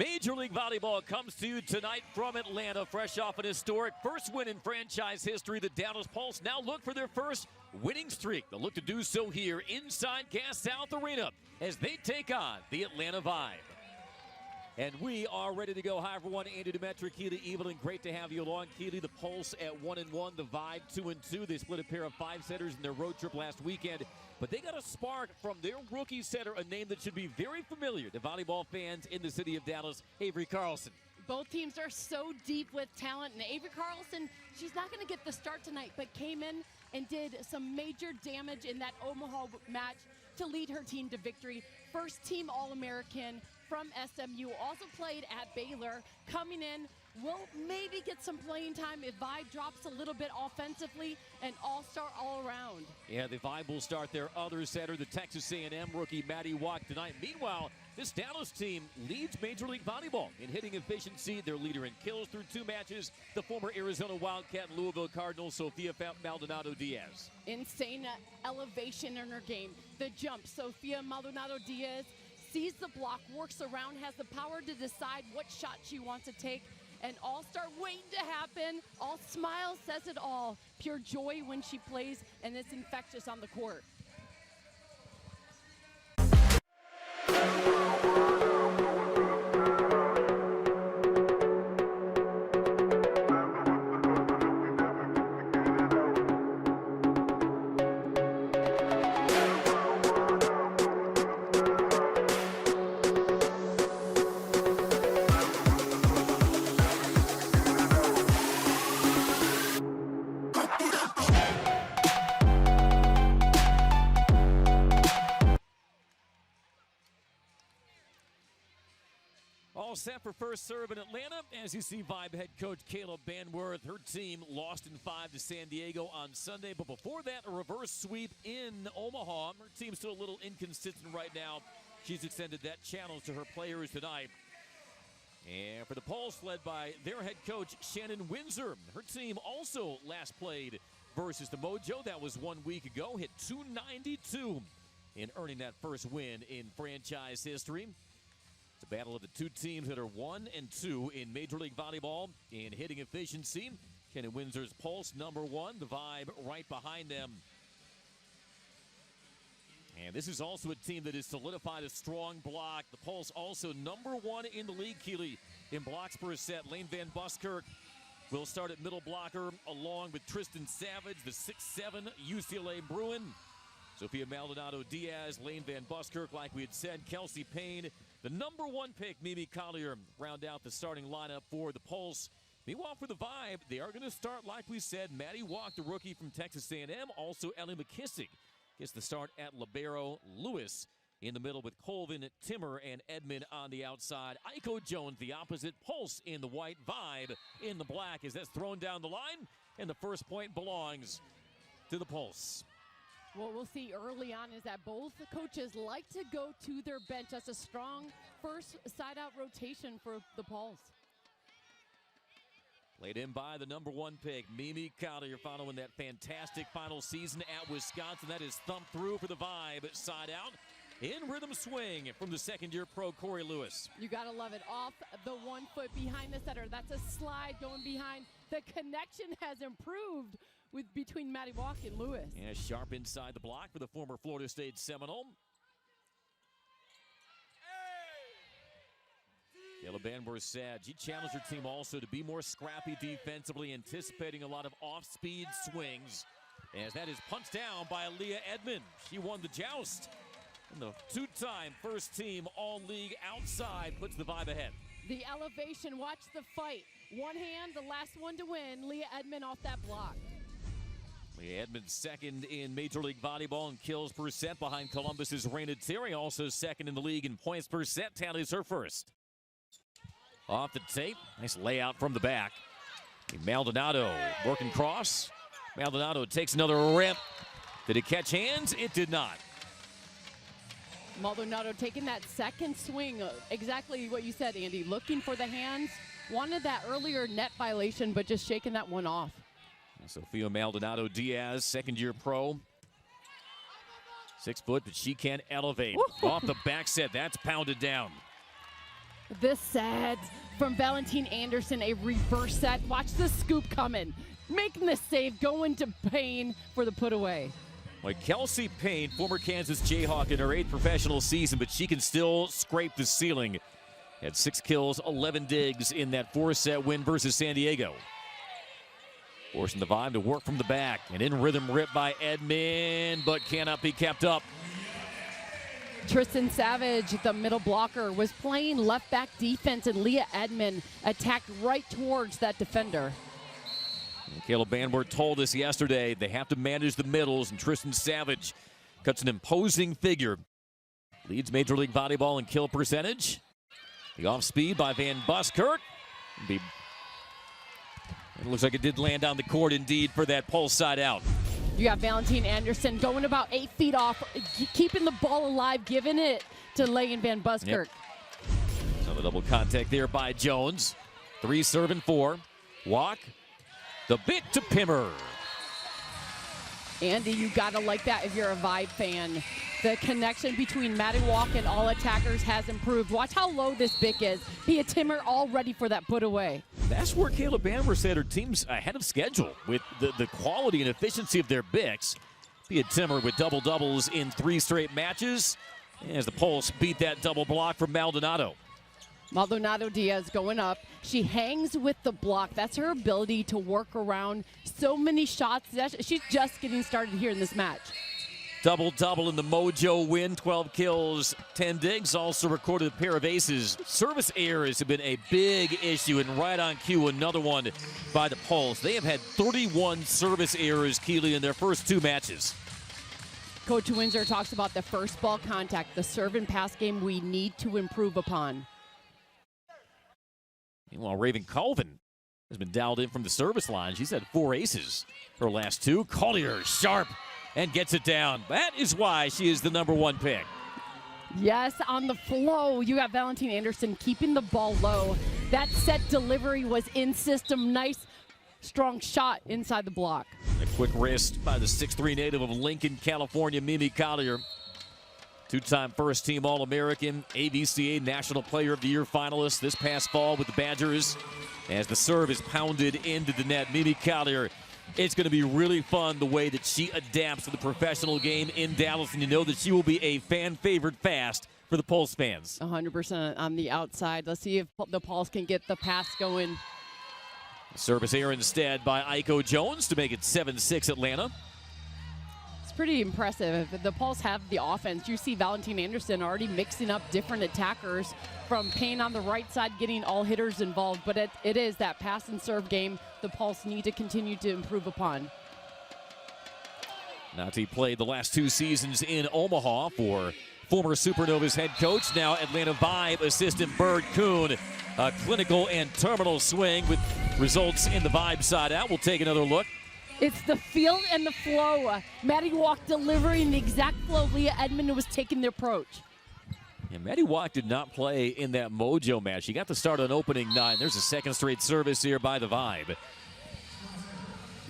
Major League Volleyball comes to you tonight from Atlanta, fresh off an historic first win in franchise history. The Dallas Pulse now look for their first winning streak. They'll look to do so here inside Gas South Arena as they take on the Atlanta Vibe. And we are ready to go. Hi, everyone. Andy Demetri, Keely Evelyn. Great to have you along. Keely, the Pulse at 1-1, the Vibe 2-2. They split a pair of five-setters in their road trip last weekend. But they got a spark from their rookie setter, a name that should be very familiar to volleyball fans in the city of Dallas, Avery Carlson. Both teams are so deep with talent, and Avery Carlson, she's not going to get the start tonight, but came in and did some major damage in that Omaha match to lead her team to victory. First team All-American from SMU, also played at Baylor, coming in, will maybe get some playing time if Vibe drops a little bit offensively, and all-star all around. Yeah, the Vibe will start their other setter, the Texas A&M rookie Maddie Walk tonight. Meanwhile, this Dallas team leads Major League Volleyball in hitting efficiency. Their leader in kills through 2 matches, the former Arizona Wildcat and Louisville Cardinal, Sofia Maldonado-Diaz. Insane elevation in her game. The jump, Sofia Maldonado-Diaz sees the block, works around, has the power to decide what shot she wants to take. An all-star waiting to happen. All smiles says it all. Pure joy when she plays, and it's infectious on the court. All set for first serve in Atlanta. As you see, Vibe head coach Caleb Banworth, her team lost in 5 to San Diego on Sunday. But before that, a reverse sweep in Omaha. Her team's still a little inconsistent right now. She's extended that challenge to her players tonight. And for the Pulse, led by their head coach, Shannon Windsor. Her team also last played versus the Mojo. That was 1 week ago. Hit 292 in earning that first win in franchise history. It's a battle of the two teams that are 1-2 in Major League Volleyball in hitting efficiency. Shannon Windsor's Pulse, #1. The Vibe right behind them. And this is also a team that has solidified a strong block. The Pulse also #1 in the league, Keely, in blocks per set. Lane Van Buskirk will start at middle blocker along with Tristan Savage, the 6'7" UCLA Bruin. Sofia Maldonado-Diaz, Lane Van Buskirk, like we had said, Kelsey Payne, the #1 pick, Mimi Collier, round out the starting lineup for the Pulse. Meanwhile, for the Vibe, they are going to start, like we said, Maddie Walk, the rookie from Texas A&M, also Ellie McKissick gets the start at libero. Lewis in the middle with Colvin, Timmer, and Edmond on the outside. Aiko Jones, the opposite. Pulse in the white, Vibe in the black, as that's thrown down the line, and the first point belongs to the Pulse. What we'll see early on is that both coaches like to go to their bench. That's a strong first side-out rotation for the Pulse. Played in by the #1 pick, Mimi Collier, following that fantastic final season at Wisconsin. That is thumped through for the Vibe. Side out, in rhythm swing from the second-year pro, Corey Lewis. You got to love it. Off the 1 foot behind the setter. That's a slide going behind. The connection has improved between Maddie Walk and Lewis. Yeah, sharp inside the block for the former Florida State Seminole. Caleb Banworth said she challenged her team also to be more scrappy defensively, anticipating a lot of off-speed swings. As that is punched down by Aaliyah Edmond. She won the joust. And the 2-time first team all-league outside puts the Vibe ahead. The elevation, watch the fight. One hand, the last one to win. Leah Edmond off that block. Leah Edmond second in Major League Volleyball in kills per set behind Columbus's Raina Terry. Also second in the league in points per set. Tallies her first. Off the tape. Nice layout from the back. Maldonado working cross. Maldonado takes another rip. Did it catch hands? It did not. Maldonado taking that second swing. Exactly what you said, Andy. Looking for the hands. Wanted that earlier net violation, but just shaking that one off. Sofia Maldonado-Diaz, second-year pro. 6 foot, but she can't elevate. Off the back set, that's pounded down. This set from Valentine Anderson, a reverse set. Watch the scoop coming. Making the save, going to Payne for the put away. Like Kelsey Payne, former Kansas Jayhawk in her 8th professional season, but she can still scrape the ceiling. Had 6 kills, 11 digs in that 4-set win versus San Diego. Forcing the Vibe to work from the back. An in-rhythm rip by Edmond, but cannot be kept up. Tristan Savage, the middle blocker, was playing left back defense, and Leah Edmond attacked right towards that defender. Caleb Banwart told us yesterday they have to manage the middles, and Tristan Savage cuts an imposing figure. Leads Major League Volleyball in kill percentage. The off speed by Van Buskirk. It looks like it did land on the court indeed for that pulse side out. You got Valentine Anderson going about 8 feet off, keeping the ball alive, giving it to Leigh Van Buskirk. Yep. So the double contact there by Jones. 3 serving 4. Walk. The bit to Pimmer. Andy, you gotta like that if you're a Vibe fan. The connection between Maddie Walk and all attackers has improved. Watch how low this Bick is. Pia Timmer all ready for that put away. That's where Caleb Banwart said her team's ahead of schedule with the quality and efficiency of their Bicks. Pia Timmer with double-doubles in 3 straight matches as the Pulse beat that double block from Maldonado. Maldonado Diaz going up. She hangs with the block. That's her ability to work around so many shots. She's just getting started here in this match. Double-double in the Mojo win, 12 kills, 10 digs, also recorded a pair of aces. Service errors have been a big issue, and right on cue, another one by the Pulse. They have had 31 service errors, Keeley, in their first 2 matches. Coach Windsor talks about the first ball contact, the serve and pass game we need to improve upon. Meanwhile, Raven Colvin has been dialed in from the service line. She's had 4 aces her last 2. Collier, sharp, and gets it down. That is why she is the #1 pick. Yes, on the flow, you got Valentine Anderson keeping the ball low. That set delivery was in system. Nice, strong shot inside the block. A quick wrist by the 6'3" native of Lincoln, California, Mimi Collier. 2-time first-team All-American, AVCA National Player of the Year finalist this past fall with the Badgers. As the serve is pounded into the net, Mimi Collier, it's going to be really fun the way that she adapts to the professional game in Dallas, and you know that she will be a fan favorite fast for the Pulse fans. 100% on the outside. Let's see if the Pulse can get the pass going. Service error instead by Aiko Jones to make it 7-6 Atlanta. Pretty impressive. The Pulse have the offense. You see Valentine Anderson already mixing up different attackers, from Payne on the right side, getting all hitters involved. But it is that pass and serve game the Pulse need to continue to improve upon. Nati played the last 2 seasons in Omaha for former Supernovas head coach, now Atlanta Vibe assistant Bird Kuhn. A clinical and terminal swing with results in the Vibe side out. We'll take another look. It's the feel and the flow. Maddie Walk delivering the exact flow Leah Edmond was taking the approach. And Maddie Walk did not play in that Mojo match. She got to start on opening 9. There's a 2nd straight service here by the Vibe.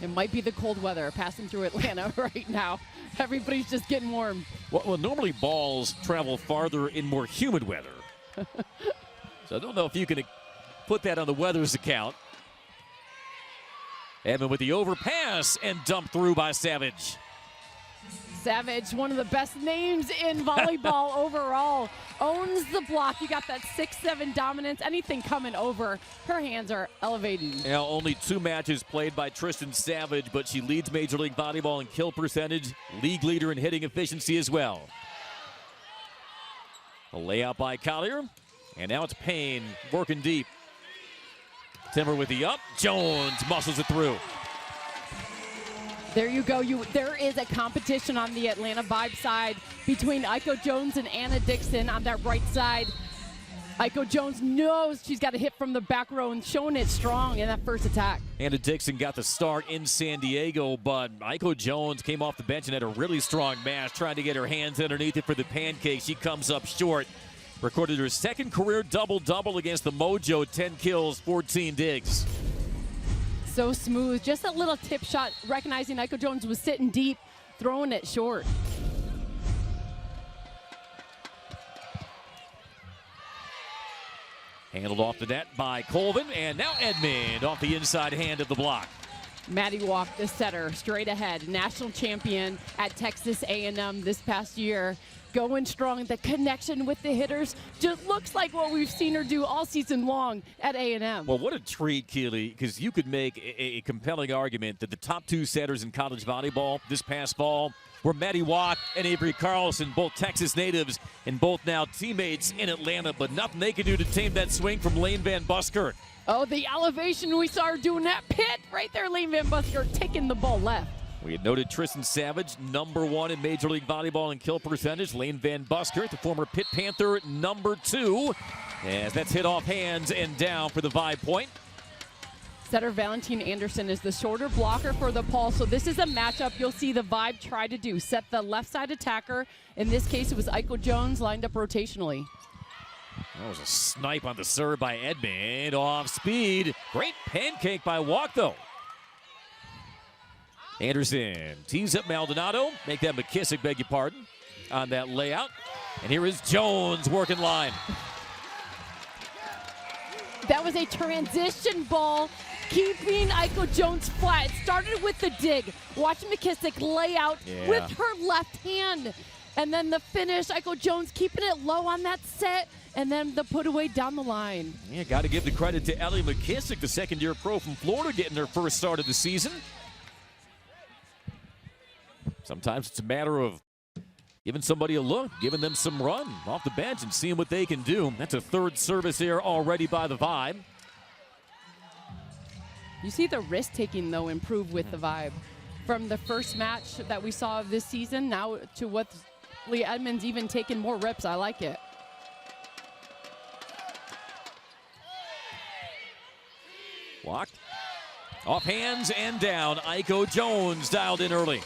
It might be the cold weather passing through Atlanta right now. Everybody's just getting warm. Well, normally balls travel farther in more humid weather. So I don't know if you can put that on the weather's account. Edmond with the overpass and dumped through by Savage. Savage, one of the best names in volleyball overall, owns the block. You got that 6-7 dominance. Anything coming over, her hands are elevating. Now, only 2 matches played by Tristan Savage, but she leads Major League Volleyball in kill percentage, league leader in hitting efficiency as well. A layout by Collier, and now it's Payne working deep. Timmer with the up. Jones muscles it through. There you go. There is a competition on the Atlanta Vibe side between Aiko Jones and Anna Dixon on that right side. Aiko Jones knows she's got a hit from the back row and showing it strong in that first attack. Anna Dixon got the start in San Diego, but Aiko Jones came off the bench and had a really strong match, trying to get her hands underneath it for the pancake. She comes up short. Recorded her 2nd career double-double against the Mojo, 10 kills, 14 digs. So smooth. Just a little tip shot, recognizing Aiko Jones was sitting deep, throwing it short. Handled off the net by Colvin, and now Edmond off the inside hand of the block. Maddie Walk, the setter, straight ahead. National champion at Texas A&M this past year. Going strong. The connection with the hitters just looks like what we've seen her do all season long at A&M. Well, what a treat, Keely, because you could make a compelling argument that the top two setters in college volleyball this past fall were Maddie Walk and Avery Carlson, both Texas natives and both now teammates in Atlanta, but nothing they could do to tame that swing from Lane Van Buskirk. Oh, the elevation we saw her doing that pit right there, Lane Van Buskirk taking the ball left. We had noted Tristan Savage, #1 in Major League Volleyball in kill percentage. Lane Van Buskirk, the former Pitt Panther, #2. As that's hit off hands and down for the Vibe point. Setter Valentine Anderson is the shorter blocker for the Pulse. So this is a matchup you'll see the Vibe try to do. Set the left side attacker. In this case, it was Aiko Jones lined up rotationally. That was a snipe on the serve by Edmond. Off speed. Great pancake by Walk, though. Anderson tees up Maldonado. Make that McKissick, beg your pardon, on that layout. And here is Jones working line. That was a transition ball, keeping Aiko Jones flat. It started with the dig. Watch McKissick lay out with her left hand. And then the finish, Aiko Jones keeping it low on that set, and then the put away down the line. Yeah, got to give the credit to Ellie McKissick, the second-year pro from Florida, getting her first start of the season. Sometimes it's a matter of giving somebody a look, giving them some run off the bench and seeing what they can do. That's a third service here already by the Vibe. You see the risk-taking, though, improve with the Vibe. From the first match that we saw of this season, now to what Leah Edmonds even taking more reps. I like it. Walk. Off hands and down. Aiko Jones dialed in early.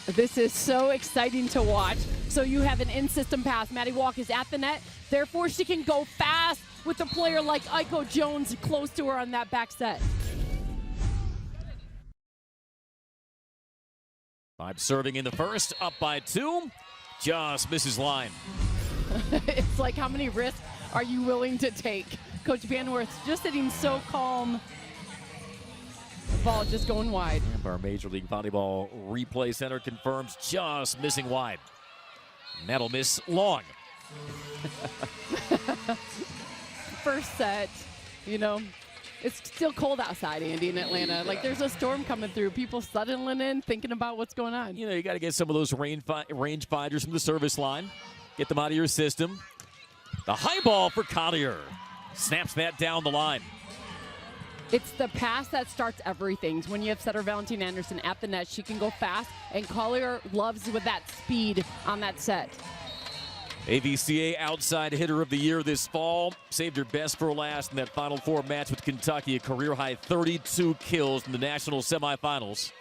This is so exciting to watch. So you have an in-system pass. Maddie Walk is at the net. Therefore, she can go fast with a player like Aiko Jones close to her on that back set. Vibe serving in the first, up by 2. Just misses line. It's like, how many risks are you willing to take? Coach Banworth just sitting so calm. The ball just going wide. And our Major League Volleyball replay center confirms just missing wide. And that'll miss long. First set, you know, it's still cold outside, Andy, in Atlanta. Like, there's a storm coming through. People settling in, thinking about what's going on. You know, you got to get some of those range finders from the service line. Get them out of your system. The high ball for Collier. Snaps that down the line. It's the pass that starts everything. When you have setter Valentine Anderson at the net, she can go fast, and Collier loves with that speed on that set. AVCA Outside Hitter of the Year this fall. Saved her best for last in that Final Four match with Kentucky. A career-high 32 kills in the national semifinals.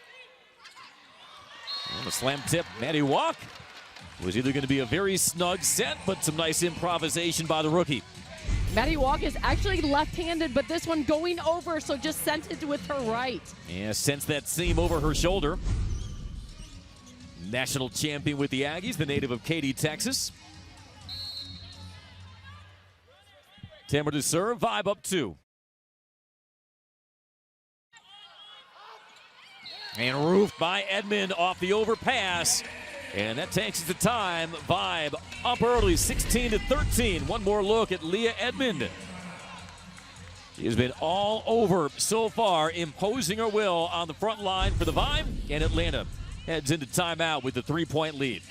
And a slam tip, Maddie Walk. Was either going to be a very snug set, but some nice improvisation by the rookie. Maddie Walk is actually left-handed, but this one going over, so just sent it with her right. Yeah, sends that seam over her shoulder. National champion with the Aggies, the native of Katy, Texas. Tamara to serve, Vibe up 2. And roofed by Edmond off the overpass. And that takes us to time. Vibe up early, 16-13. One more look at Leah Edmond. She has been all over so far, imposing her will on the front line for the Vibe. And Atlanta heads into timeout with the 3-point lead.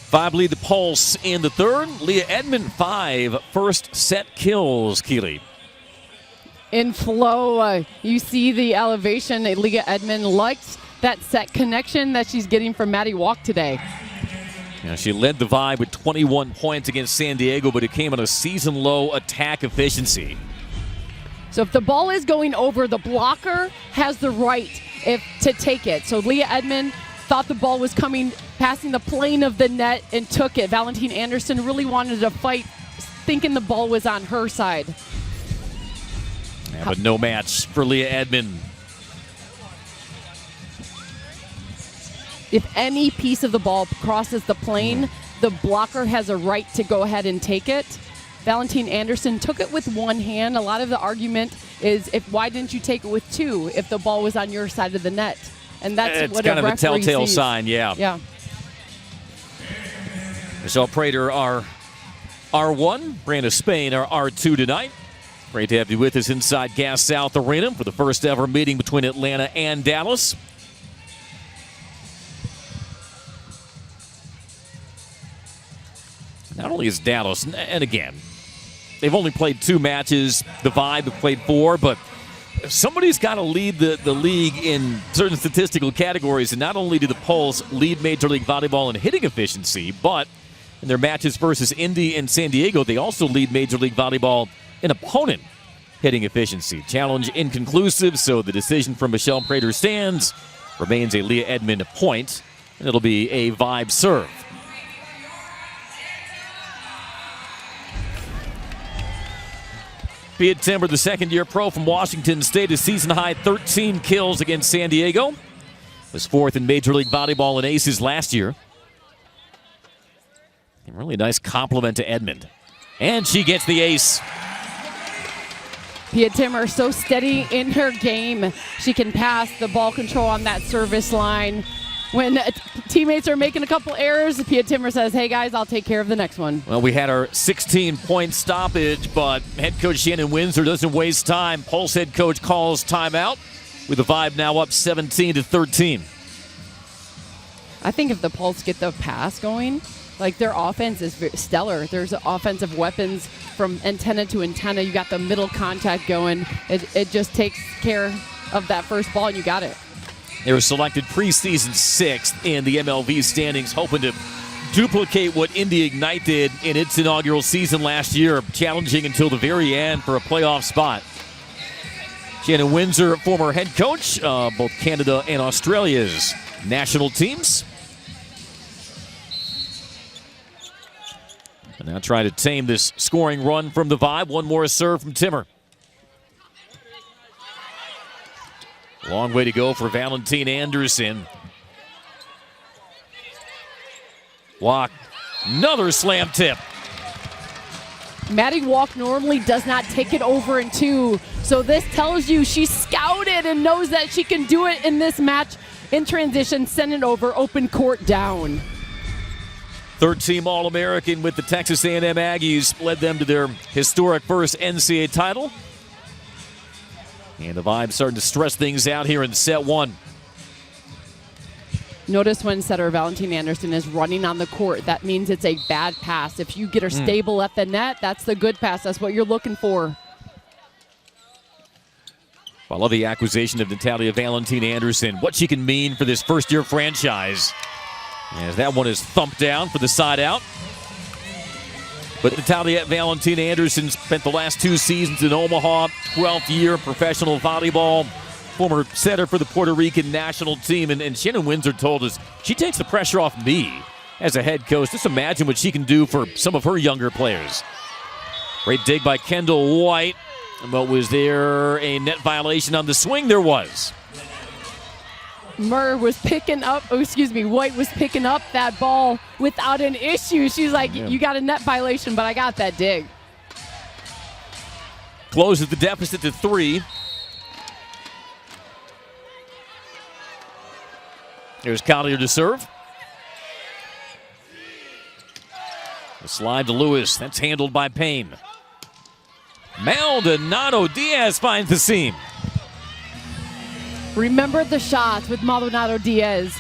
5 lead the Pulse in the third. Leah Edmond, 5 first set kills, Keely. In flow, you see the elevation. Leah Edmond likes that set connection that she's getting from Maddie Walk today. Yeah, she led the Vibe with 21 points against San Diego, but it came on a season-low attack efficiency. So if the ball is going over, the blocker has the right to take it. So Leah Edmond thought the ball was coming, passing the plane of the net, and took it. Valentine Anderson really wanted to fight, thinking the ball was on her side. Yeah, but no match for Leah Edmond. If any piece of the ball crosses the plane, the blocker has a right to go ahead and take it. Valentine Anderson took it with one hand. A lot of the argument is, why didn't you take it with two if the ball was on your side of the net? And that's it's what kind a of a telltale sees. sign, yeah. Yeah. Michelle Prater, our R1, Brandon Spain, our R2 tonight. Great to have you with us inside Gas South Arena for the first ever meeting between Atlanta and Dallas. Not only is Dallas, and again, they've only played 2 matches. The Vibe have played 4, but somebody's got to lead the league in certain statistical categories. And not only do the Pulse lead Major League Volleyball in hitting efficiency, but in their matches versus Indy and San Diego, they also lead Major League Volleyball in opponent hitting efficiency. Challenge inconclusive, so the decision from Michelle Prater stands. Remains a Leah Edmond point, and it'll be a Vibe serve. Pia Timber, the second-year pro from Washington State, a season-high 13 kills against San Diego. Was 4th in Major League Volleyball in aces last year. A really nice compliment to Edmond. And she gets the ace. Pia Timmer so steady in her game. She can pass the ball control on that service line. When teammates are making a couple errors, Pia Timmer says, hey guys, I'll take care of the next one. Well, we had our 16-point stoppage, but head coach Shannon Windsor doesn't waste time. Pulse head coach calls timeout with the Vibe now up 17-13. I think if the Pulse get the pass going, like their offense is stellar. There's offensive weapons from antenna to antenna. You got the middle contact going. It just takes care of that first ball and you got it. They were selected preseason 6th in the MLV standings, hoping to duplicate what Indy Ignite did in its inaugural season last year, challenging until the very end for a playoff spot. Shannon Windsor, former head coach, both Canada and Australia's national teams. And now trying to tame this scoring run from the Vibe. One more serve from Timmer. Long way to go for Valentine Anderson. Walk. Another slam tip. Maddie Walk normally does not take it over in 2. So this tells you she's scouted and knows that she can do it in this match in transition, send it over, open court down. Third-team All-American with the Texas A&M Aggies led them to their historic first NCAA title. And the Vibe starting to stress things out here in set 1. Notice when setter Valentine Anderson is running on the court, that means it's a bad pass. If you get her stable at the net, that's the good pass. That's what you're looking for. Follow the acquisition of Natalia Valentine Anderson. What she can mean for this first-year franchise. As that one is thumped down for the side out. But Natalia Valentine Anderson spent the last 2 seasons in Omaha, 12th year professional volleyball, former setter for the Puerto Rican national team. And Shannon Windsor told us she takes the pressure off me as a head coach. Just imagine what she can do for some of her younger players. Great dig by Kendall White. But was there a net violation on the swing? There was. White was picking up that ball without an issue. She's like, you got a net violation, but I got that dig. Closes the deficit to 3. Here's Collier to serve. The slide to Lewis. That's handled by Payne. Maldonado Diaz finds the seam. Remember the shots with Maldonado Diaz.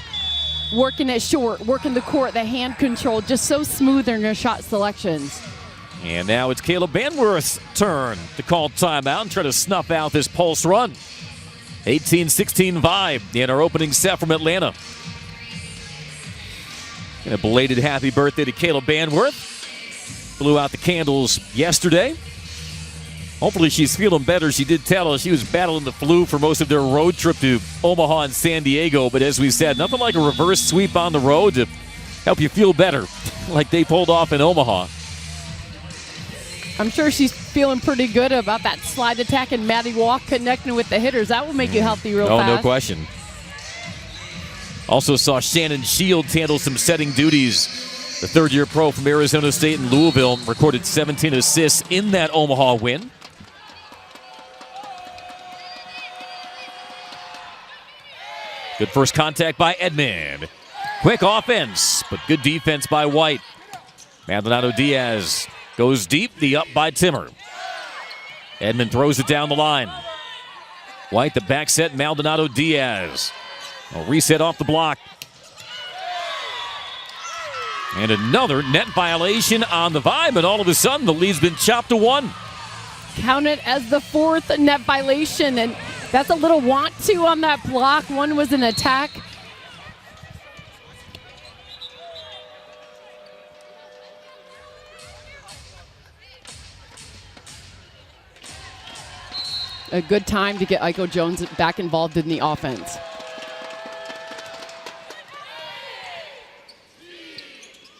working it short, working the court, the hand control, just so smooth in her shot selections. And now it's Kayla Banworth's turn to call timeout and try to snuff out this Pulse run. 18-16 vibe in our opening set from Atlanta. And a belated happy birthday to Kayla Banworth. Blew out the candles yesterday. Hopefully she's feeling better. She did tell us she was battling the flu for most of their road trip to Omaha and San Diego. But as we said, nothing like a reverse sweep on the road to help you feel better, like they pulled off in Omaha. I'm sure she's feeling pretty good about that slide attack and Maddie Walk connecting with the hitters. That will make you healthy real fast. No question. Also saw Shannon Shields handle some setting duties. The third-year pro from Arizona State and Louisville recorded 17 assists in that Omaha win. Good first contact by Edmond. Quick offense, but good defense by White. Maldonado Diaz goes deep, the up by Timmer. Edmond throws it down the line. White, the back set, Maldonado Diaz. A reset off the block. And another net violation on the vibe, and all of a sudden the lead's been chopped to 1. Count it as the 4th net violation, and that's a little want to on that block. One was an attack. A good time to get Aiko Jones back involved in the offense.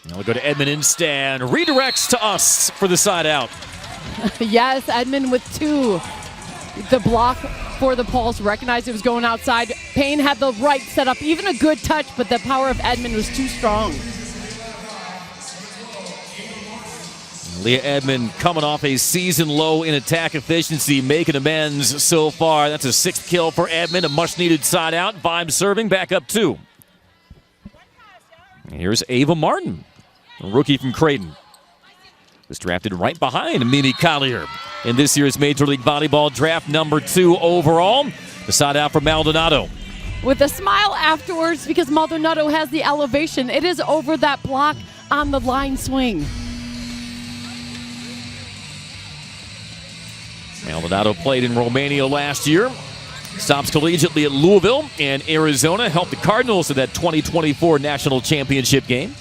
Now we go to Edmond instead. Redirects to us for the side out. Yes, Edmond with 2. The block for the Pulse recognized it was going outside. Payne had the right setup, even a good touch, but the power of Edmond was too strong. Leah Edmond coming off a season low in attack efficiency, making amends so far. That's a 6th kill for Edmond, a much-needed side out. Vibe serving, back up 2. And here's Ava Martin, a rookie from Creighton. Was drafted right behind Mimi Collier in this year's Major League Volleyball draft, number 2 overall. The side out for Maldonado. With a smile afterwards because Maldonado has the elevation. It is over that block on the line swing. Maldonado played in Romania last year. Stops collegiately at Louisville and Arizona. Helped the Cardinals to that 2024 national championship game.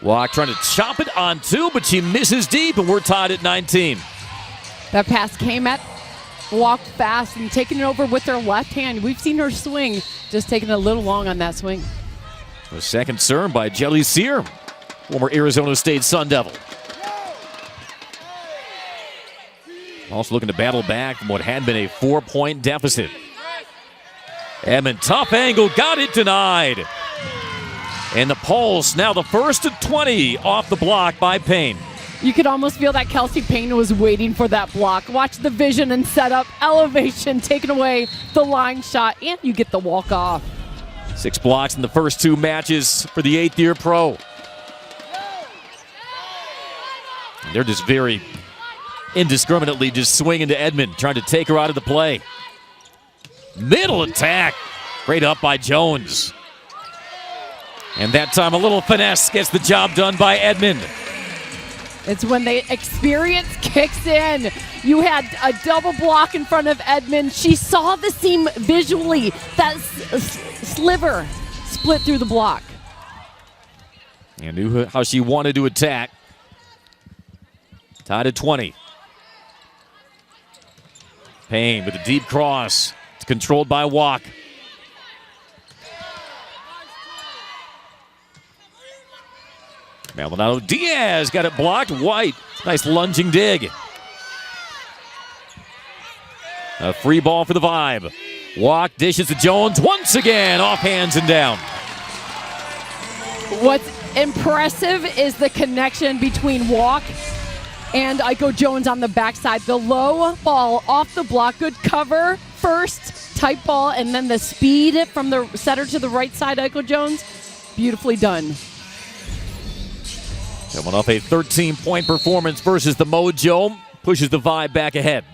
Walk trying to chop it on 2, but she misses deep, and we're tied at 19. That pass came at Walk fast and taking it over with her left hand. We've seen her swing, just taking a little long on that swing. The second serve by Jelly Sear, former Arizona State Sun Devil. Also looking to battle back from what had been a 4-point deficit. Edmond, tough angle, got it denied. And the Pulse now the first of 20 off the block by Payne. You could almost feel that Kelsey Payne was waiting for that block. Watch the vision and setup, elevation, taking away the line shot, and you get the walk off. 6 blocks in the first 2 matches for the 8th-year pro. They're just very indiscriminately just swinging to Edmond, trying to take her out of the play. Middle attack. Great up by Jones. And that time a little finesse gets the job done by Edmond. It's when the experience kicks in. You had a double block in front of Edmond. She saw the seam visually. That sliver split through the block. And knew how she wanted to attack. Tied at 20. Payne with a deep cross. It's controlled by Walk. Maldonado Diaz got it blocked. White, nice lunging dig. A free ball for the Vibe. Walk dishes to Jones once again, off hands and down. What's impressive is the connection between Walk and Aiko Jones on the backside. The low ball off the block, good cover first, tight ball, and then the speed from the setter to the right side, Aiko Jones. Beautifully done. Coming off a 13-point performance versus the Mojo, pushes the Vibe back ahead.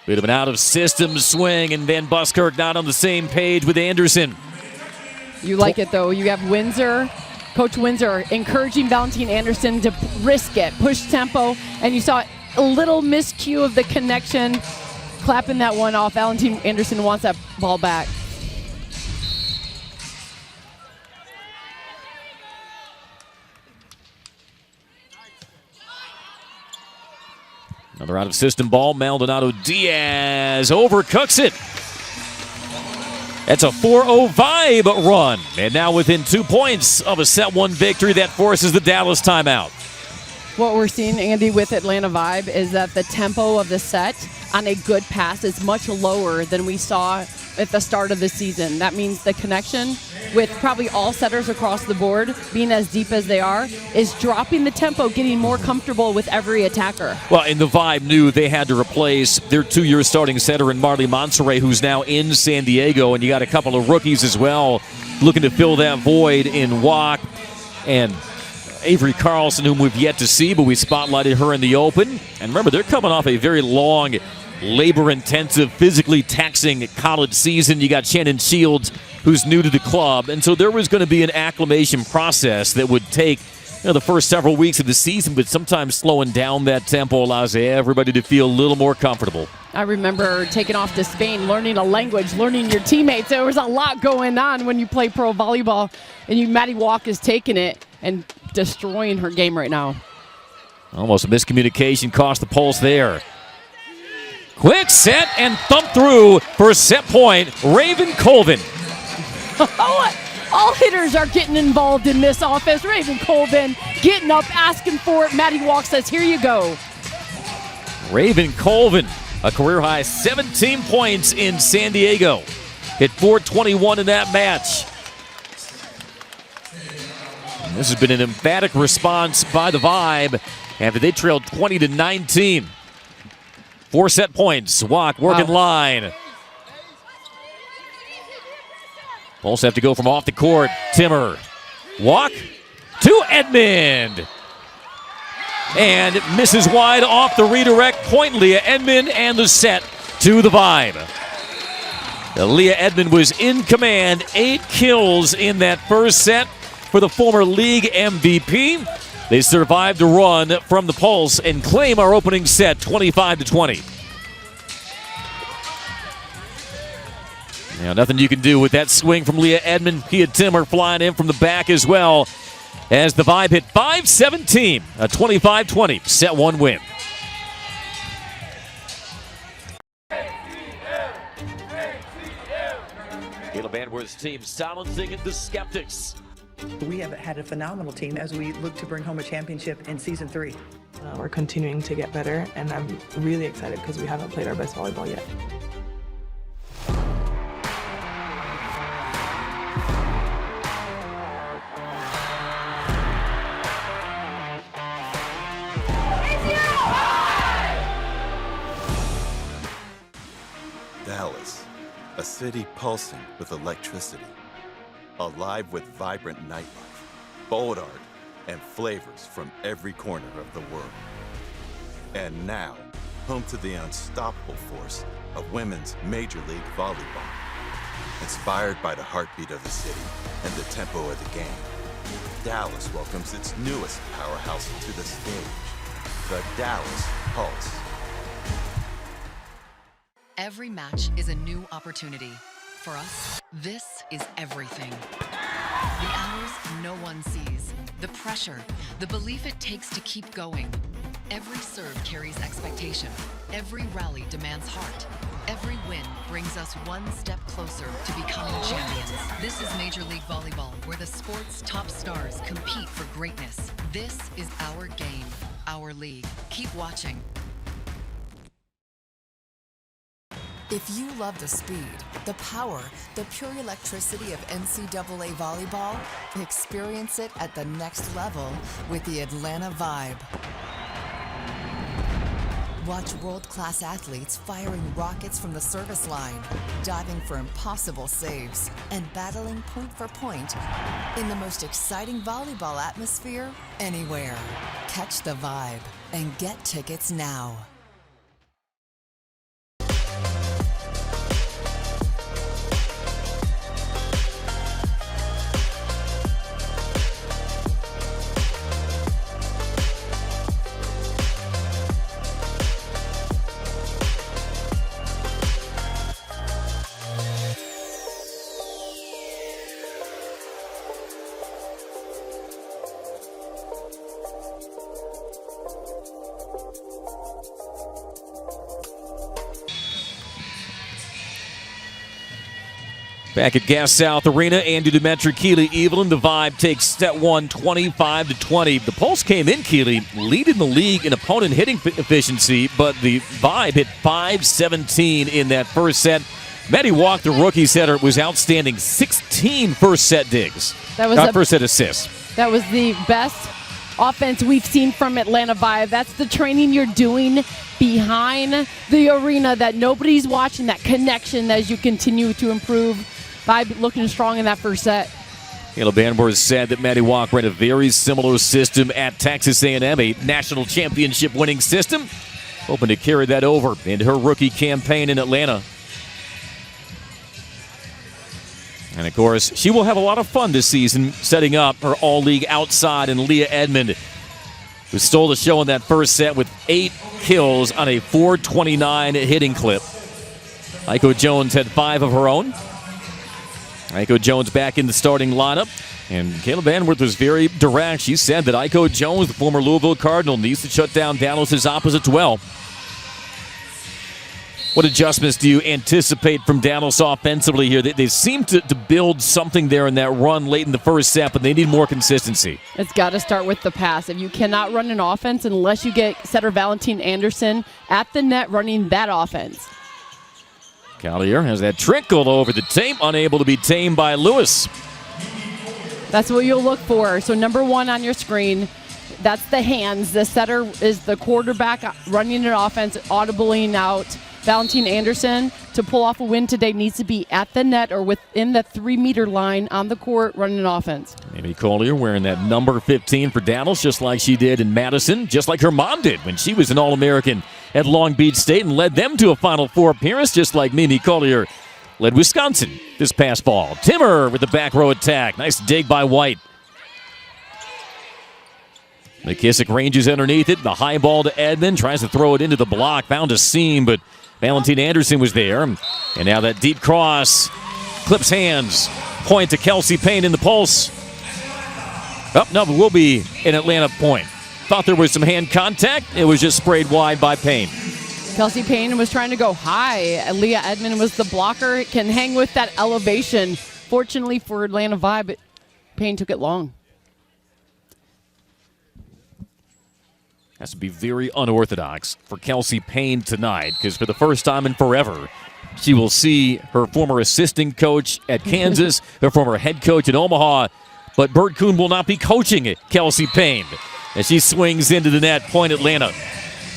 Bit of an out-of-system swing, and Van Buskirk not on the same page with Anderson. You like it, though. You have Windsor, Coach Windsor, encouraging Valentine Anderson to risk it, push tempo, and you saw a little miscue of the connection, clapping that one off. Valentine Anderson wants that ball back. Another out-of-system ball. Maldonado Diaz overcooks it. That's a 4-0 Vibe run. And now within 2 points of a set one victory that forces the Dallas timeout. What we're seeing, Andy, with Atlanta Vibe is that the tempo of the set on a good pass is much lower than we saw at the start of the season. That means the connection with probably all setters across the board being as deep as they are is dropping the tempo, getting more comfortable with every attacker. Well, and the Vibe knew they had to replace their 2-year starting setter in Marley Monserrat, who's now in San Diego, and you got a couple of rookies as well looking to fill that void in Wack and Avery Carlson, whom we've yet to see, but we spotlighted her in the Open. And remember, they're coming off a very long, labor-intensive, physically taxing college season. You got Shannon Shields, who's new to the club, and so there was going to be an acclimation process that would take the first several weeks of the season, but sometimes slowing down that tempo allows everybody to feel a little more comfortable. I remember taking off to Spain, learning a language, learning your teammates. There was a lot going on when you play pro volleyball, and Maddie Walk is taking it and destroying her game right now. Almost a miscommunication cost the Pulse there. Quick set and thump through for set point, Raven Colvin. All hitters are getting involved in this offense. Raven Colvin getting up, asking for it. Maddie Walk says, here you go. Raven Colvin, a career-high 17 points in San Diego. Hit .421 in that match. And this has been an emphatic response by the Vibe after they trailed 20-19. 4 set points. Walk working line. Pulse have to go from off the court. Timmer. Walk to Edmond. And misses wide off the redirect point. Leah Edmond and the set to the Vibe. Leah Edmond was in command. 8 kills in that first set for the former league MVP. They survived a run from the Pulse and claim our opening set 25-20. Now, nothing you can do with that swing from Leah Edmond. Pia Timmer flying in from the back as well as the Vibe hit 5-17, a 25-20 set one win. Caleb Anworth's team silencing the skeptics. We have had a phenomenal team as we look to bring home a championship in season 3. We're continuing to get better, and I'm really excited because we haven't played our best volleyball yet. Dallas, a city pulsing with electricity, alive with vibrant nightlife, bold art, and flavors from every corner of the world. And now, home to the unstoppable force of women's Major League Volleyball. Inspired by the heartbeat of the city and the tempo of the game, Dallas welcomes its newest powerhouse to the stage, the Dallas Pulse. Every match is a new opportunity. For us, this is everything. The hours no one sees, the pressure, the belief it takes to keep going. Every serve carries expectation. Every rally demands heart. Every win brings us one step closer to becoming champions. This is Major League Volleyball, where the sport's top stars compete for greatness. This is our game, our league. Keep watching. If you love the speed, the power, the pure electricity of NCAA volleyball, experience it at the next level with the Atlanta Vibe. Watch world-class athletes firing rockets from the service line, diving for impossible saves, and battling point for point in the most exciting volleyball atmosphere anywhere. Catch the vibe and get tickets now. Back at Gas South Arena, Andy Demetri, Keely Evelyn. The Vibe takes set one, 25-20. The Pulse came in, Keely, leading the league in opponent hitting efficiency, but the Vibe hit 5-17 in that first set. Maddie Walk, the rookie setter, was outstanding. 16 first set digs. That was first set assists. That was the best offense we've seen from Atlanta Vibe. That's the training you're doing behind the arena that nobody's watching, that connection as you continue to improve. Vibe looking strong in that first set. Caleb Banworth said that Maddie Walk ran a very similar system at Texas A&M, a national championship winning system. Hoping to carry that over into her rookie campaign in Atlanta. And of course, she will have a lot of fun this season setting up her all-league outside, and Leah Edmond, who stole the show in that first set with 8 kills on a 429 hitting clip. Aiko Jones had 5 of her own. Aiko Jones back in the starting lineup. And Caleb Banworth was very direct. She said that Aiko Jones, the former Louisville Cardinal, needs to shut down Dallas' opposites well. What adjustments do you anticipate from Dallas offensively here? They seem to build something there in that run late in the first set, but they need more consistency. It's got to start with the pass. If you cannot run an offense unless you get setter Valentine Anderson at the net running that offense. Collier has that trickle over the tape, unable to be tamed by Lewis. That's what you'll look for. So number 1 on your screen, that's the hands. The setter is the quarterback running an offense, audibling out. Valentine Anderson, to pull off a win today, needs to be at the net or within the 3-meter line on the court running an offense. Amy Collier wearing that number 15 for Dallas, just like she did in Madison, just like her mom did when she was an All-American at Long Beach State and led them to a Final Four appearance, just like Mimi Collier led Wisconsin this past fall. Timmer with the back row attack. Nice dig by White. McKissick ranges underneath it. The high ball to Edmond. Tries to throw it into the block. Found a seam, but Valentine Anderson was there. And now that deep cross clips hands. Point to Kelsey Payne in the Pulse. Oh, no, but will be an Atlanta point. Thought there was some hand contact. It was just sprayed wide by Payne. Kelsey Payne was trying to go high. Leah Edmond was the blocker. Can hang with that elevation. Fortunately for Atlanta Vibe, Payne took it long. Has to be very unorthodox for Kelsey Payne tonight, because for the first time in forever, she will see her former assistant coach at Kansas, her former head coach at Omaha, but Bert Kuhn will not be coaching Kelsey Payne as she swings into the net. Point Atlanta.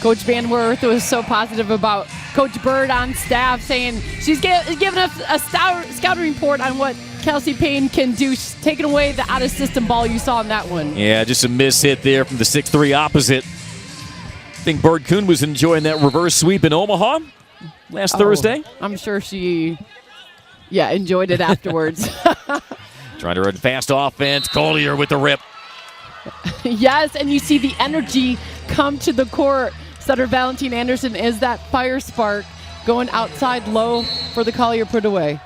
Coach Banworth was so positive about Coach Bird on staff, saying she's giving us a scouting report on what Kelsey Payne can do. She's taking away the out-of-system ball you saw in that one. Yeah, just a miss hit there from the 6'3 opposite. I think Bird Kuhn was enjoying that reverse sweep in Omaha last Thursday. I'm sure she, enjoyed it afterwards. Trying to run fast offense. Collier with the rip. Yes, and you see the energy come to the court. Setter Valentine Anderson is that fire spark going outside low for the Collier put away.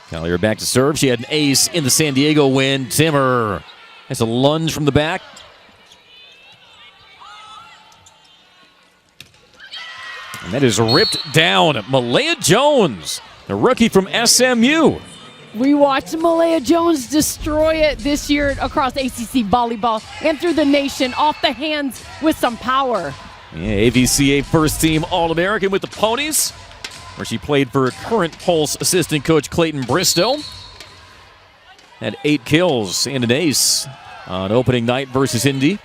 Collier back to serve. She had an ace in the San Diego win. Timmer has a lunge from the back. And that is ripped down. Malaya Jones, the rookie from SMU. We watched Malaya Jones destroy it this year across ACC volleyball and through the nation, off the hands with some power. Yeah, AVCA first team All-American with the Ponies, where she played for current Pulse assistant coach Clayton Bristow. Had 8 kills and an ace on opening night versus Indy.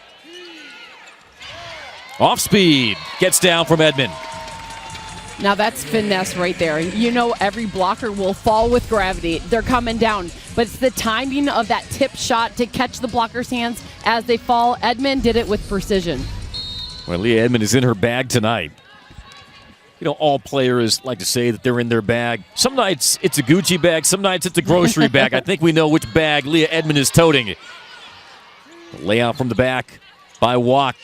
Off speed, gets down from Edmond. Now that's finesse right there. You know every blocker will fall with gravity. They're coming down. But it's the timing of that tip shot to catch the blocker's hands as they fall. Edmond did it with precision. Well, Leah Edmond is in her bag tonight. You know, all players like to say that they're in their bag. Some nights it's a Gucci bag. Some nights it's a grocery bag. I think we know which bag Leah Edmond is toting. The layout from the back by Walk.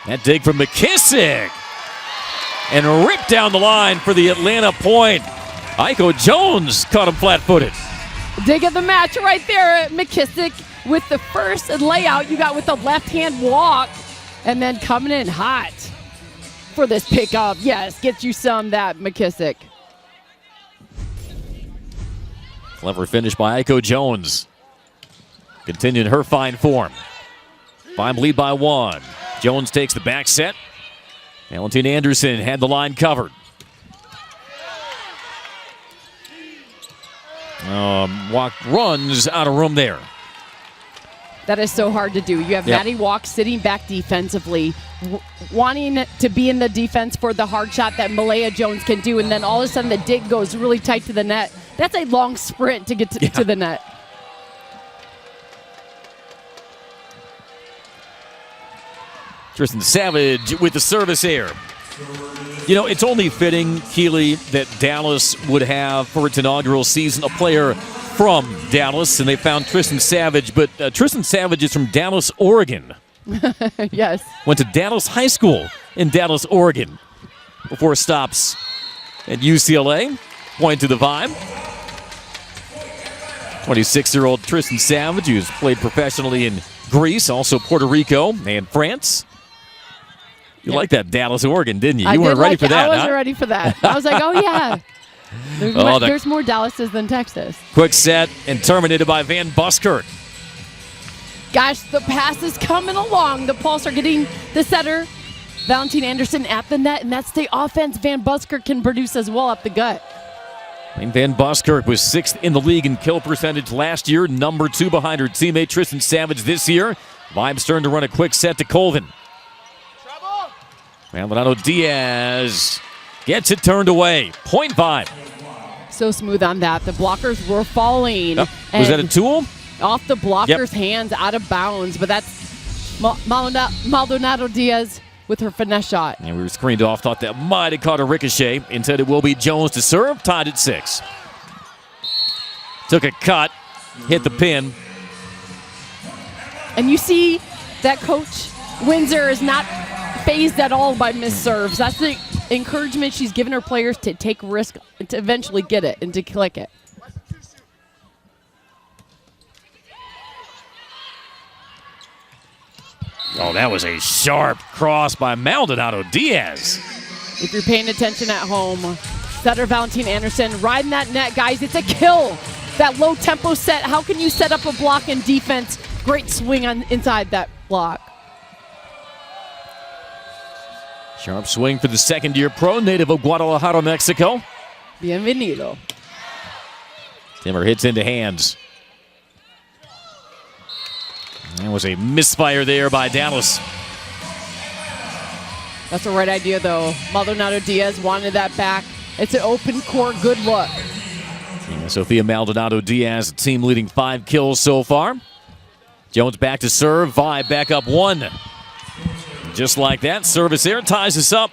That dig from McKissick. And ripped down the line for the Atlanta point. Aiko Jones caught him flat-footed. Dig of the match right there. McKissick with the first layout you got with the left-hand walk. And then coming in hot for this pickup. Yes, get you some, that McKissick. Clever finish by Aiko Jones. Continuing her fine form. Fine lead by 1. Jones takes the back set. Valentina Anderson had the line covered. Walk runs out of room there. That is so hard to do. You have Maddie Walk sitting back defensively, wanting to be in the defense for the hard shot that Malaya Jones can do, and then all of a sudden the dig goes really tight to the net. That's a long sprint to get to the net. Tristan Savage with the service error. You know, it's only fitting, Keeley, that Dallas would have for its inaugural season a player from Dallas, and they found Tristan Savage. But Tristan Savage is from Dallas, Oregon. Yes. Went to Dallas High School in Dallas, Oregon before stops at UCLA. Point to the vibe. 26-year-old Tristan Savage, who's played professionally in Greece, also Puerto Rico and France. You liked that Dallas, Oregon, didn't you? You weren't ready for that, I wasn't ready for that. I was like, oh, yeah. There's more Dallases than Texas. Quick set and terminated by Van Buskirk. Gosh, the pass is coming along. The Pulse are getting the setter, Valentina Anderson, at the net, and that's the offense Van Buskirk can produce as well up the gut. And Van Buskirk was 6th in the league in kill percentage last year, number 2 behind her teammate Tristan Savage this year. Vibe starting to run a quick set to Colvin. Maldonado Diaz gets it turned away. Point Vibe. So smooth on that. The blockers were falling. Was that a tool? Off the blocker's hands, out of bounds. But that's Maldonado Diaz with her finesse shot. And we were screened off. Thought that might have caught a ricochet. Instead, it will be Jones to serve. Tied at 6. Took a cut. Hit the pin. And you see that Coach Windsor is not phased at all by missed serves. That's the encouragement she's given her players to take risk to eventually get it and to click it. Oh, that was a sharp cross by Maldonado Diaz. If you're paying attention at home, setter Valentina Anderson riding that net, guys. It's a kill. That low tempo set. How can you set up a block in defense? Great swing on inside that block. Sharp swing for the second-year pro, native of Guadalajara, Mexico. Bienvenido. Timmer hits into hands. That was a misfire there by Dallas. That's the right idea, though. Maldonado Diaz wanted that back. It's an open court, good look. Sofia Maldonado Diaz, a team leading 5 kills so far. Jones back to serve. Vibe back up 1. Just like that, service there ties us up.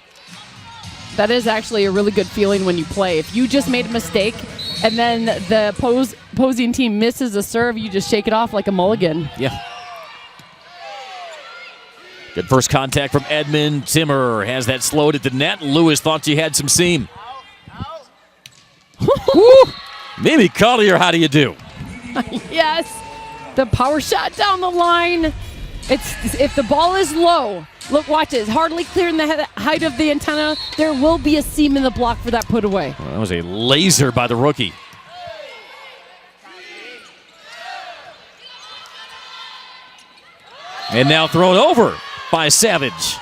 That is actually a really good feeling when you play. If you just made a mistake and then the opposing team misses a serve, you just shake it off like a mulligan. Yeah. Good first contact from Edmond. Timmer has that slowed at the net. Lewis thought she had some seam. Mimi Collier, how do you do? Yes. The power shot down the line. If the ball is low, look, watch it. It's hardly clearing the height of the antenna. There will be a seam in the block for that put away. Well, that was a laser by the rookie. And now thrown over by Savage.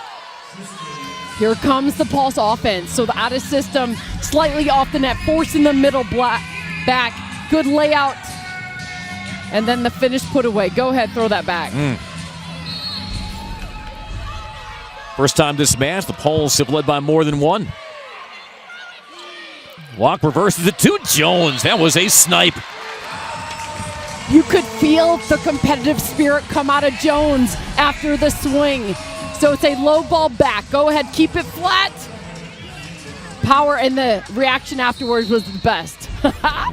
Here comes the Pulse offense. So the out of system, slightly off the net, forcing the middle back. Good layout. And then the finish put away. Go ahead, throw that back. First time this match, the Poles have led by more than one. Walk reverses it to Jones. That was a snipe. You could feel the competitive spirit come out of Jones after the swing. So it's a low ball back. Go ahead, keep it flat. Power, and the reaction afterwards was the best.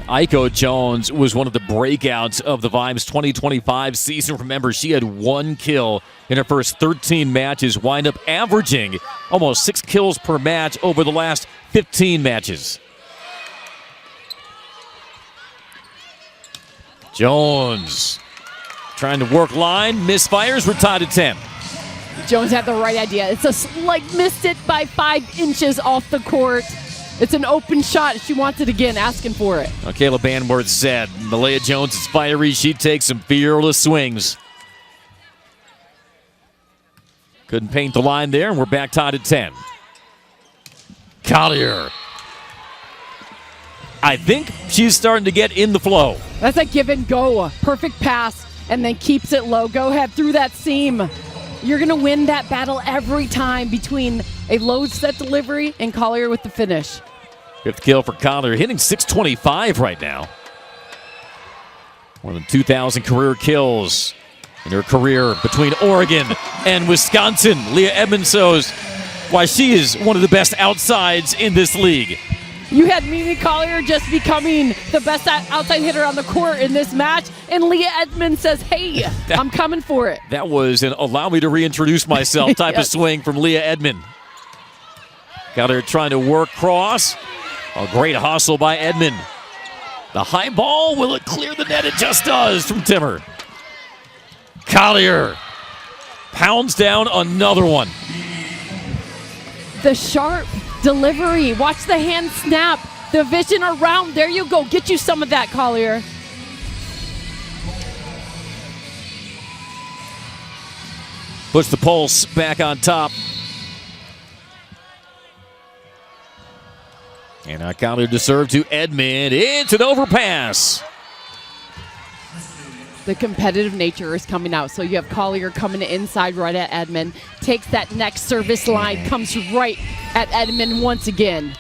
Aiko Jones was one of the breakouts of the Vibe's 2025 season. Remember, she had 1 kill in her first 13 matches, wind up averaging almost 6 kills per match over the last 15 matches. Jones trying to work line, misfires, we're tied at 10. Jones had the right idea. It's missed it by 5 inches off the court. It's an open shot. She wants it again, asking for it. Kayla Banworth said, Malaya Jones is fiery. She takes some fearless swings. Couldn't paint the line there, and we're back tied at 10. Collier. I think she's starting to get in the flow. That's a give and go. Perfect pass, and then keeps it low. Go ahead through that seam. You're going to win that battle every time between a low set delivery and Collier with the finish. 5th kill for Collier, hitting .625 right now. More than 2,000 career kills in her career between Oregon and Wisconsin. Leah Edmonds shows why she is one of the best outsides in this league. You had Mimi Collier just becoming the best outside hitter on the court in this match, and Leah Edmonds says, hey, I'm coming for it. That was an allow me to reintroduce myself type of swing from Leah Edmond. Got her trying to work cross. A great hustle by Edmond. The high ball, will it clear the net? It just does from Timmer. Collier pounds down another one. The sharp delivery. Watch the hand snap. The vision around. There you go. Get you some of that, Collier. Puts the Pulse back on top. And now Collier to serve to Edmond. It's an overpass. The competitive nature is coming out. So you have Collier coming inside right at Edmond. Takes that next service line. Comes right at Edmond once again.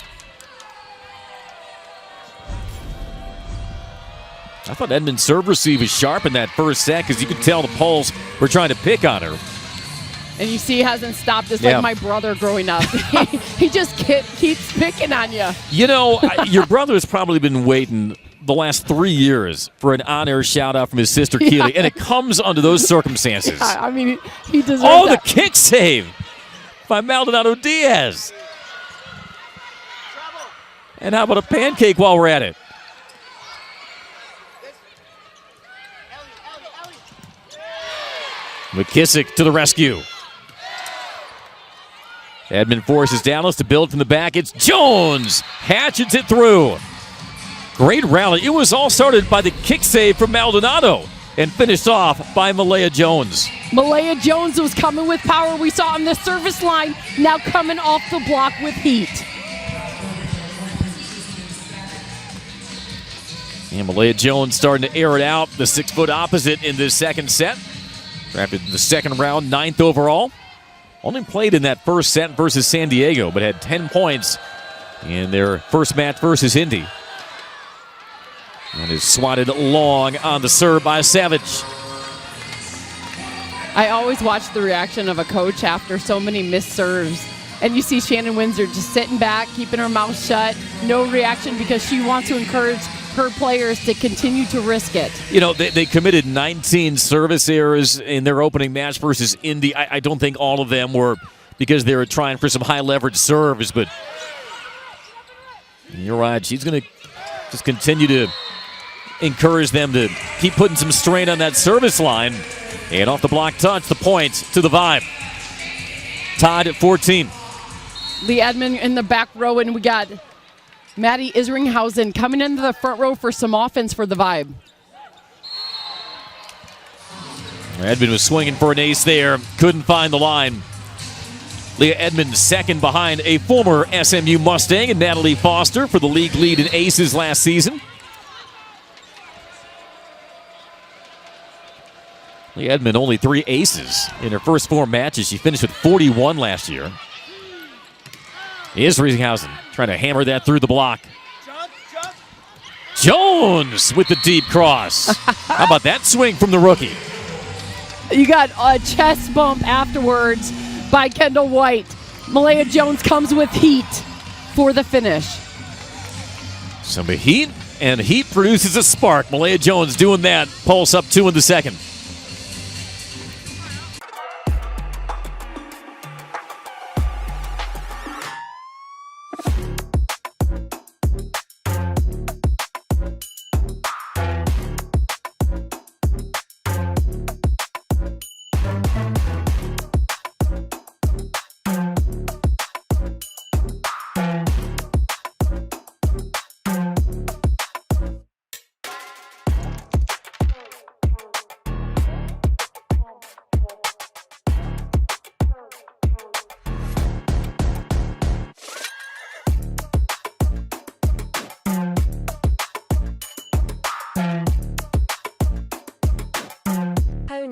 I thought Edmond's serve receive was sharp in that first set because you could tell the Poles were trying to pick on her. And you see he hasn't stopped. It's like my brother growing up. He just keeps picking on you. You know, your brother has probably been waiting the last 3 years for an on-air shout-out from his sister Keely, and it comes under those circumstances. Yeah, I mean, he deserves the kick save by Maldonado Diaz. And how about a pancake while we're at it? McKissick to the rescue. Edmond forces Dallas to build from the back. It's Jones. Hatchets it through. Great rally. It was all started by the kick save from Maldonado and finished off by Malaya Jones. Malaya Jones was coming with power. We saw on the service line, now coming off the block with heat. And Malaya Jones starting to air it out. The 6-foot opposite in this second set. Drafted in the second round, 9th overall. Only played in that first set versus San Diego, but had 10 points in their first match versus Indy. And is swatted long on the serve by Savage. I always watch the reaction of a coach after so many missed serves. And you see Shannon Windsor just sitting back, keeping her mouth shut, no reaction because she wants to encourage her players to continue to risk it. You know, they committed 19 service errors in their opening match versus Indy. I don't think all of them were because they were trying for some high leverage serves, but you're right. She's going to just continue to encourage them to keep putting some strain on that service line. And off the block touch, the point to the Vibe. Tied at 14. Lee Edmond in the back row, and we got Maddie Isringhausen coming into the front row for some offense for the Vibe. Edmond was swinging for an ace there. Couldn't find the line. Leah Edmond second behind a former SMU Mustang and Natalie Foster for the league lead in aces last season. Lee Edmond only 3 aces in her first 4 matches. She finished with 41 last year. Isringhausen trying to hammer that through the block. Jones with the deep cross. How about that swing from the rookie? You got a chest bump afterwards by Kendall White. Malaya Jones comes with heat for the finish. Some heat, and heat produces a spark. Malaya Jones doing that. Pulse up 2 in the second.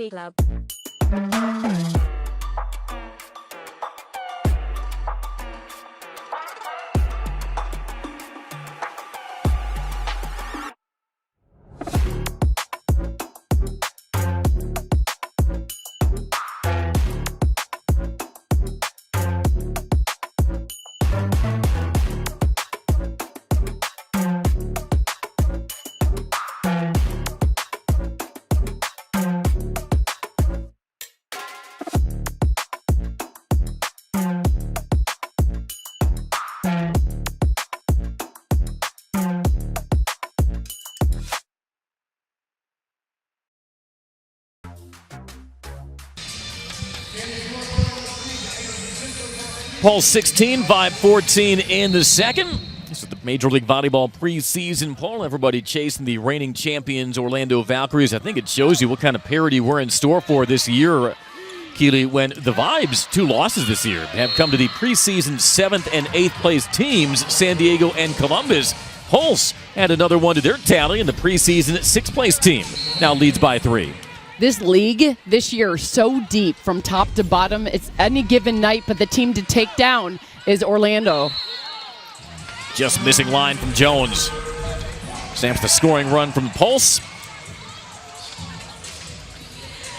Pony Club. Pulse 16, Vibe 14 in the second. This is the Major League Volleyball preseason poll. Everybody chasing the reigning champions, Orlando Valkyries. I think it shows you what kind of parity we're in store for this year, Keely, when the Vibes, 2 losses this year, have come to the preseason 7th and 8th place teams, San Diego and Columbus. Pulse had another one to their tally, and the preseason 6th place team now leads by 3. This league this year is so deep from top to bottom. It's any given night, but the team to take down is Orlando. Just missing line from Jones. Stamps the scoring run from Pulse.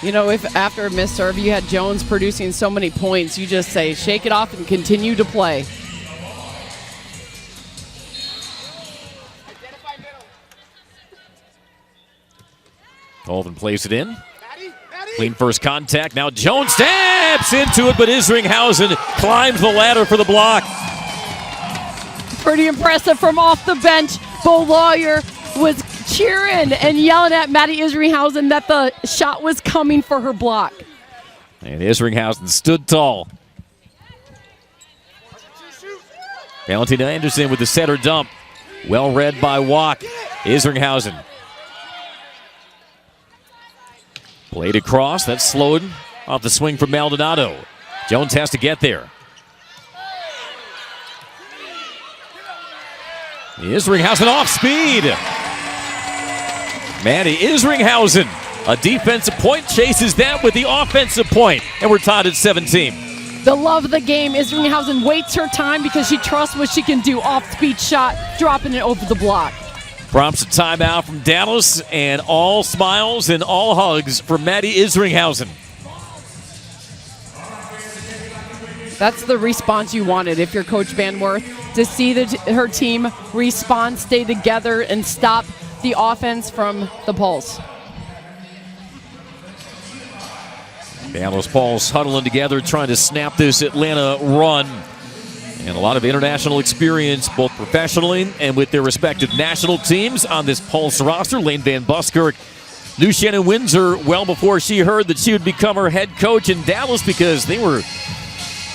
You know, if after a missed serve you had Jones producing so many points, you just say shake it off and continue to play. Colvin plays it in. Clean first contact. Now Jones stabs into it, but Isringhausen climbs the ladder for the block. Pretty impressive from off the bench. Bo Lawyer was cheering and yelling at Maddie Isringhausen that the shot was coming for her block. And Isringhausen stood tall. Valentina Anderson with the setter dump. Well read by Walk. Isringhausen. Played across, that's slowed off the swing from Maldonado. Jones has to get there. Isringhausen off speed. Maddie Isringhausen, a defensive point, chases that with the offensive point, and we're tied at 17. The love of the game, Isringhausen waits her time because she trusts what she can do. Off-speed shot, dropping it over the block. Prompts a timeout from Dallas, and all smiles and all hugs for Maddie Isringhausen. That's the response you wanted if you're Coach Van Werth, to see her team respond, stay together, and stop the offense from the Pulse. Dallas Pulse huddling together, trying to snap this Atlanta run. And a lot of international experience, both professionally and with their respective national teams on this Pulse roster. Lane Van Buskirk knew Shannon Windsor well before she heard that she would become her head coach in Dallas, because they were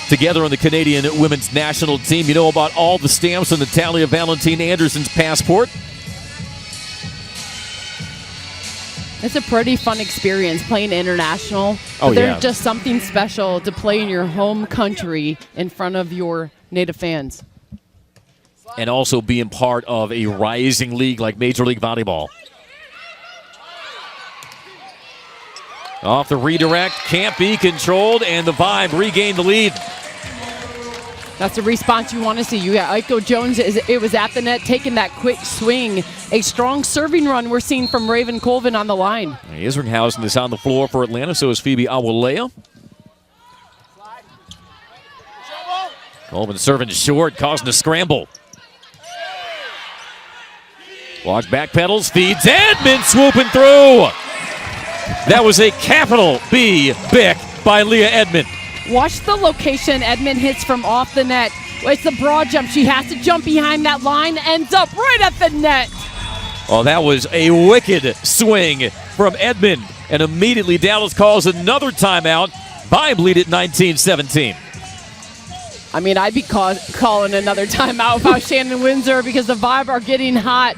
together on the Canadian women's national team. You know about all the stamps on the tally of Valentine Anderson's passport. It's a pretty fun experience playing international. Oh, there's yeah. just something special to play in your home country in front of your native fans. And also being part of a rising league like Major League Volleyball. Off the redirect, can't be controlled, and the Vibe regained the lead. That's the response you want to see. You got Aiko Jones, it was at the net, taking that quick swing. A strong serving run we're seeing from Raven Colvin on the line. Isringhausen is on the floor for Atlanta, so is Phoebe Awolea. Colvin serving short, causing a scramble. Walk back pedals, feeds Edmond, swooping through. That was a capital B Bick by Leah Edmond. Watch the location Edmond hits from off the net. It's the broad jump. She has to jump behind that line, ends up right at the net. Oh, that was a wicked swing from Edmond. And immediately Dallas calls another timeout. Vibe lead at 19-17. I mean, I'd be calling another timeout if I was Shannon Windsor because the Vibe are getting hot.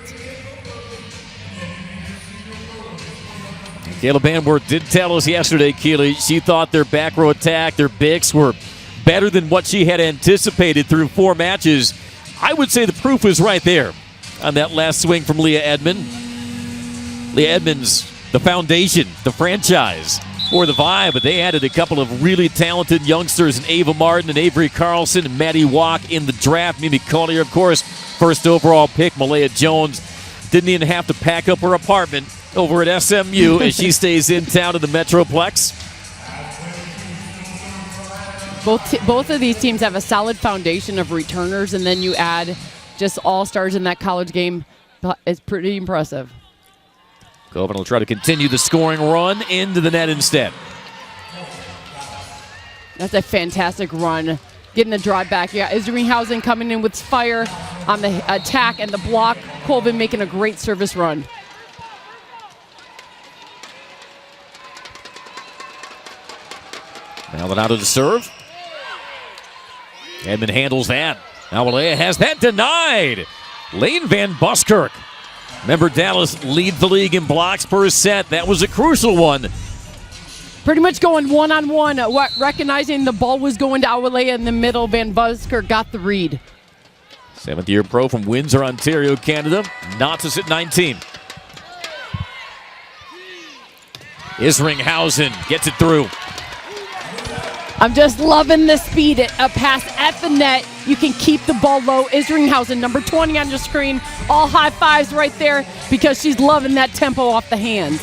Kayla Banworth did tell us yesterday, Keely, she thought their back row attack, their bigs were better than what she had anticipated through 4 matches. I would say the proof was right there on that last swing from Leah Edmond. Leah Edmond's the foundation, the franchise for the Vibe, but they added a couple of really talented youngsters in Ava Martin and Avery Carlson and Maddie Walk in the draft. Mimi Collier, of course, first overall pick. Malaya Jones didn't even have to pack up her apartment over at SMU as she stays in town in the Metroplex. Both of these teams have a solid foundation of returners, and then you add just all-stars in that college game. It's pretty impressive. Colvin will try to continue the scoring run into the net instead. That's a fantastic run. Getting the drive back. Yeah, Isringhausen coming in with fire on the attack and the block. Colvin making a great service run. Maldonado to serve. Edmond handles that. Awolea has that denied. Lane Van Buskirk. Remember, Dallas leads the league in blocks per set. That was a crucial one. Pretty much going one-on-one. Recognizing the ball was going to Awolea in the middle. Van Buskirk got the read. 7th-year pro from Windsor, Ontario, Canada. Notches at 19. Isringhausen gets it through. I'm just loving the speed. A pass at the net. You can keep the ball low. Isringhausen, number 20 on your screen. All high fives right there because she's loving that tempo off the hands.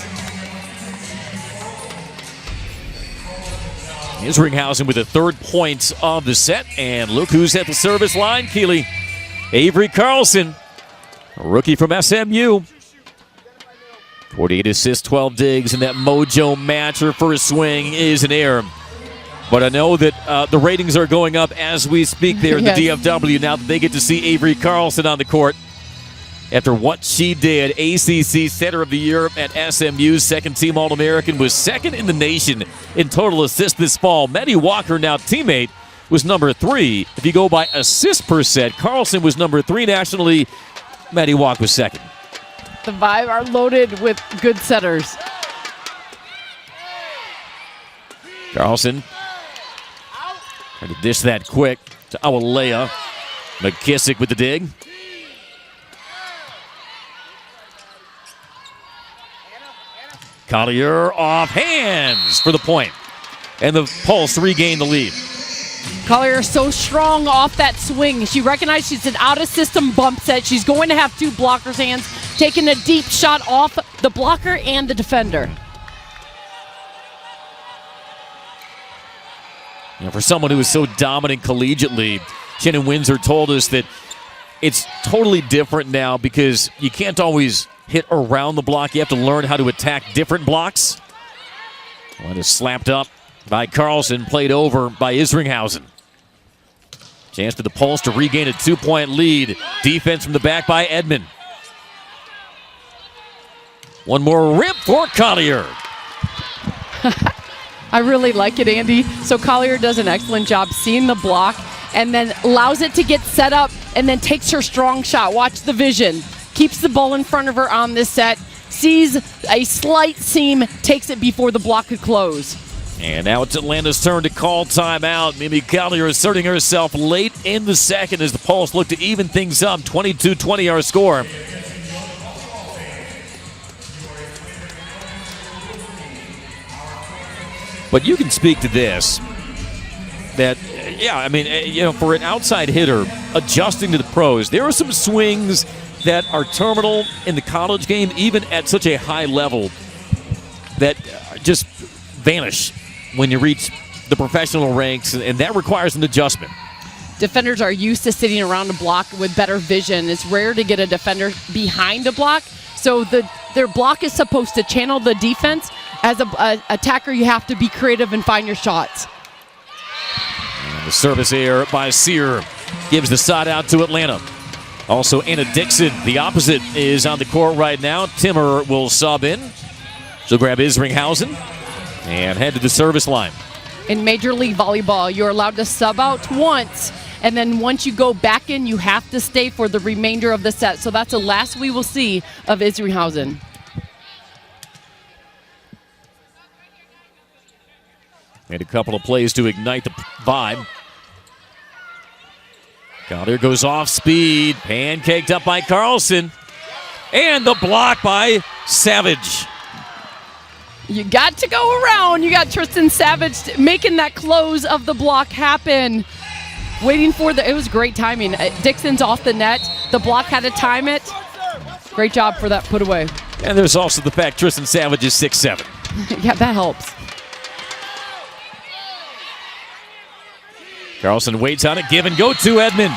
Isringhausen with the 3rd points of the set. And look who's at the service line, Keely. Avery Carlson, a rookie from SMU. 48 assists, 12 digs in that mojo match. Her first swing is an air. But I know that the ratings are going up as we speak there in the DFW now that they get to see Avery Carlson on the court. After what she did, ACC Center of the Year at SMU, 2nd-team All-American, was 2nd in the nation in total assists this fall. Maddie Walker, now teammate, was number 3. If you go by assists per set, Carlson was number 3 nationally. Maddie Walker was 2nd. The Vibe are loaded with good setters. Carlson trying to dish that quick to Awolea. McKissick with the dig. Collier off hands for the point. And the Pulse regain the lead. Collier so strong off that swing. She recognized she's an out-of-system bump set. She's going to have 2 blockers' hands, taking a deep shot off the blocker and the defender. You know, for someone who is so dominant collegiately, Shannon Windsor told us that it's totally different now because you can't always hit around the block. You have to learn how to attack different blocks. One is slapped up by Carlson, played over by Isringhausen. Chance for the Pulse to regain a 2-point lead. Defense from the back by Edmond. One more rip for Collier. I really like it, Andy. So Collier does an excellent job seeing the block and then allows it to get set up and then takes her strong shot. Watch the vision. Keeps the ball in front of her on this set. Sees a slight seam, takes it before the block could close. And now it's Atlanta's turn to call timeout. Mimi Collier asserting herself late in the second as the Pulse look to even things up. 22-20 our score. But you can speak to this. That, yeah, I mean, for an outside hitter adjusting to the pros, there are some swings that are terminal in the college game, even at such a high level, that just vanish when you reach the professional ranks, and that requires an adjustment. Defenders are used to sitting around a block with better vision. It's rare to get a defender behind a block, so their block is supposed to channel the defense. As an attacker, you have to be creative and find your shots. And the service error by Sear gives the side out to Atlanta. Also, Anna Dixon, the opposite, is on the court right now. Timmer will sub in. She'll grab Isringhausen and head to the service line. In Major League Volleyball, you're allowed to sub out once, and then once you go back in, you have to stay for the remainder of the set. So that's the last we will see of Isringhausen. And a couple of plays to ignite the vibe. Collier goes off speed, pancaked up by Carlson, and the block by Savage. You got to go around. You got Tristan Savage making that close of the block happen. Waiting for it was great timing. Dixon's off the net. The block had to time it. Great job for that put away. And there's also the fact Tristan Savage is 6'7". Yeah, that helps. Carlson waits on it, give and go to Edmond.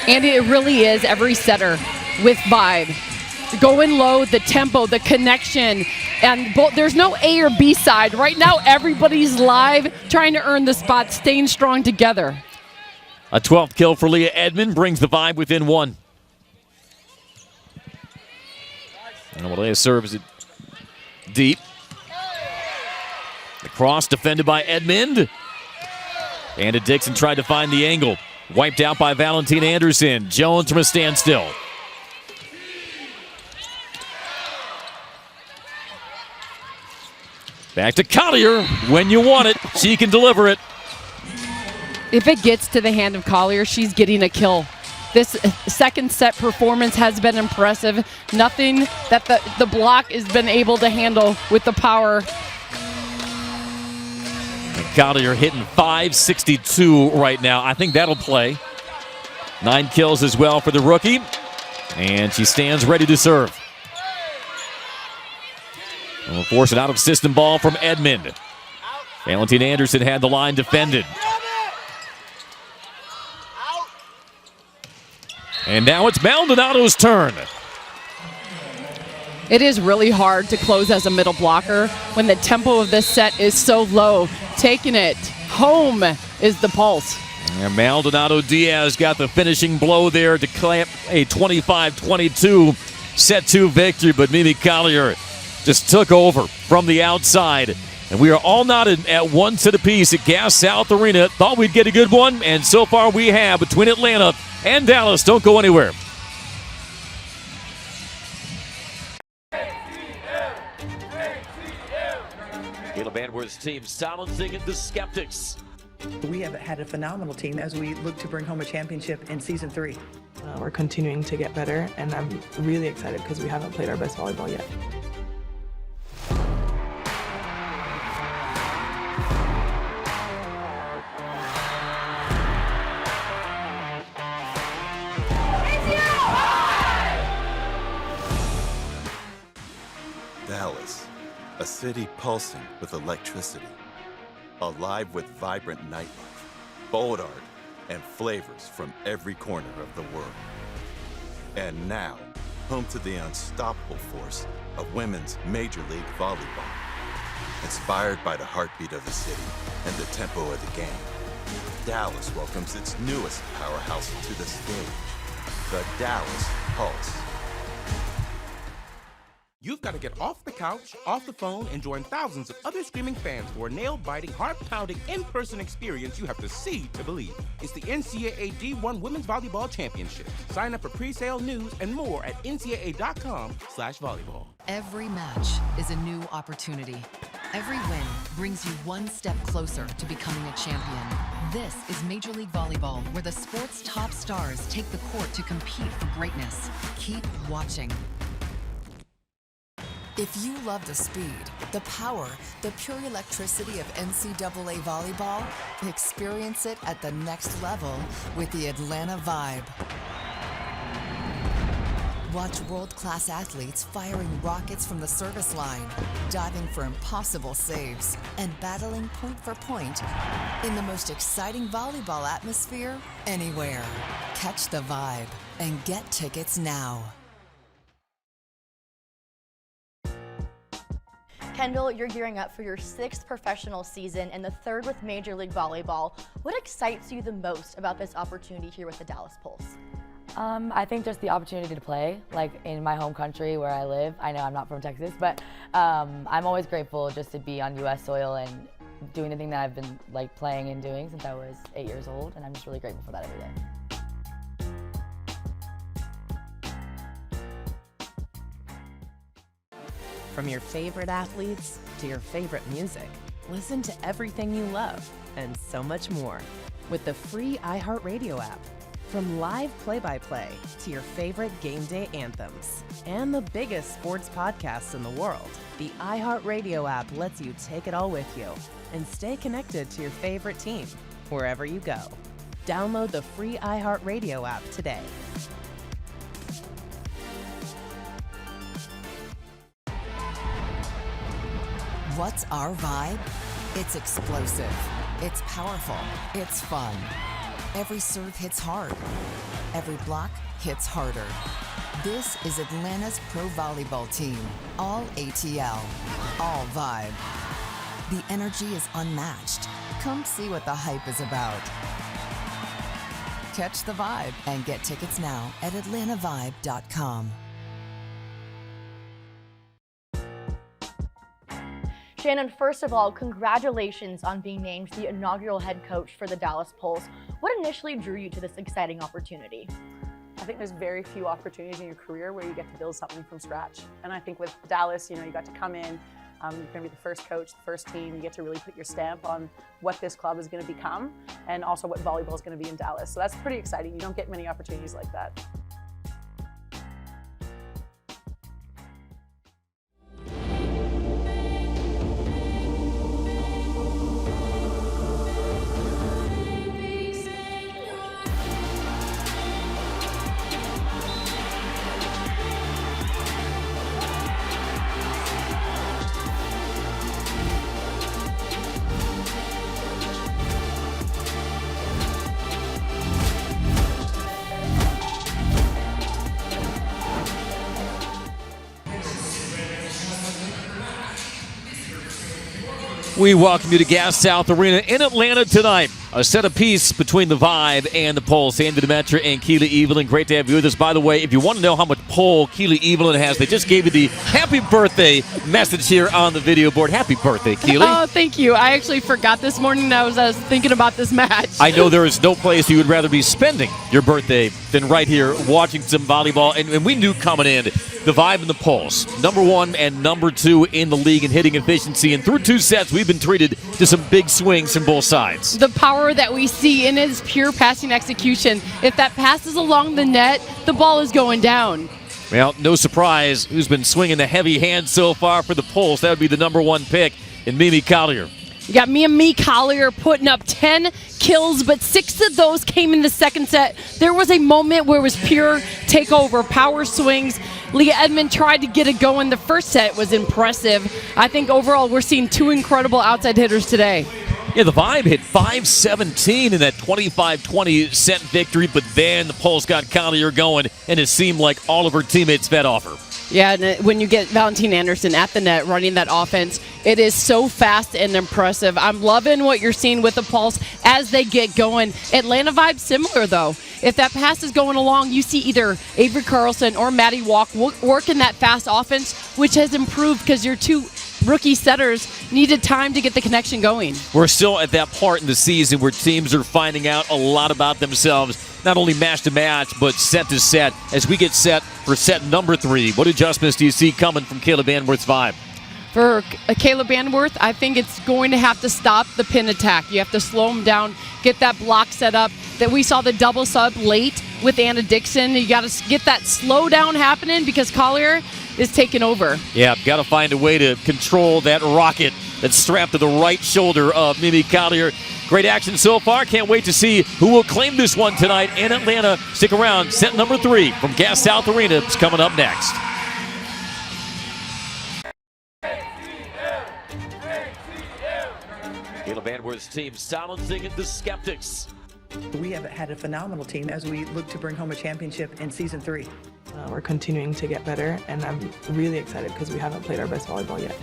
And it really is every setter with vibe. Going low, the tempo, the connection, and there's no A or B side. Right now, everybody's live, trying to earn the spot, staying strong together. A 12th kill for Leah Edmond brings the vibe within one. And Leah serves it deep. The cross defended by Edmond. Anna Dixon tried to find the angle. Wiped out by Valentine Anderson. Jones from a standstill. Back to Collier. When you want it, she can deliver it. If it gets to the hand of Collier, she's getting a kill. This second set performance has been impressive. Nothing that the block has been able to handle with the power. Collier hitting .562 right now. I think that'll play. 9 kills as well for the rookie. And she stands ready to serve. We'll force an out-of-system ball from Edmond. Valentine Anderson had the line defended. And now it's Maldonado's turn. It is really hard to close as a middle blocker when the tempo of this set is so low. Taking it home is the pulse. And Maldonado Diaz got the finishing blow there to clamp a 25-22 set 2 victory, but Mimi Collier just took over from the outside. And we are all knotted at one set apiece at Gas South Arena. Thought we'd get a good one, and so far we have between Atlanta and Dallas. Don't go anywhere. Caleb Anworth's team silencing the skeptics. We have had a phenomenal team as we look to bring home a championship in season 3. We're continuing to get better, and I'm really excited because we haven't played our best volleyball yet. Dallas, a city pulsing with electricity, alive with vibrant nightlife, bold art, and flavors from every corner of the world. And now, home to the unstoppable force of women's Major League Volleyball. Inspired by the heartbeat of the city and the tempo of the game, Dallas welcomes its newest powerhouse to the stage, the Dallas Pulse. You've got to get off the couch, off the phone, and join thousands of other screaming fans for a nail-biting, heart-pounding, in-person experience you have to see to believe. It's the NCAA D1 Women's Volleyball Championship. Sign up for pre-sale news and more at ncaa.com/volleyball. Every match is a new opportunity. Every win brings you one step closer to becoming a champion. This is Major League Volleyball, where the sport's top stars take the court to compete for greatness. Keep watching. If you love the speed, the power, the pure electricity of NCAA volleyball, experience it at the next level with the Atlanta Vibe. Watch world-class athletes firing rockets from the service line, diving for impossible saves, and battling point for point in the most exciting volleyball atmosphere anywhere. Catch the Vibe and get tickets now. Kendall, you're gearing up for your 6th professional season and the 3rd with Major League Volleyball. What excites you the most about this opportunity here with the Dallas Pulse? I think just the opportunity to play, like in my home country where I live. I know I'm not from Texas, but I'm always grateful just to be on U.S. soil and doing the thing that I've been like playing and doing since I was 8 years old, and I'm just really grateful for that every day. From your favorite athletes to your favorite music, listen to everything you love and so much more with the free iHeartRadio app. From live play-by-play to your favorite game day anthems and the biggest sports podcasts in the world, the iHeartRadio app lets you take it all with you and stay connected to your favorite team wherever you go. Download the free iHeartRadio app today. What's our vibe? It's explosive. It's powerful. It's fun. Every serve hits hard. Every block hits harder. This is Atlanta's pro volleyball team. All ATL. All vibe. The energy is unmatched. Come see what the hype is about. Catch the vibe and get tickets now at atlantavibe.com. Shannon, first of all, congratulations on being named the inaugural head coach for the Dallas Pulse. What initially drew you to this exciting opportunity? I think there's very few opportunities in your career where you get to build something from scratch. And I think with Dallas, you got to come in, you're going to be the first coach, the first team. You get to really put your stamp on what this club is going to become and also what volleyball is going to be in Dallas. So that's pretty exciting. You don't get many opportunities like that. We welcome you to Gas South Arena in Atlanta tonight. A set apiece between the Vibe and the Pulse. Andy Demetra and Keely Evelyn. Great to have you with us. By the way, if you want to know how much pull Keely Evelyn has, they just gave you the happy birthday message here on the video board. Happy birthday, Keely. Oh, thank you. I actually forgot this morning that I was thinking about this match. I know there is no place you would rather be spending your birthday than right here watching some volleyball. And we knew coming in, the Vibe and the Pulse, #1 and #2 in the league in hitting efficiency. And through 2 sets, we've been treated to some big swings from both sides. The power that we see in his pure passing execution. If that passes along the net, the ball is going down. Well, no surprise who's been swinging the heavy hand so far for the Pulse. That would be the #1 pick in Mimi Collier. You got Mimi Collier putting up 10 kills, but 6 of those came in the second set. There was a moment where it was pure takeover, power swings. Leah Edmond tried to get it going. The first set was impressive. I think overall we're seeing 2 incredible outside hitters today. Yeah, the Vibe hit 5-17 in that 25-20 set victory, but then the Pulse got Collier going, and it seemed like all of her teammates fed off her. Yeah, and when you get Valentine Anderson at the net running that offense, it is so fast and impressive. I'm loving what you're seeing with the Pulse as they get going. Atlanta Vibe similar, though. If that pass is going along, you see either Avery Carlson or Maddie Walk working that fast offense, which has improved because your 2 rookie setters needed time to get the connection going. We're still at that part in the season where teams are finding out a lot about themselves, not only match to match, but set to set. As we get set for set #3, what adjustments do you see coming from Caleb Anworth's Vibe? For Caleb Anworth, I think it's going to have to stop the pin attack. You have to slow him down, get that block set up. That we saw the double sub late with Anna Dixon. You got to get that slow down happening because Collier, is taking over. Yeah, got to find a way to control that rocket that's strapped to the right shoulder of Mimi Collier. Great action so far. Can't wait to see who will claim this one tonight in Atlanta. Stick around. Set number 3 from Gas South Arena is coming up next. Caleb Anworth's team silencing the skeptics. We have had a phenomenal team as we look to bring home a championship in season 3. We're continuing to get better, and I'm really excited because we haven't played our best volleyball yet.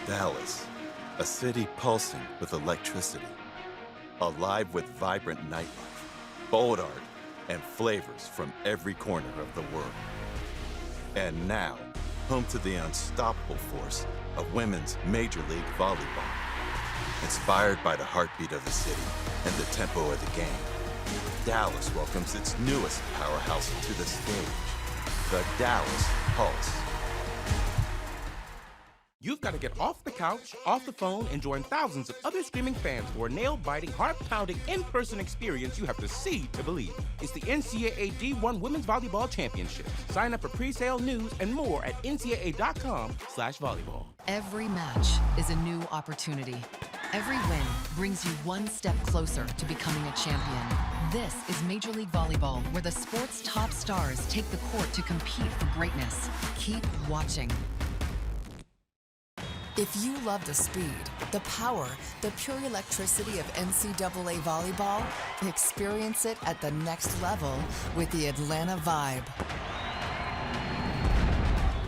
Dallas, a city pulsing with electricity, alive with vibrant nightlife, bold art, and flavors from every corner of the world. And now, home to the unstoppable force of women's Major League Volleyball. Inspired by the heartbeat of the city and the tempo of the game, Dallas welcomes its newest powerhouse to the stage, the Dallas Pulse. You've got to get off the couch, off the phone, and join thousands of other screaming fans for a nail-biting, heart-pounding, in-person experience you have to see to believe. It's the NCAA D1 Women's Volleyball Championship. Sign up for pre-sale news and more at ncaa.com/volleyball. Every match is a new opportunity. Every win brings you one step closer to becoming a champion. This is Major League Volleyball, where the sport's top stars take the court to compete for greatness. Keep watching. If you love the speed, the power, the pure electricity of NCAA volleyball, experience it at the next level with the Atlanta Vibe.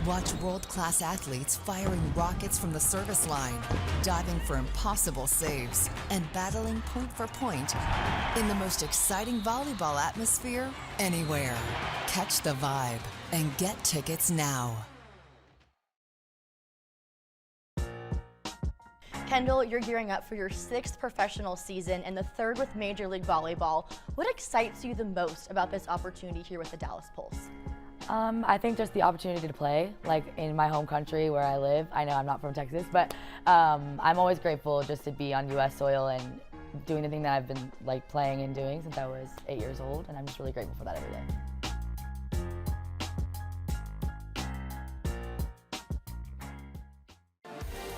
Watch world-class athletes firing rockets from the service line, diving for impossible saves, and battling point for point in the most exciting volleyball atmosphere anywhere. Catch the vibe and get tickets now. Kendall, you're gearing up for your 6th professional season and the 3rd with Major League Volleyball. What excites you the most about this opportunity here with the Dallas Pulse? I think just the opportunity to play, like in my home country where I live. I know I'm not from Texas, but I'm always grateful just to be on U.S. soil and doing the thing that I've been like playing and doing since I was 8 years old, and I'm just really grateful for that every day.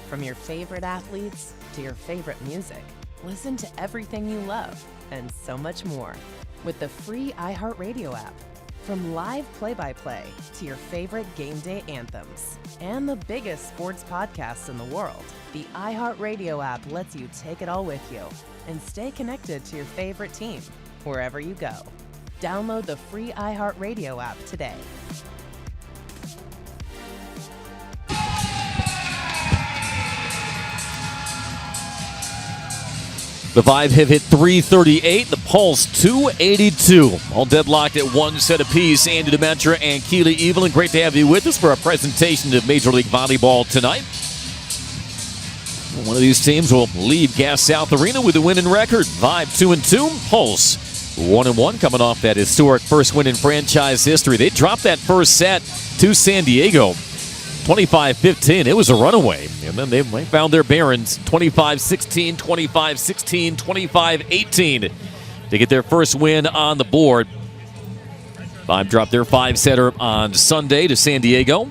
From your favorite athletes to your favorite music, listen to everything you love and so much more with the free iHeartRadio app. From live play-by-play to your favorite game day anthems and the biggest sports podcasts in the world, the iHeartRadio app lets you take it all with you and stay connected to your favorite team wherever you go. Download the free iHeartRadio app today. The Vibe have hit 338, the Pulse 282. All deadlocked at 1 set apiece. Andy Demetra and Keely Evelyn, great to have you with us for our presentation of Major League Volleyball tonight. One of these teams will leave Gas South Arena with a winning record. Vibe 2-2, Pulse 1-1, coming off that historic first win in franchise history. They dropped that first set to San Diego, 25-15. It was a runaway. And then they found their bearings, 25-16, 25-16, 25-18 to get their first win on the board. Vibe dropped their 5-setter on Sunday to San Diego.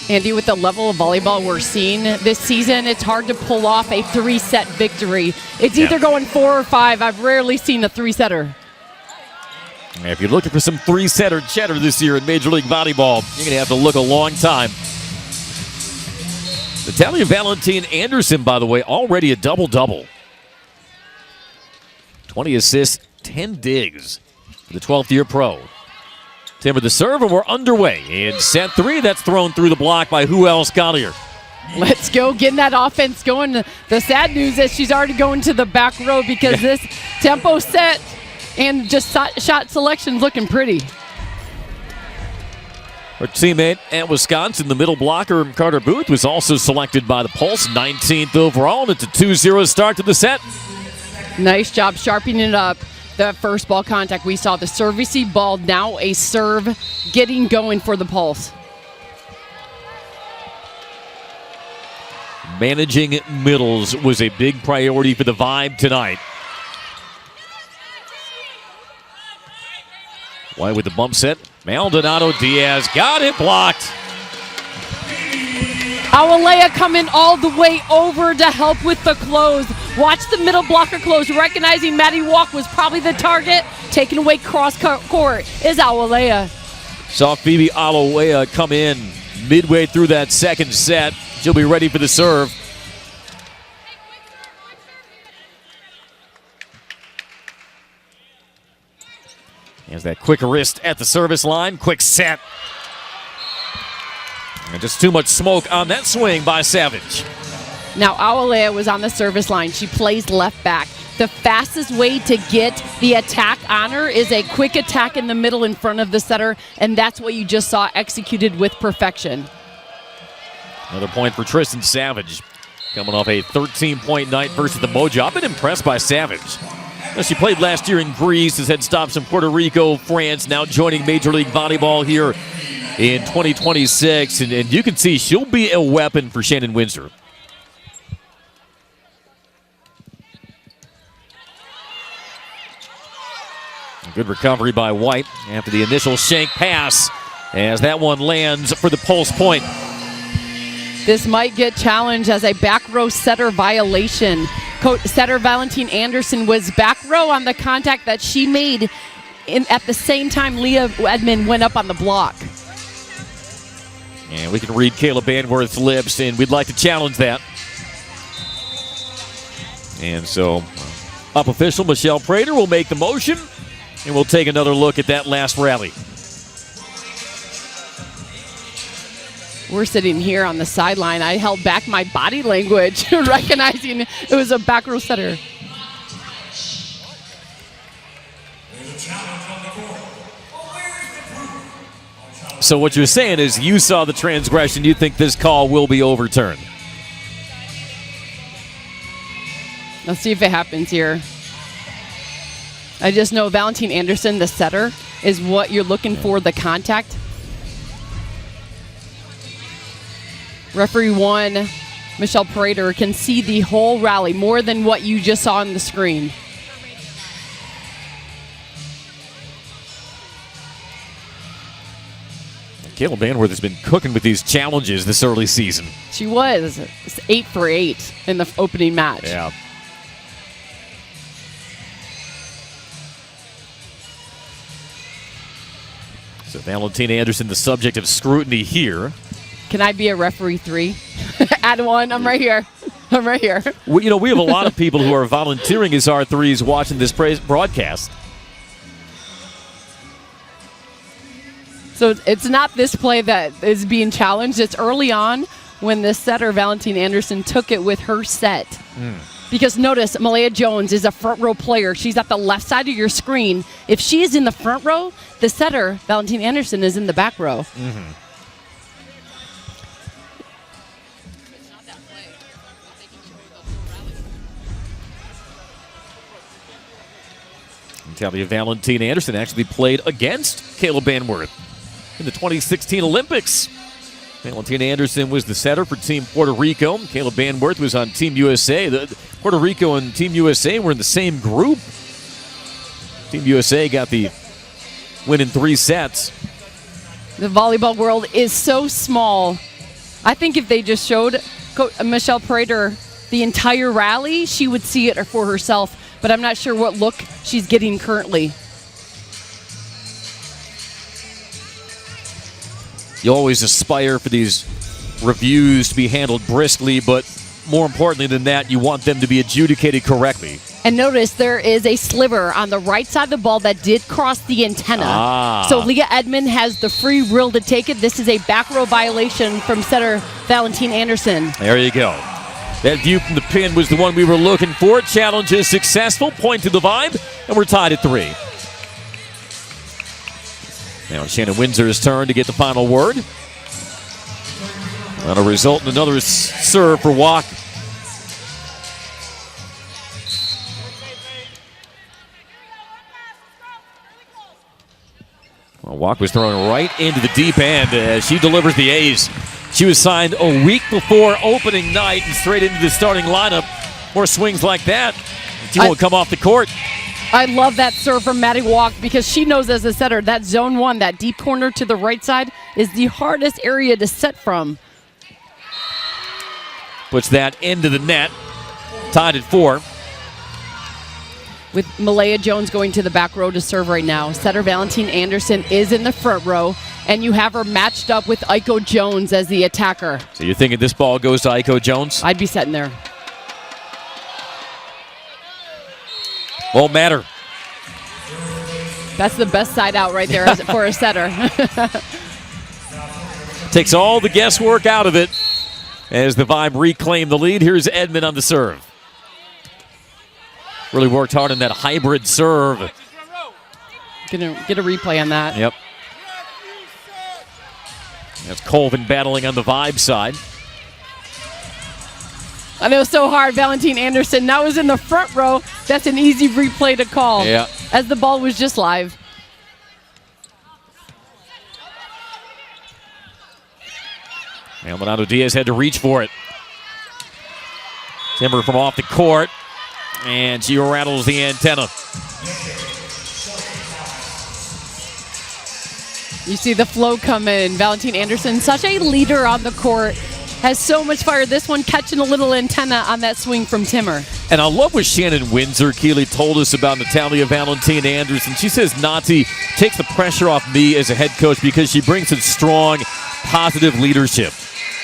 Andy, with the level of volleyball we're seeing this season, it's hard to pull off a 3-set victory. It's either going 4 or 5. I've rarely seen a 3-setter. If you're looking for some 3-setter cheddar this year in Major League Volleyball, you're going to have to look a long time. Natalia Valentin Anderson, by the way, already a double-double. 20 assists, 10 digs for the 12th-year pro. Timber the serve, and we're underway in set 3. That's thrown through the block by who else? Collier. Let's go, getting that offense going. The sad news is she's already going to the back row because this tempo set and just shot selection looking pretty. Her teammate at Wisconsin, the middle blocker, Carter Booth, was also selected by the Pulse, 19th overall, and it's a 2-0 start to the set. Nice job sharpening it up. the first ball contact. We saw the servicey ball, now a serve getting going for the Pulse. Managing middles was a big priority for the Vibe tonight. White with the bump set. Maldonado Diaz got it blocked. Awalea coming all the way over to help with the close. Watch the middle blocker close, recognizing Maddie Walk was probably the target. Taking away cross court is Awalea. Saw Phoebe Awalea come in midway through that second set. She'll be ready for the serve. There's that quick wrist at the service line. Quick set. And just too much smoke on that swing by Savage. Now Awalea was on the service line. She plays left back. The fastest way to get the attack on her is a quick attack in the middle in front of the setter, and that's what you just saw executed with perfection. Another point for Tristan Savage. Coming off a 13-point night versus the Mojo. I've been impressed by Savage. She played last year in Greece, has had stops in Puerto Rico, France, now joining Major League Volleyball here in 2026. And you can see she'll be a weapon for Shannon Windsor. Good recovery by White after the initial shank pass as that one lands for the Pulse point. This might get challenged as a back row setter violation. Setter Valentine Anderson was back row on the contact that she made at the same time Leah Edmond went up on the block. And we can read Kayla Banworth's lips, and we'd like to challenge that. And so, up official Michelle Prater will make the motion, and we'll take another look at that last rally. We're sitting here on the sideline. I held back my body language, recognizing it was a back row setter. So what you're saying is you saw the transgression. You think this call will be overturned? Let's see if it happens here. I just know Valentine Anderson, the setter, is what you're looking for, the contact. Referee 1, Michelle Prater, can see the whole rally, more than what you just saw on the screen. Kayla Banworth has been cooking with these challenges this early season. She was 8 for 8 in the opening match. Yeah. So Valentine Anderson, the subject of scrutiny here. Can I be a referee 3? Add 1. I'm right here. I'm right here. We have a lot of people who are volunteering as R3s watching this broadcast. So it's not this play that is being challenged. It's early on when the setter, Valentine Anderson, took it with her set. Because notice, Malaya Jones is a front row player. She's at the left side of your screen. If she is in the front row, the setter, Valentine Anderson, is in the back row. Tell you, Valentine Anderson actually played against Kayla Banworth in the 2016 Olympics. Valentine Anderson was the setter for Team Puerto Rico. Kayla Banworth was on Team USA. The Puerto Rico and Team USA were in the same group. Team USA got the win in 3 sets. The volleyball world is so small. I think if they just showed Michelle Prater the entire rally, she would see it for herself. But I'm not sure what look she's getting currently. You always aspire for these reviews to be handled briskly, but more importantly than that, you want them to be adjudicated correctly. And notice there is a sliver on the right side of the ball that did cross the antenna. So Leah Edmond has the free will to take it. This is a back row violation from setter Valentine Anderson. There you go. That view from the pin was the one we were looking for. Challenge is successful. Point to the Vibe, and we're tied at 3. Now Shannon Windsor's turn to get the final word. That'll result in another serve for Walk. Walk was thrown right into the deep end as she delivers the ace. She was signed a week before opening night and straight into the starting lineup. More swings like that, she won't come off the court. I love that serve from Maddie Walk because she knows as a setter that zone 1, that deep corner to the right side, is the hardest area to set from. Puts that into the net. Tied at 4. With Malaya Jones going to the back row to serve right now. Setter Valentine Anderson is in the front row, and you have her matched up with Aiko Jones as the attacker. So you're thinking this ball goes to Aiko Jones? I'd be setting there. Won't matter. That's the best side out right there for a setter. Takes all the guesswork out of it as the Vibe reclaim the lead. Here's Edmond on the serve. Really worked hard on that hybrid serve. Gonna get a replay on that. Yep. That's Colvin battling on the Vibe side. And it was so hard. Valentine Anderson now is in the front row. That's an easy replay to call. Yeah. As the ball was just live. Maldonado Diaz had to reach for it. Timber from off the court. And she rattles the antenna. You see the flow come in. Valentine Anderson, such a leader on the court. Has so much fire. This one catching a little antenna on that swing from Timmer. And I love what Shannon Windsor Keeley told us about Natalia Valentine Anderson. She says Nati takes the pressure off me as a head coach because she brings a strong, positive leadership.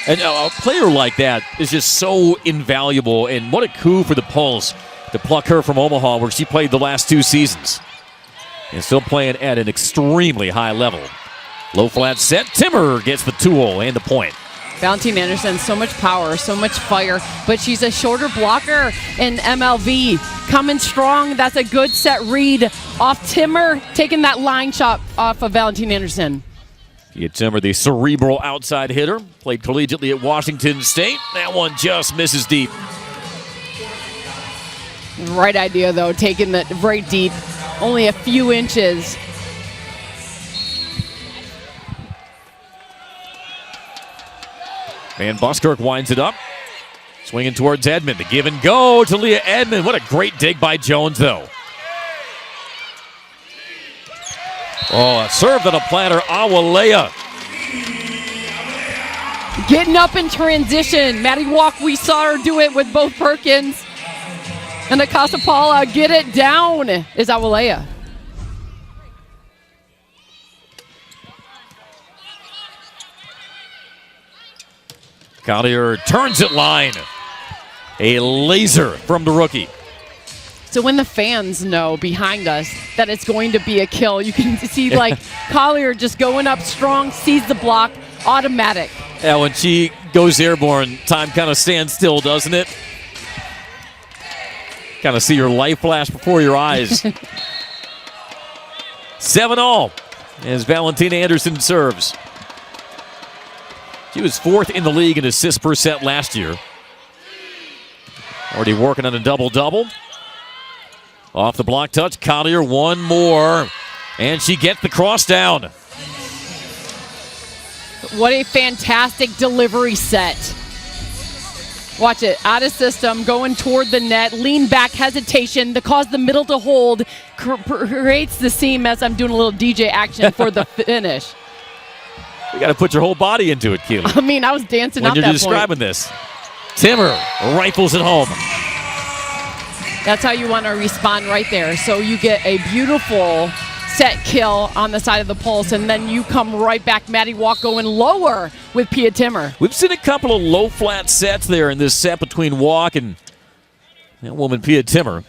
And a player like that is just so invaluable. And what a coup for the Pulse to pluck her from Omaha, where she played the last 2 seasons. And still playing at an extremely high level. Low flat set. Timmer gets the tool and the point. Valentine Anderson, so much power, so much fire, but she's a shorter blocker in MLV. Coming strong. That's a good set read off Timmer, taking that line shot off of Valentine Anderson. Kia Timmer, the cerebral outside hitter, played collegiately at Washington State. That one just misses deep. Right idea, though, taking that right deep, only a few inches. Van Buskirk winds it up. Swinging towards Edmond. The give and go to Leah Edmond. What a great dig by Jones, though. Oh, a serve on a platter. Awalea. Getting up in transition. Maddie Walk, we saw her do it with both Perkins. And the Casapala, get it down, is Awalea. Collier turns it line. A laser from the rookie. So when the fans know behind us that it's going to be a kill, you can see like Collier just going up strong, sees the block, automatic. Yeah, when she goes airborne, time kind of stands still, doesn't it? Kind of see your life flash before your eyes. 7-all as Valentine Anderson serves. She was 4th in the league in assists per set last year. Already working on a double-double. Off the block touch, Collier, one more. And she gets the cross down. What a fantastic delivery set. Watch it, out of system, going toward the net, lean back, hesitation to cause the middle to hold, creates the seam as I'm doing a little DJ action for the finish. You got to put your whole body into it, Keely. I mean, I was dancing when out you're that describing point. this. Timmer rifles it home. That's how you want to respond right there. So you get a beautiful set kill on the side of the Pulse, and then you come right back. Maddie Walk going lower with Pia Timmer. We've seen a couple of low flat sets there in this set between Walk and that woman Pia Timmer.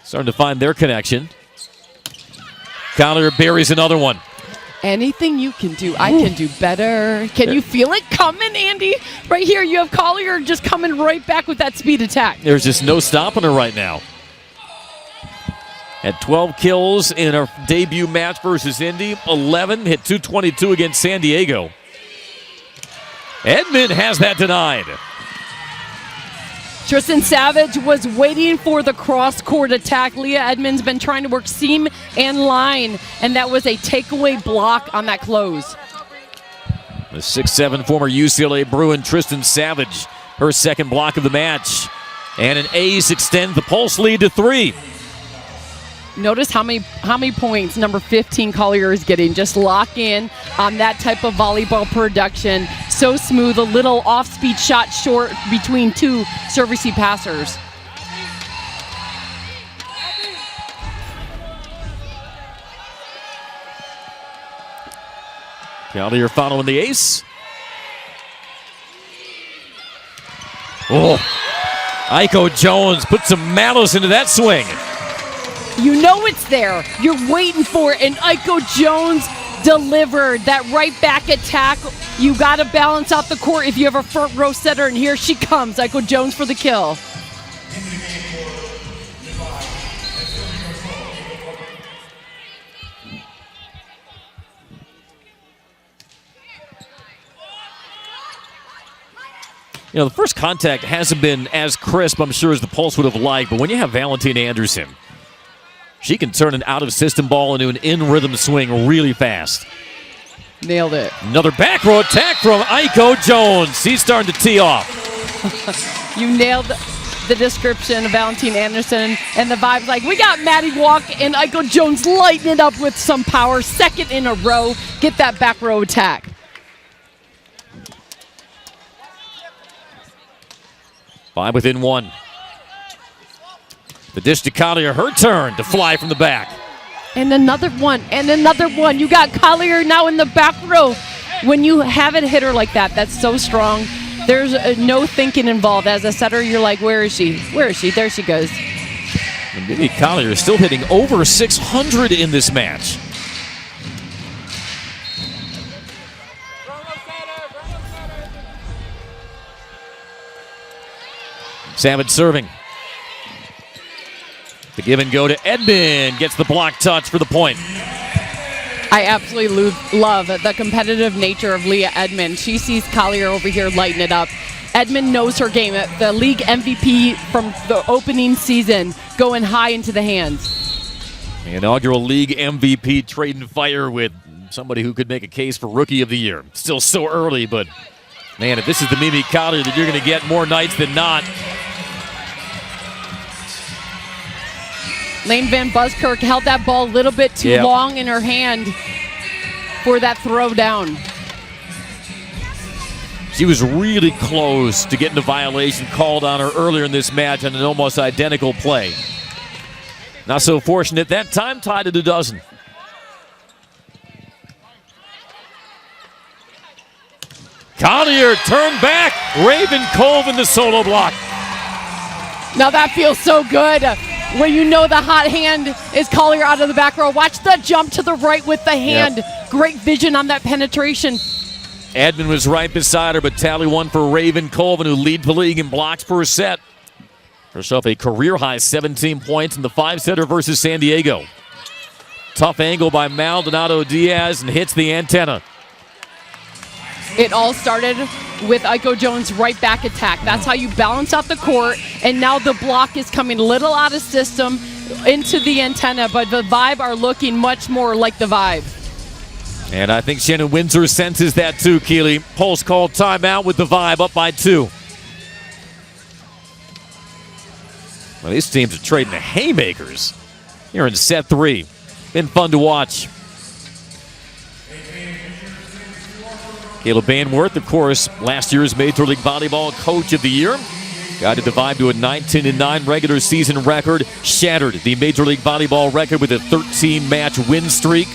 Starting to find their connection. Collier buries another one. Anything you can do, I can do better. Can you feel it coming, Andy? Right here, you have Collier just coming right back with that speed attack. There's just no stopping her right now. Had 12 kills in her debut match versus Indy. 11, hit 222 against San Diego. Edmond has that denied. Tristan Savage was waiting for the cross-court attack. Leah Edmonds been trying to work seam and line, and that was a takeaway block on that close. The 6'7" former UCLA Bruin Tristan Savage, her second block of the match. And an ace extends the Pulse lead to 3. Notice how many points number 15 Collier is getting. Just lock in on that type of volleyball production. So smooth, a little off-speed shot short between two servicey passers. Collier following the ace. Oh, Aiko Jones put some malice into that swing. You know it's there. You're waiting for it, and Aiko Jones delivered that right back attack. You got to balance out the court if you have a front row setter, and here she comes, Aiko Jones for the kill. You know, the first contact hasn't been as crisp, I'm sure, as the Pulse would have liked, but when you have Valentina Anderson, she can turn an out-of-system ball into an in-rhythm swing really fast. Nailed it. Another back row attack from Aiko Jones. She's starting to tee off. You nailed the description of Valentina Anderson, and the vibe's like, we got Maddie Walk and Aiko Jones lighting it up with some power. Second in a row. Get that back row attack. Five within 1. The dish to Collier, her turn to fly from the back. And another one, and another one. You got Collier now in the back row. When you have a hitter like that, that's so strong, there's no thinking involved. As a setter, you're like, where is she? Where is she? There she goes. And Mimi Collier is still hitting over 600 in this match. Savage serving. The give and go to Edmond. Gets the block touch for the point. I absolutely love the competitive nature of Leah Edmond. She sees Collier over here lighting it up. Edmond knows her game. The league MVP from the opening season going high into the hands. The inaugural league MVP trading fire with somebody who could make a case for Rookie of the Year. Still so early, but man, if this is the Mimi Collier that you're going to get more nights than not. Lane Van Buskirk held that ball a little bit too long in her hand for that throw down. She was really close to getting a violation called on her earlier in this match on an almost identical play. Not so fortunate that time, tied at a dozen. Collier turned back. Raven Cove in the solo block. Now that feels so good. Where you know the hot hand is Collier out of the back row. Watch the jump to the right with the hand. Yep. Great vision on that penetration. Edmond was right beside her, but tally one for Raven Colvin, who lead the league in blocks per set. Herself a career-high 17 points in the 5-setter versus San Diego. Tough angle by Maldonado Diaz and hits the antenna. It all started with Aiko Jones' right back attack. That's how you balance out the court, and now the block is coming a little out of system into the antenna, but the Vibe are looking much more like the Vibe. And I think Shannon Windsor senses that too, Keely. Pulse called timeout with the Vibe up by 2. Well, these teams are trading the haymakers here in set 3. Been fun to watch. Caleb Banworth, of course, last year's Major League Volleyball Coach of the Year. Guided the Vibe to a 19-9 regular season record. Shattered the Major League Volleyball record with a 13-match win streak.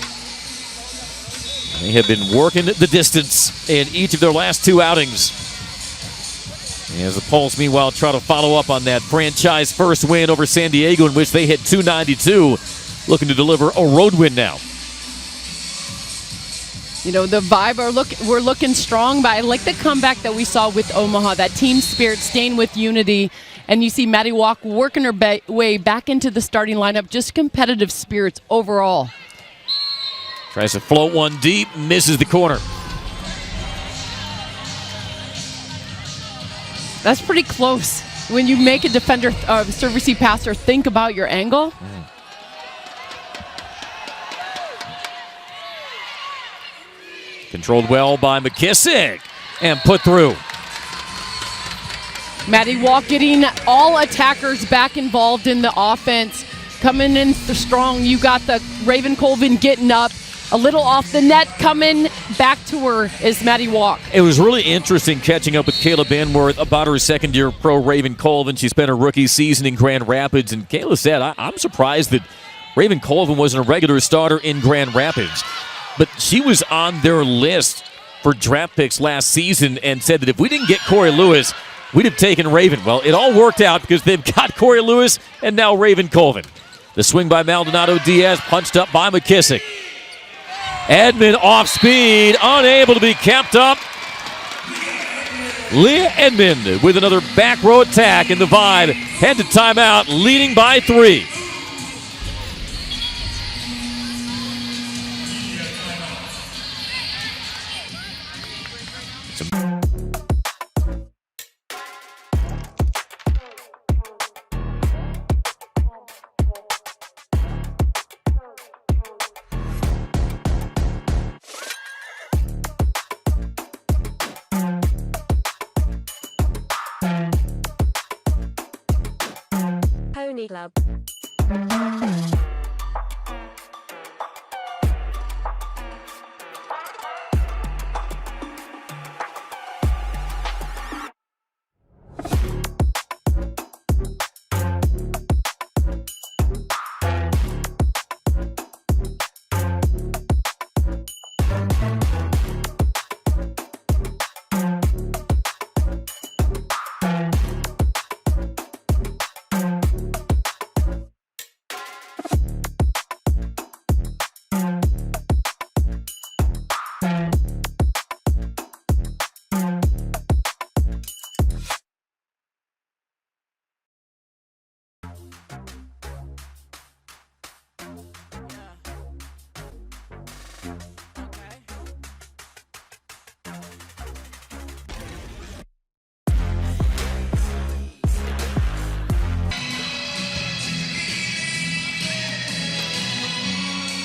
They have been working the distance in each of their last 2 outings. As the Pulse, meanwhile, try to follow up on that franchise first win over San Diego, in which they hit 292, looking to deliver a road win now. You know, the Vibe we're looking strong, but I like the comeback that we saw with Omaha, that team spirit staying with unity. And you see Maddie Walk working her way back into the starting lineup, just competitive spirits overall. Tries to float one deep, misses the corner. That's pretty close. when you make a defender serve receive passer think about your angle. Controlled well by McKissick and put through. Maddie Walk getting all attackers back involved in the offense. Coming in strong. You got the Raven Colvin getting up. A little off the net, coming back to her is Maddie Walk. It was really interesting catching up with Kayla Banworth about her second-year pro Raven Colvin. She spent her rookie season in Grand Rapids, and Kayla said, I'm surprised that Raven Colvin wasn't a regular starter in Grand Rapids. But she was on their list for draft picks last season and said that if we didn't get Corey Lewis, we'd have taken Raven. Well, it all worked out because they've got Corey Lewis and now Raven Colvin. The swing by Maldonado Diaz, punched up by McKissick. Edmond off speed, unable to be kept up. Leah Edmond with another back row attack, and the Vibe head to timeout, leading by 3. Pony Club.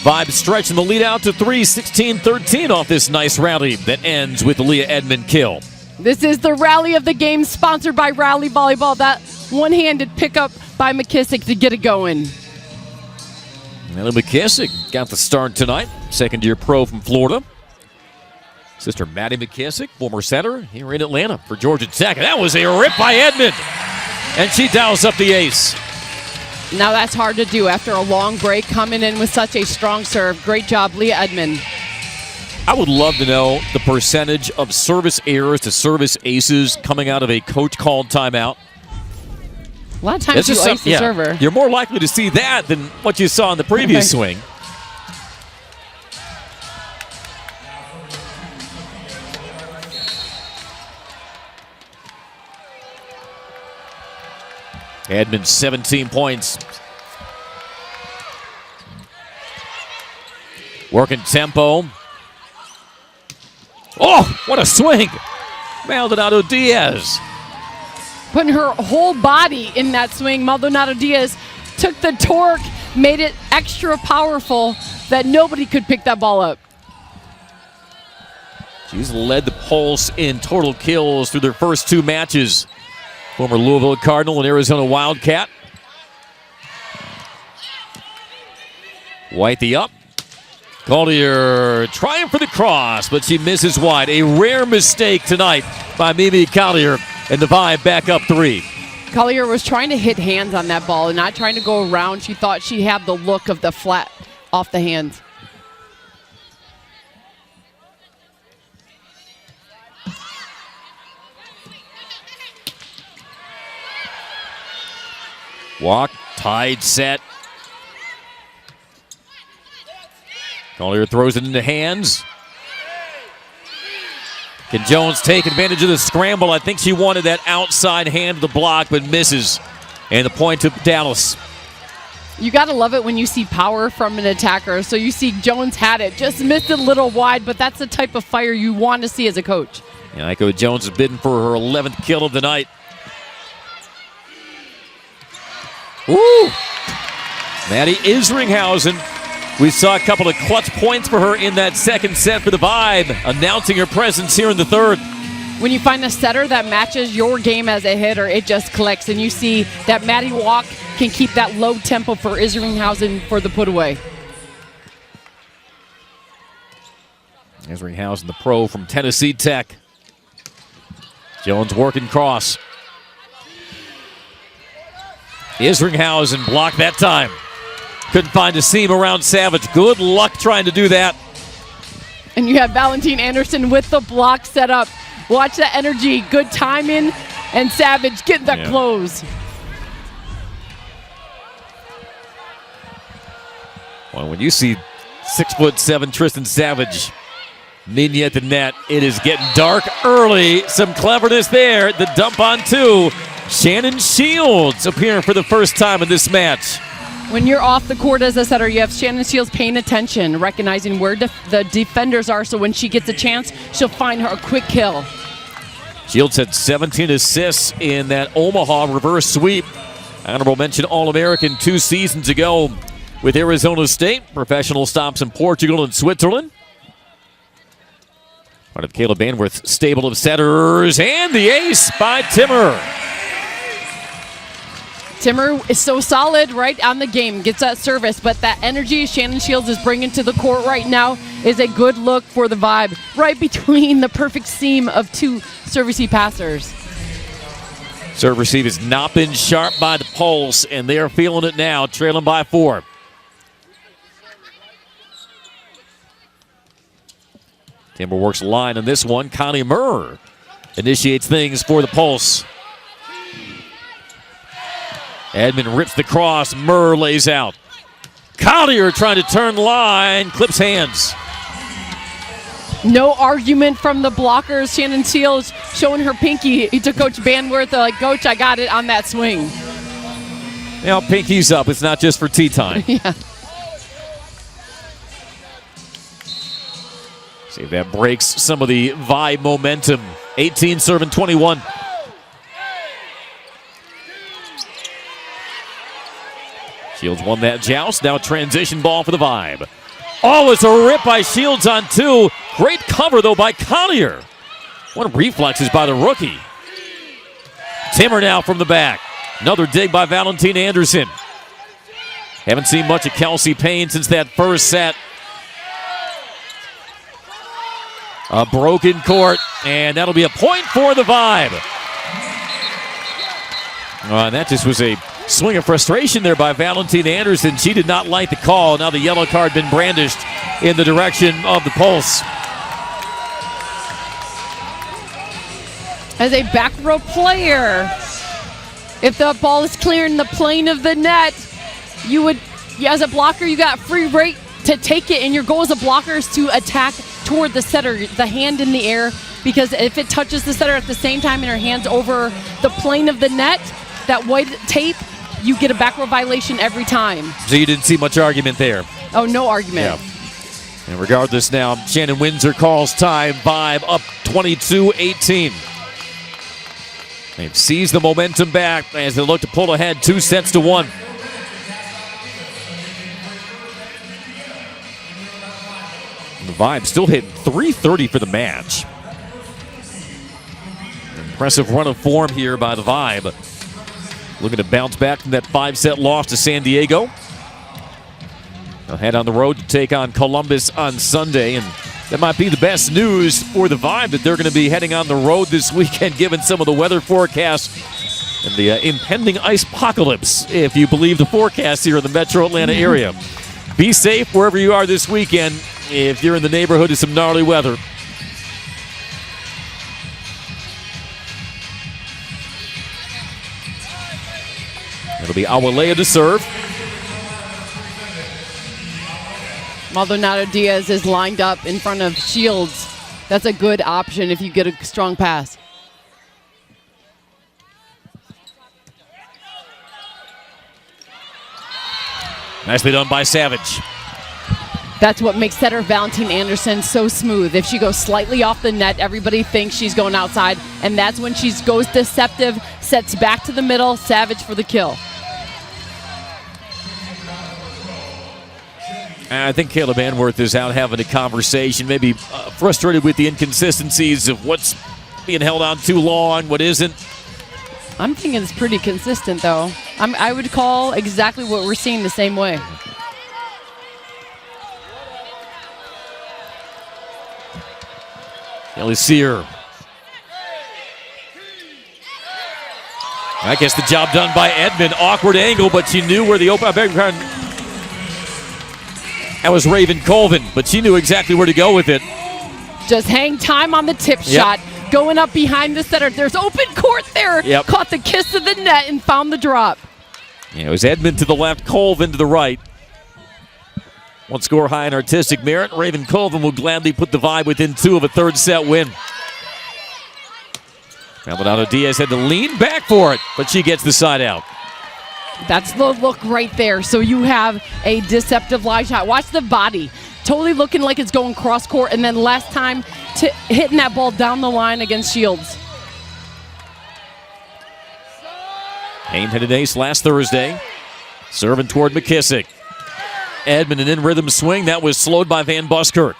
Vibe stretching the lead out to 3, 16-13 off this nice rally that ends with the Leah Edmond kill. This is the rally of the game, sponsored by Rally Volleyball. That one-handed pickup by McKissick to get it going. Nellie McKissick got the start tonight. Second-year pro from Florida. Sister Maddie McKissick, former center here in Atlanta for Georgia Tech. And that was a rip by Edmond. And she dials up the ace. Now that's hard to do after a long break, coming in with such a strong serve. Great job, Leah Edmond. I would love to know the percentage of service errors to service aces coming out of a coach-called timeout. A lot of times you ace the server. You're more likely to see that than what you saw in the previous swing. Edmond, 17 points. Working tempo. Oh, what a swing. Maldonado Diaz. Putting her whole body in that swing. Maldonado Diaz took the torque, made it extra powerful that nobody could pick that ball up. She's led the Pulse in total kills through their first 2 matches. Former Louisville Cardinal and Arizona Wildcat. White the up. Collier trying for the cross, but she misses wide. A rare mistake tonight by Mimi Collier, and the Vibe back up 3. Collier was trying to hit hands on that ball and not trying to go around. She thought she had the look of the flat off the hands. Walk, tied set. Collier throws it into hands. Can Jones take advantage of the scramble? I think she wanted that outside hand of the block, but misses. And the point to Dallas. You got to love it when you see power from an attacker. So you see Jones had it, just missed it a little wide, but that's the type of fire you want to see as a coach. And Iko Jones is bidding for her 11th kill of the night. Woo! Maddie Isringhausen. We saw a couple of clutch points for her in that second set for the Vibe, announcing her presence here in the third. When you find a setter that matches your game as a hitter, it just clicks, and you see that Maddie Walk can keep that low tempo for Isringhausen for the put away. Isringhausen, the pro from Tennessee Tech. Jones working cross. Isringhausen blocked that time. Couldn't find a seam around Savage. Good luck trying to do that. And you have Valentine Anderson with the block set up. Watch that energy. Good timing. And Savage getting that close. Well, when you see 6'7" Tristan Savage meeting at the net, it is getting dark early. Some cleverness there. The dump on two. Shannon Shields appearing for the first time in this match. When you're off the court as a setter, you have Shannon Shields paying attention, recognizing where the defenders are, so when she gets a chance, she'll find her a quick kill. Shields had 17 assists in that Omaha reverse sweep. Honorable mention All-American 2 seasons ago with Arizona State. Professional stops in Portugal and Switzerland. Part of Caleb Banworth's stable of setters, and the ace by Timmer. Timmer is so solid right on the game, gets that service, but that energy Shannon Shields is bringing to the court right now is a good look for the Vibe, right between the perfect seam of two service passers. Serve receive has not been sharp by the Pulse, and they are feeling it now, trailing by 4. Timber works line on this one. Connie Murr initiates things for the Pulse. Edmond rips the cross. Murr lays out. Collier trying to turn line. Clips hands. No argument from the blockers. Shannon Shields showing her pinky to Coach Banworth. Like, Coach, I got it on that swing. Now, pinky's up. It's not just for tea time. Yeah. See if that breaks some of the Vibe momentum. 18 serving 21. Shields won that joust. Now transition ball for the Vibe. Oh, it's a rip by Shields on 2. Great cover, though, by Collier. What reflexes by the rookie. Timmer now from the back. Another dig by Valentine Anderson. Haven't seen much of Kelsey Payne since that first set. A broken court, and that'll be a point for the Vibe. That just was a swing of frustration there by Valentine Anderson. She did not like the call. Now the yellow card been brandished in the direction of the Pulse. As a back row player, if the ball is clearing the plane of the net, you would, as a blocker, you got free rate to take it, and your goal as a blocker is to attack toward the setter, the hand in the air, because if it touches the setter at the same time and her hand's over the plane of the net, that white tape, you get a back row violation every time. So you didn't see much argument there. Oh, no argument. Yeah. And regardless now, Shannon Windsor calls time. Vibe up 22-18. They've seized the momentum back as they look to pull ahead 2-1. The Vibe still hitting .330 for the match. Impressive run of form here by the Vibe. Looking to bounce back from that 5-set loss to San Diego. They'll head on the road to take on Columbus on Sunday, and that might be the best news for the Vibe, that they're going to be heading on the road this weekend given some of the weather forecasts and the impending ice apocalypse, if you believe the forecast here in the metro Atlanta area. Be safe wherever you are this weekend if you're in the neighborhood of some gnarly weather. It'll be Awalea to serve. Maldonado Diaz is lined up in front of Shields. That's a good option if you get a strong pass. Nicely done by Savage. That's what makes setter Valentine Anderson so smooth. If she goes slightly off the net, everybody thinks she's going outside, and that's when she goes deceptive, sets back to the middle, Savage for the kill. I think Caleb Anworth is out having a conversation, maybe frustrated with the inconsistencies of what's being held on too long, what isn't. I'm thinking it's pretty consistent, though. I would call exactly what we're seeing the same way. Kelly Sear. I guess the job done by Edmond. Awkward angle, but she knew where the open. That was Raven Colvin, but she knew exactly where to go with it. Just hang time on the tip shot. Going up behind the center. There's open court there. Yep. Caught the kiss of the net and found the drop. Yeah, it was Edmond to the left, Colvin to the right. One score high in artistic merit. Raven Colvin will gladly put the Vibe within 2 of a third set win. Maldonado Diaz had to lean back for it, but she gets the side out. That's the look right there. So you have a deceptive line shot. Watch the body. Totally looking like it's going cross court, and then last time hitting that ball down the line against Shields. Hain had an ace last Thursday. Serving toward McKissick. Edmond, an in-rhythm swing. That was slowed by Van Buskirk.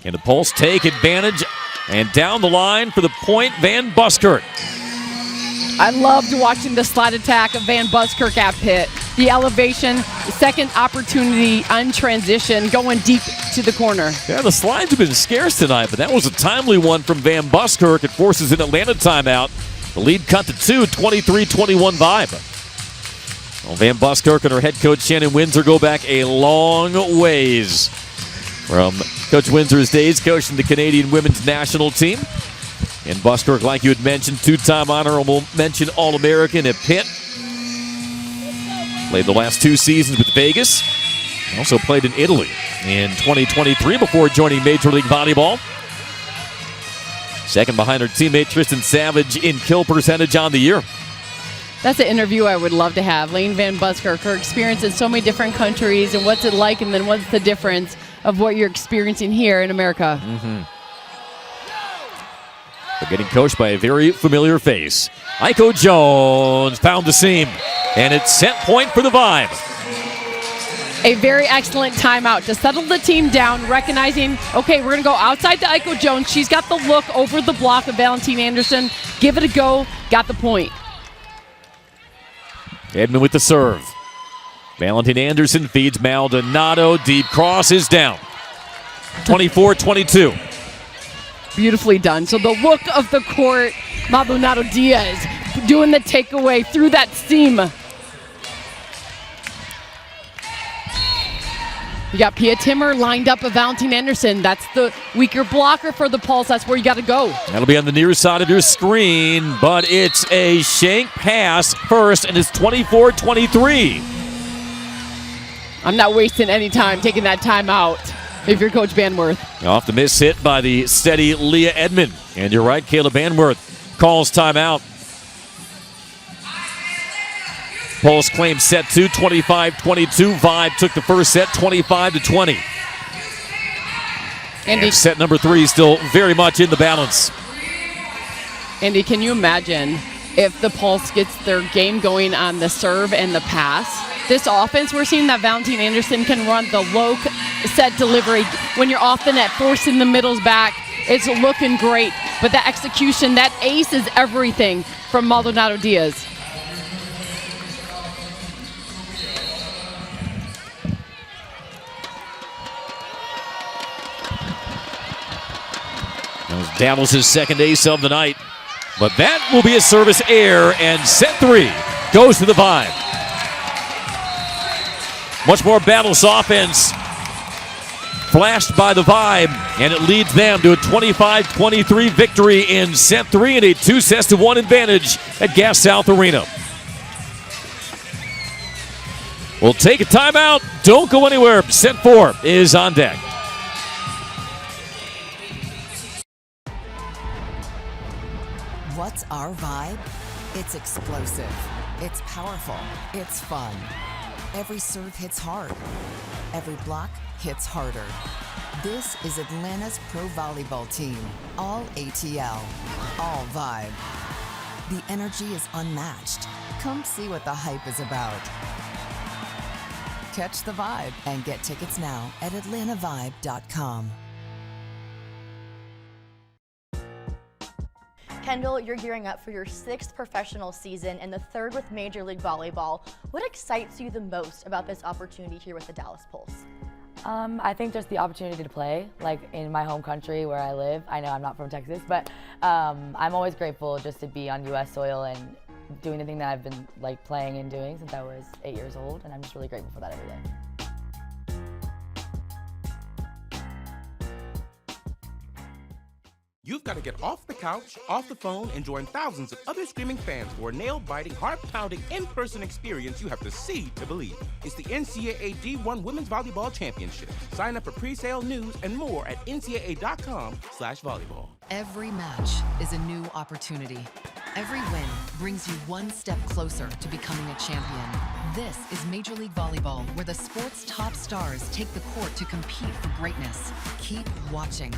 Can the Pulse take advantage? And down the line for the point, Van Buskirk. I loved watching the slide attack of Van Buskirk at Pitt. The elevation, the second opportunity on transition, going deep to the corner. Yeah, the slides have been scarce tonight, but that was a timely one from Van Buskirk. It forces an Atlanta timeout. The lead cut to 2, 23-21 Vibe. Well, Van Buskirk and her head coach Shannon Windsor go back a long ways from Coach Windsor's days coaching the Canadian women's national team. And Buskirk, like you had mentioned, 2-time honorable mention All-American at Pitt. Played the last 2 seasons with Vegas. Also played in Italy in 2023 before joining Major League Volleyball. Second behind her teammate Tristan Savage in kill percentage on the year. That's an interview I would love to have. Lane Van Buskirk, her experience in so many different countries, and what's it like, and then what's the difference of what you're experiencing here in America. They're getting coached by a very familiar face. Aiko Jones found the seam, and it's set point for the Vibe. A very excellent timeout to settle the team down, recognizing, okay, we're going to go outside to Aiko Jones. She's got the look over the block of Valentine Anderson. Give it a go. Got the point. Edmond with the serve. Valentine Anderson feeds Maldonado. Deep cross is down. 24-22. Beautifully done. So the look of the court, Maldonado Diaz doing the takeaway through that seam. You got Pia Timmer lined up with Valentine Anderson. That's the weaker blocker for the Pulse. That's where you got to go. That'll be on the near side of your screen, but it's a shank pass first, and it's 24-23. I'm not wasting any time taking that time out if you're Coach Banworth. Off the miss hit by the steady Leah Edmond. And you're right, Caleb Banworth calls timeout. Pulse claims set 2, 25-22. Vibe took the first set, 25-20. Andy, set number 3 still very much in the balance. Andy, can you imagine if the Pulse gets their game going on the serve and the pass? This offense, we're seeing that Valentine Anderson can run the low set delivery when you're off the net, forcing the middles back. It's looking great, but that execution, that ace is everything from Maldonado Diaz. That was Dallas' second ace of the night, but that will be a service error, and set 3 goes to the Vibe. Much more Battles offense flashed by the Vibe, and it leads them to a 25-23 victory in set 3 and a 2-1 advantage at Gas South Arena. We'll take a timeout. Don't go anywhere. Set 4 is on deck. What's our vibe? It's explosive. It's powerful. It's fun. Every serve hits hard. Every block hits harder. This is Atlanta's pro volleyball team. All ATL, all vibe. The energy is unmatched. Come see what the hype is about. Catch the vibe and get tickets now at atlantavibe.com. Kendall, you're gearing up for your 6th professional season and the 3rd with Major League Volleyball. What excites you the most about this opportunity here with the Dallas Pulse? I think just the opportunity to play, like in my home country where I live. I know I'm not from Texas, but I'm always grateful just to be on U.S. soil and doing the thing that I've been like playing and doing since I was 8 years old, and I'm just really grateful for that every day. You've got to get off the couch, off the phone, and join thousands of other screaming fans for a nail-biting, heart-pounding, in-person experience you have to see to believe. It's the NCAA D1 Women's Volleyball Championship. Sign up for pre-sale news and more at ncaa.com/volleyball. Every match is a new opportunity. Every win brings you one step closer to becoming a champion. This is Major League Volleyball, where the sport's top stars take the court to compete for greatness. Keep watching.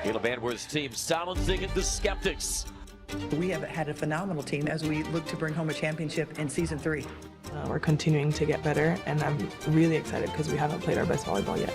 Caleb Anworth's team silencing the skeptics. We have had a phenomenal team as we look to bring home a championship in season 3. We're continuing to get better, and I'm really excited because we haven't played our best volleyball yet.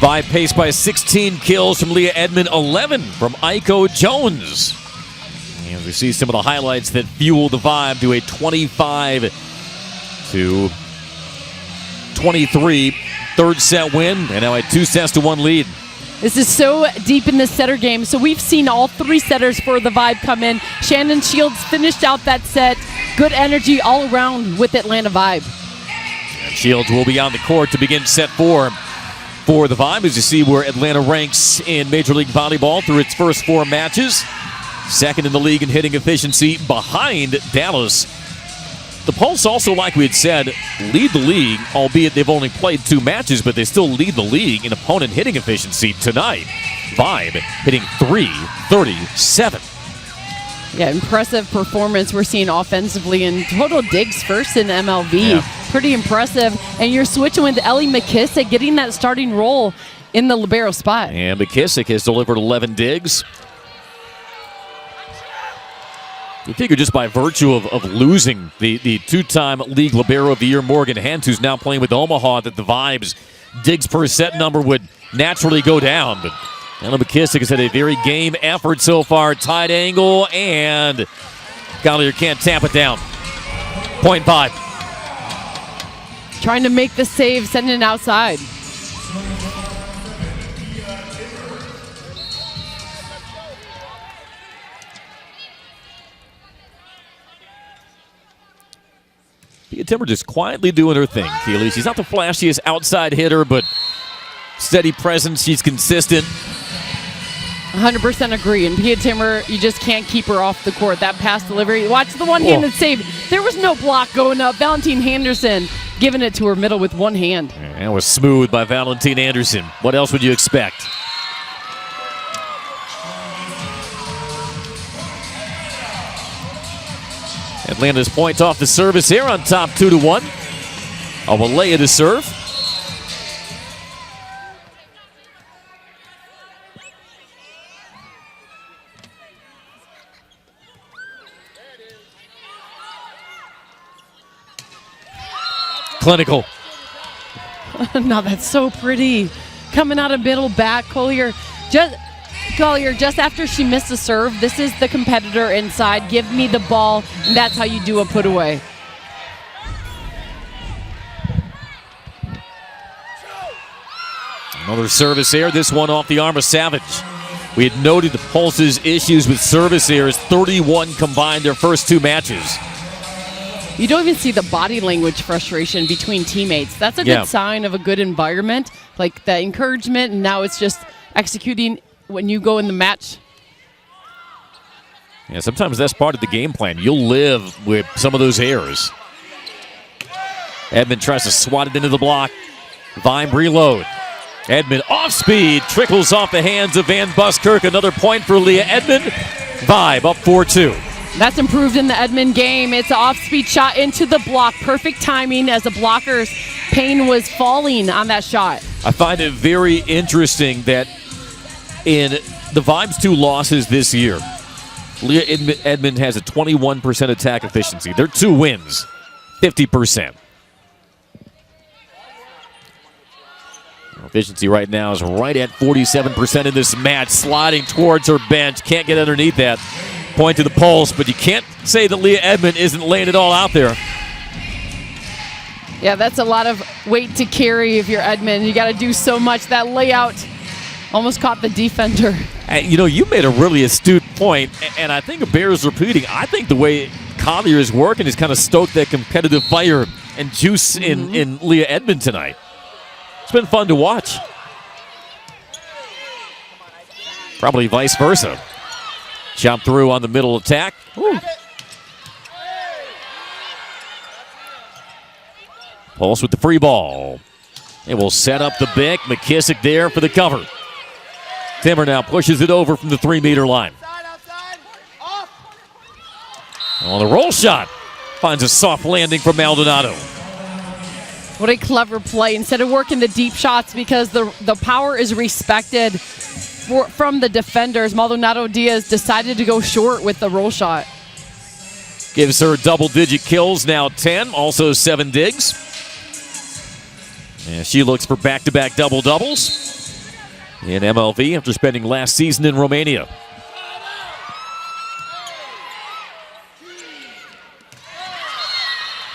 Vibe paced by 16 kills from Leah Edmond, 11 from Aiko Jones. And we see some of the highlights that fuel the Vibe to a 25-23 third set win, and now a 2-1 lead. This is so deep in the setter game. So we've seen all 3 setters for the Vibe come in. Shannon Shields finished out that set. Good energy all around with Atlanta Vibe. And Shields will be on the court to begin set 4 for the Vibe, as you see where Atlanta ranks in Major League Volleyball through its first 4 matches. Second in the league in hitting efficiency behind Dallas. The Pulse also, like we had said, lead the league, albeit they've only played 2 matches, but they still lead the league in opponent hitting efficiency tonight. Vibe hitting .337. Yeah, impressive performance we're seeing offensively, and total digs first in MLV. Yeah. Pretty impressive. And you're switching with Ellie McKissick, getting that starting role in the libero spot. And McKissick has delivered 11 digs. You figure just by virtue of losing the 2-time league libero of the year, Morgan Hent, who's now playing with Omaha, that the Vibe's digs per set number would naturally go down. But Ellie McKissick has had a very game effort so far. Tight angle, and Collier can't tap it down. Point 5. Trying to make the save, sending it outside. Pia Timber just quietly doing her thing, Keely. She's not the flashiest outside hitter, but steady presence. She's consistent. 100% agree. And Pia Timmer, you just can't keep her off the court. That pass delivery. Watch the one-handed save. There was no block going up. Valentine Henderson giving it to her middle with one hand. That was smooth by Valentine Anderson. What else would you expect? Atlanta's point off the service here on top 2-1. Awalea to serve. Clinical. No, that's so pretty. Coming out of middle back, Collier just Collier, just after she missed the serve, this is the competitor inside. Give me the ball, and that's how you do a put away. Another service error, this one off the arm of Savage. We had noted the Pulse's issues with service errors, 31 combined their first 2 matches. You don't even see the body language frustration between teammates. That's a good sign of a good environment, like the encouragement, and now it's just executing when you go in the match. Yeah, sometimes that's part of the game plan. You'll live with some of those errors. Edmond tries to swat it into the block. Vime reload. Edmond off speed, trickles off the hands of Van Buskirk. Another point for Leah Edmond. Vime up 4-2. That's improved in the Edmond game. It's an off-speed shot into the block. Perfect timing as the blocker's Payne was falling on that shot. I find it very interesting that in the Vime's 2 losses this year, Leah Edmond has a 21% attack efficiency. Their 2 wins, 50%. Efficiency right now is right at 47% in this match, sliding towards her bench. Can't get underneath that. Point to the Pulse, but you can't say that Leah Edmond isn't laying it all out there. Yeah, that's a lot of weight to carry if you're Edmond. You got to do so much. That layout almost caught the defender. You know, you made a really astute point, and I think it bears repeating. I think the way Collier is working is kind of stoked that competitive fire and juice in Leah Edmond tonight. It's been fun to watch. Probably vice versa. Jump through on the middle attack. Ooh. Pulse with the free ball. It will set up the Bick. McKissick there for the cover. Timmer now pushes it over from the 3-meter line. On the roll shot. Finds a soft landing from Maldonado. What a clever play. Instead of working the deep shots, because the power is respected from the defenders, Maldonado Diaz decided to go short with the roll shot. Gives her double-digit kills, now 10, also 7 digs. And she looks for back-to-back double-doubles in MLV after spending last season in Romania.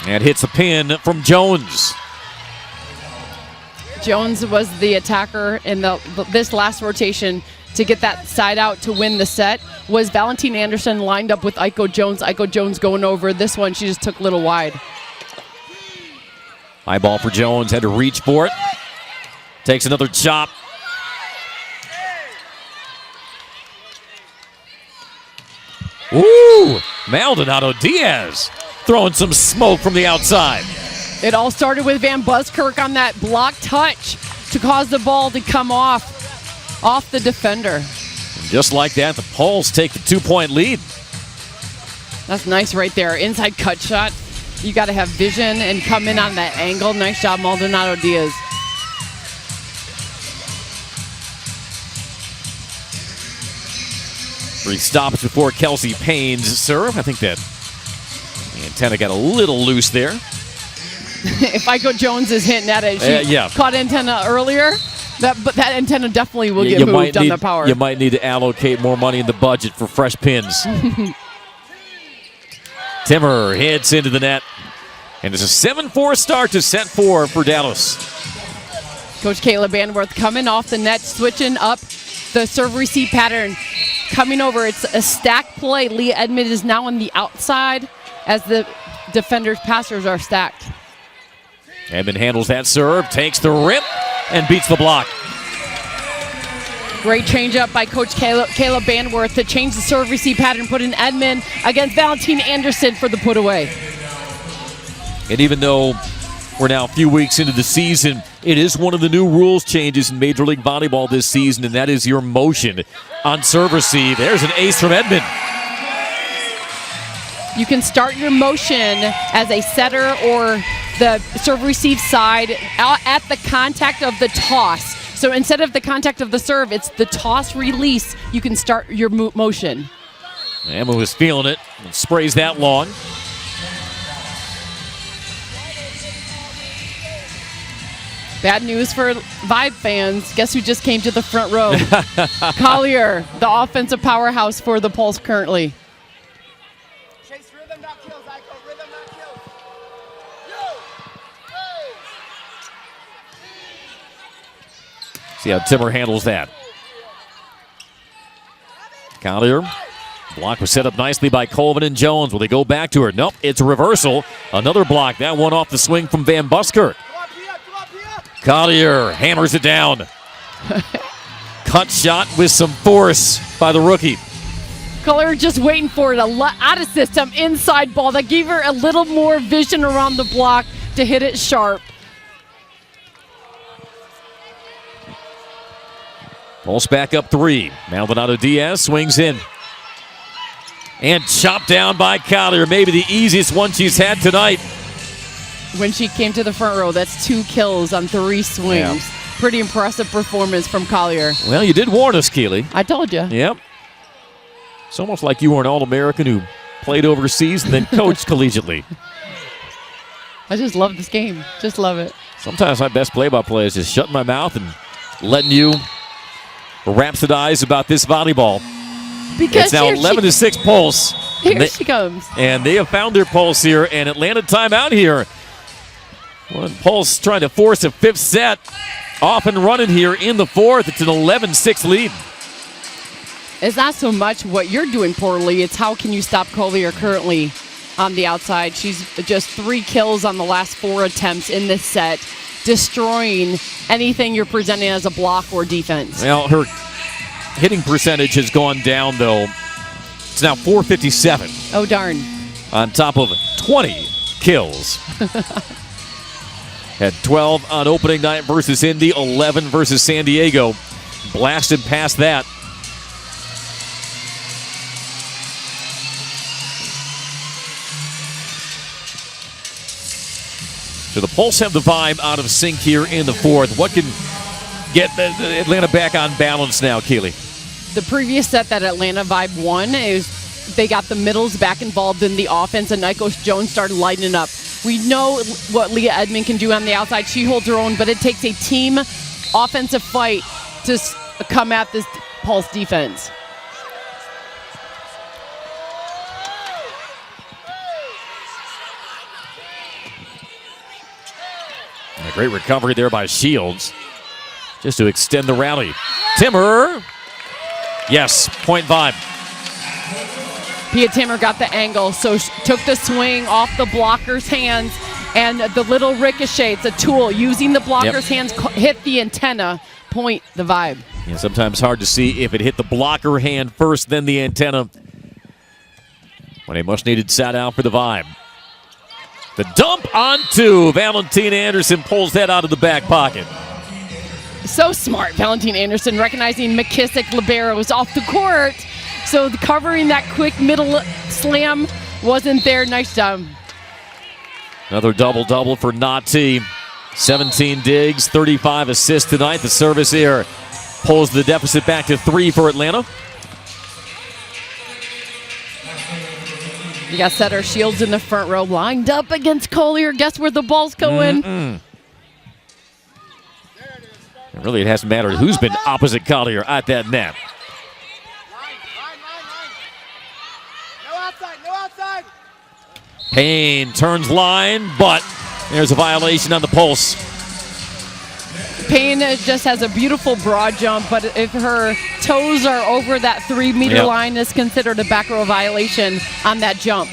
And hits a pin from Jones. Jones was the attacker in this last rotation to get that side out to win the set. Was Valentine Anderson lined up with Aiko Jones. Aiko Jones going over. This one, she just took a little wide. High ball for Jones, had to reach for it. Takes another chop. Ooh, Maldonado Diaz throwing some smoke from the outside. It all started with Van Buskirk on that block touch to cause the ball to come off the defender. And just like that, the Pulse take the 2-point lead. That's nice right there. Inside cut shot. You got to have vision and come in on that angle. Nice job, Maldonado Diaz. Three stops before Kelsey Payne's serve. I think that the antenna got a little loose there. If Aiko Jones is hitting at it, she caught antenna earlier. But that antenna definitely will get moved on the power. You might need to allocate more money in the budget for fresh pins. Timmer hits into the net. And it's a 7-4 start to set 4 for Dallas. Coach Kayla Banworth coming off the net, switching up the serve-receive pattern. Coming over, it's a stacked play. Leah Edmond is now on the outside as the defenders' passers are stacked. Edmond handles that serve, takes the rip, and beats the block. Great change-up by Coach Kayla Banworth to change the serve-receive pattern, put in Edmond against Valentine Anderson for the put-away. And even though we're now a few weeks into the season, it is one of the new rules changes in Major League Volleyball this season, and that is your motion on serve receive. There's an ace from Edmond. You can start your motion as a setter or the serve receive side at the contact of the toss. So instead of the contact of the serve, it's the toss release. You can start your motion. Emma was feeling it and sprays that long. Bad news for Vibe fans. Guess who just came to the front row? Collier, the offensive powerhouse for the Pulse currently. See how Timmer handles that. Collier. Block was set up nicely by Colvin and Jones. Will they go back to her? Nope, it's a reversal. Another block. That one off the swing from Van Buskirk. Collier hammers it down. Cut shot with some force by the rookie. Collier just waiting for it. Out of system, inside ball. That gave her a little more vision around the block to hit it sharp. Pulse back up 3. Maldonado Diaz swings in. And chopped down by Collier. Maybe the easiest one she's had tonight. When she came to the front row, that's 2 kills on 3 swings. Yeah. Pretty impressive performance from Collier. Well, you did warn us, Keely. I told you. Yep. It's almost like you were an All-American who played overseas and then coached collegiately. I just love this game. Just love it. Sometimes my best play-by-play is just shutting my mouth and letting you rhapsodize about this volleyball. Because it's now 11-6 Pulse. Here she comes. And they have found their Pulse here, and Atlanta timeout here. Well, Pulse trying to force a 5th set. Off and running here in the 4th. It's an 11-6 lead. It's not so much what you're doing poorly. It's how can you stop Collier currently on the outside. She's just 3 kills on the last 4 attempts in this set, destroying anything you're presenting as a block or defense. Well, her hitting percentage has gone down, though. It's now .457. Oh, darn. On top of 20 kills. Had 12 on opening night versus Indy, 11 versus San Diego. Blasted past that. So the Pulse have the vibe out of sync here in the 4th. What can get Atlanta back on balance now, Keely? The previous set that Atlanta Vibe won is they got the middles back involved in the offense, and Nikos Jones started lighting up. We know what Leah Edmond can do on the outside. She holds her own, but it takes a team offensive fight to come at this Pulse defense. And a great recovery there by Shields just to extend the rally. Timmer. Yes, point Vibe. Pia Timmer got the angle, so took the swing off the blocker's hands, and the little ricochet, it's a tool, using the blocker's hands, hit the antenna, point the Vibe. Yeah, sometimes hard to see if it hit the blocker hand first, then the antenna. But a much-needed sat out for the Vibe. The dump onto Valentine Anderson, pulls that out of the back pocket. So smart, Valentine Anderson, recognizing McKissick libero is off the court. So covering that quick middle slam wasn't there. Nice job. Another double-double for Nati. 17 digs, 35 assists tonight. The service here pulls the deficit back to 3 for Atlanta. You got Setter Shields in the front row, lined up against Collier. Guess where the ball's going? Really, it hasn't mattered who's been opposite Collier at that net. Payne turns line, but there's a violation on the Pulse. Payne just has a beautiful broad jump, but if her toes are over that 3-meter line, it's considered a back row violation on that jump.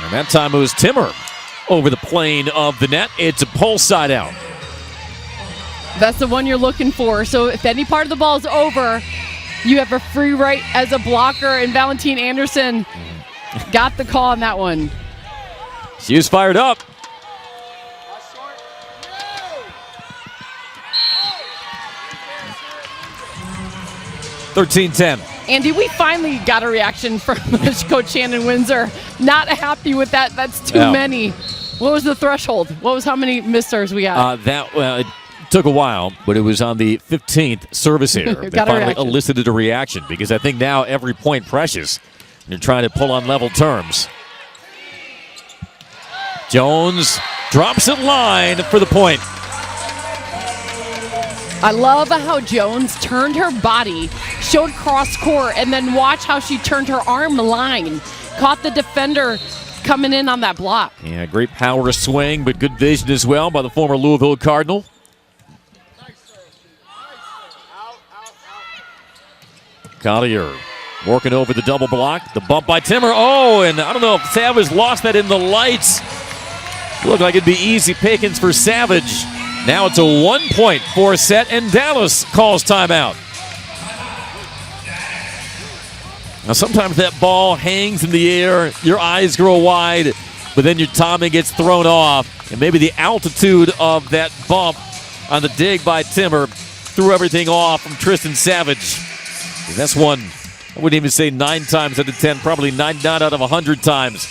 And that time it was Timmer over the plane of the net. It's a Pulse side out. That's the one you're looking for. So if any part of the ball is over, you have a free right as a blocker, and Valentine Anderson got the call on that one. She was fired up. (13-10). Andy, we finally got a reaction from Coach Shannon Windsor. Not happy with that. That's too many. What was the threshold? How many missed serves we got? It took a while, but it was on the 15th service here that finally elicited a reaction, because I think now every point precious You're trying to pull on level terms. Jones drops it line for the point. I love how Jones turned her body, showed cross court, and then watch how she turned her arm line. Caught the defender coming in on that block. Yeah, great power swing, but good vision as well by the former Louisville Cardinal. Collier working over the double block. The bump by Timmer. Oh, and I don't know if Savage lost that in the lights. Looked like it'd be easy pickings for Savage. Now it's a 1-point fourth set, and Dallas calls timeout. Now sometimes that ball hangs in the air, your eyes grow wide, but then your timing gets thrown off, and maybe the altitude of that bump on the dig by Timmer threw everything off from Tristan Savage. And that's one, I wouldn't even say 9 times out of 10, probably 9 out of 100 times.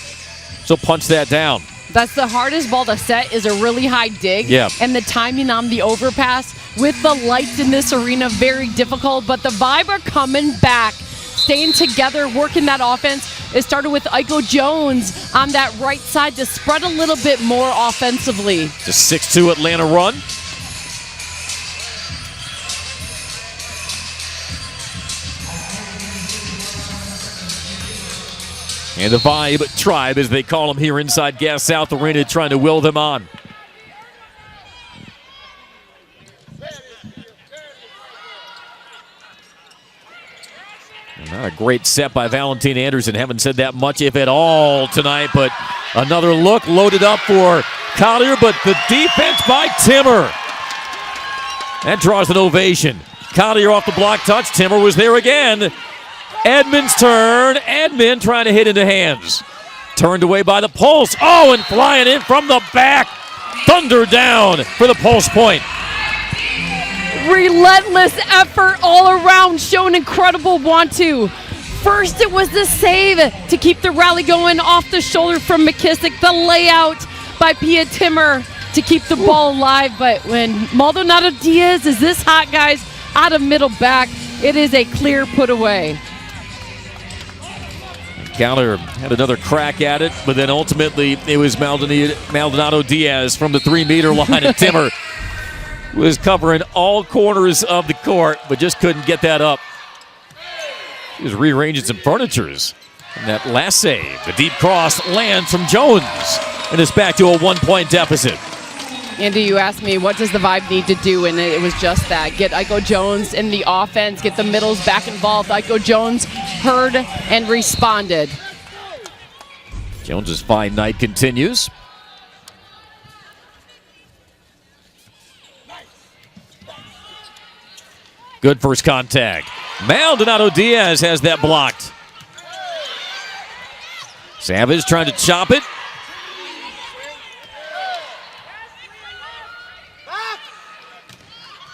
So punch that down. That's the hardest ball to set, is a really high dig. Yeah. And the timing on the overpass with the lights in this arena, very difficult. But the Vibe are coming back, staying together, working that offense. It started with Aiko Jones on that right side to spread a little bit more offensively. Just 6-2 Atlanta run. And the Vibe Tribe, as they call them here inside Gas South Arena, trying to will them on. Not a great set by Valentine Anderson. Haven't said that much, if at all, tonight. But another look loaded up for Collier, but the defense by Timmer. That draws an ovation. Collier off the block touch. Timmer was there again. Edmond's turn. Edmond trying to hit into hands. Turned away by the Pulse. Oh, and flying in from the back. Thunder down for the Pulse point. Relentless effort all around, showing incredible want to. First, it was the save to keep the rally going off the shoulder from McKissick. The layout by Pia Timmer to keep the ball alive. But when Maldonado Diaz is this hot, guys, out of middle back, it is a clear put away. Collier had another crack at it, but then ultimately it was Maldonado Diaz from the 3-meter line, and Timmer was covering all corners of the court, but just couldn't get that up. He was rearranging some furnitures. And that last save, the deep cross lands from Jones, and it's back to a 1-point deficit. Andy, you asked me, what does the Vibe need to do? And it was just that. Get Aiko Jones in the offense, get the middles back involved. Aiko Jones heard and responded. Jones's fine night continues. Good first contact. Maldonado Diaz has that blocked. Savage trying to chop it.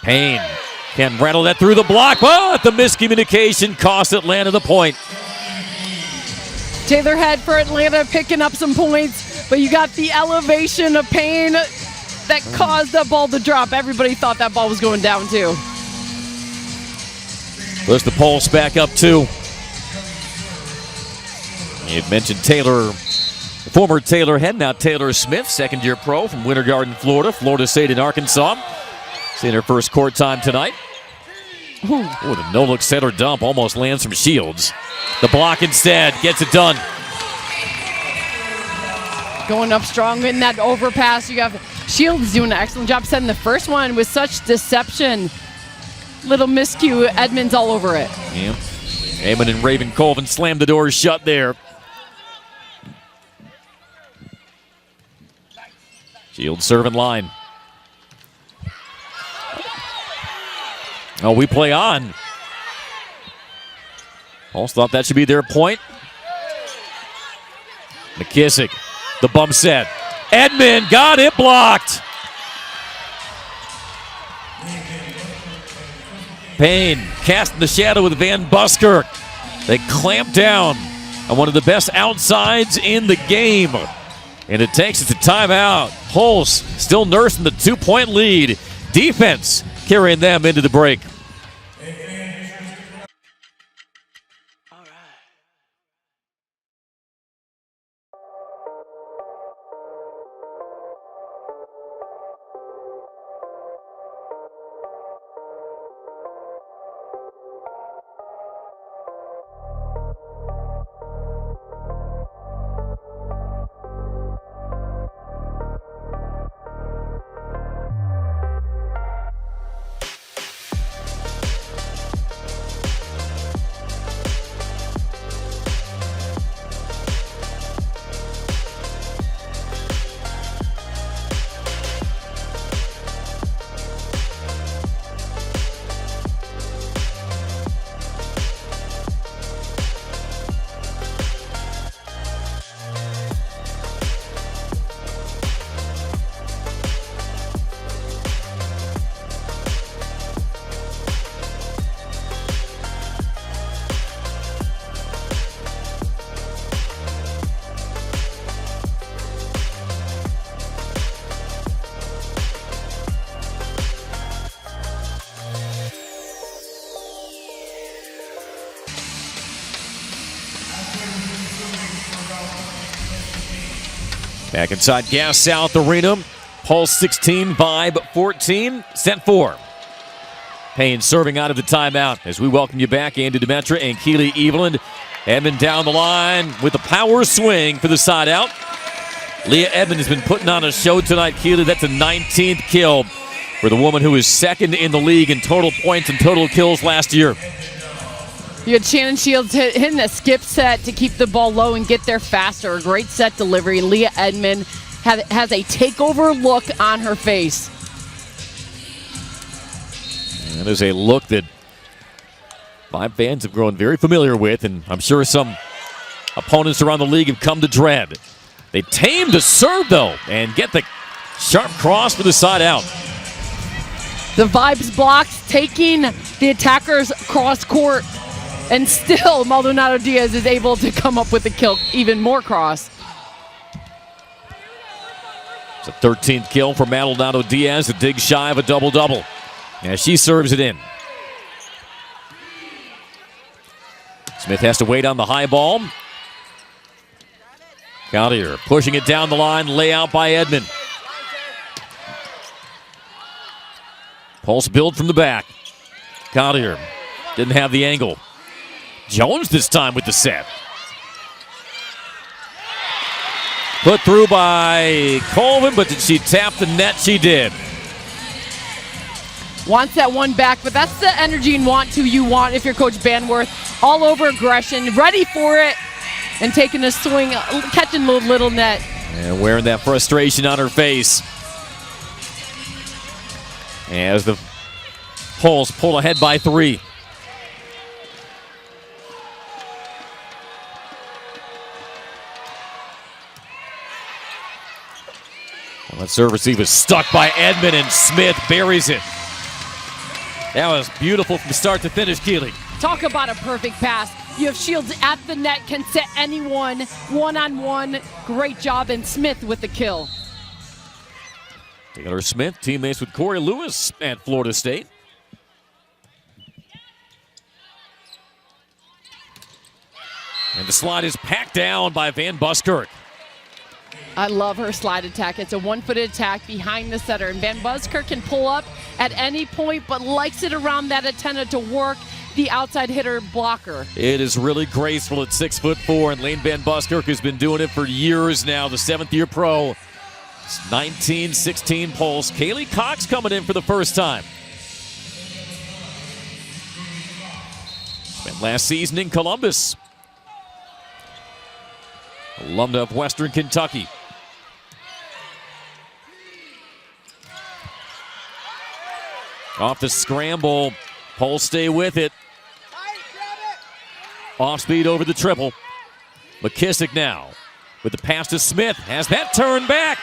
Payne can rattle that through the block, but the miscommunication cost Atlanta the point. Taylor Head for Atlanta picking up some points, but you got the elevation of Payne that caused that ball to drop. Everybody thought that ball was going down too. Push the Pulse back up two. You'd mentioned Taylor, former Taylor Head, now Taylor Smith, second-year pro from Winter Garden, Florida, Florida State and Arkansas. Seeing her first court time tonight. Oh, the no-look center dump almost lands from Shields. The block instead gets it done. Going up strong in that overpass. You have Shields doing an excellent job setting the first one with such deception. Little miscue, Edmonds all over it. Yeah. Eamon and Raven Colvin slammed the doors shut there. Shields serving line. Oh, we play on. Pulse thought that should be their point. McKissick, the bump set. Edmond got it blocked. Payne casting the shadow with Van Buskirk. They clamp down on one of the best outsides in the game. And it takes it to timeout. Pulse still nursing the 2-point lead. Defense carrying them into the break. Back inside Gas South Arena. Pulse 16, Vibe 14. Set 4. Payne serving out of the timeout as we welcome you back. Andy Demetra and Keely Eveland. Edmond down the line with the power swing for the side out. Leah Edmond has been putting on a show tonight, Keely. That's a 19th kill for the woman who is second in the league in total points and total kills last year. You had Shannon Shields hitting the skip set to keep the ball low and get there faster. A great set delivery. Leah Edmond has a takeover look on her face. That is a look that Vibe fans have grown very familiar with, and I'm sure some opponents around the league have come to dread. They tame the serve, though, and get the sharp cross for the side out. The Vibes blocks taking the attackers cross court, and still Maldonado Diaz is able to come up with the kill, even more cross. It's a 13th kill for Maldonado Diaz, a dig shy of a double-double. As she serves it in. Smith has to wait on the high ball. Collier pushing it down the line, layout by Edmond. Pulse build from the back. Collier didn't have the angle. Jones this time with the set. Put through by Colvin, but did she tap the net? She did. Wants that one back, but that's the energy and you want if you're Coach Banworth. All over aggression, ready for it, and taking a swing, catching the little net. And wearing that frustration on her face. As the Pulse pull ahead by 3. Well, that serve receive is stuck by Edmond, and Smith buries it. That was beautiful from start to finish, Keely. Talk about a perfect pass. You have Shields at the net, can set anyone one-on-one. Great job, and Smith with the kill. Taylor Smith, teammates with Corey Lewis at Florida State. And the slide is packed down by Van Buskirk. I love her slide attack. It's a one-footed attack behind the setter. And Van Buskirk can pull up at any point, but likes it around that antenna to work the outside hitter blocker. It is really graceful at 6'4", and Lane Van Buskirk has been doing it for years now, the 7th-year pro. It's 19-16 Pulse. Kaylee Cox coming in for the first time. Spent last season in Columbus. Alumna of Western Kentucky. Off the scramble. Pulse stay with it. Off speed over the triple. McKissick now with the pass to Smith. Has that turned back.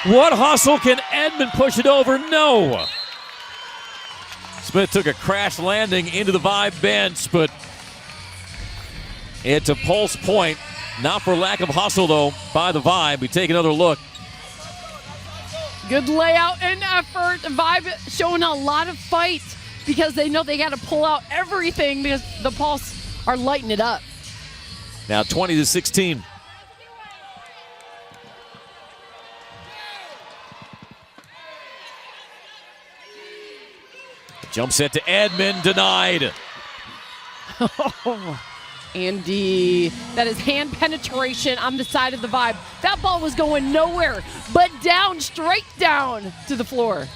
What hustle? Can Edmond push it over? No. Smith took a crash landing into the Vibe bench, but it's a Pulse point. Not for lack of hustle, though, by the Vibe. We take another look. Good layout and effort. Vibe showing a lot of fight because they know they got to pull out everything because the Pulse are lighting it up. Now 20-16. Jump set to Edmond, denied. Andy, that is hand penetration on the side of the Vibe. That ball was going nowhere, but down, straight down to the floor.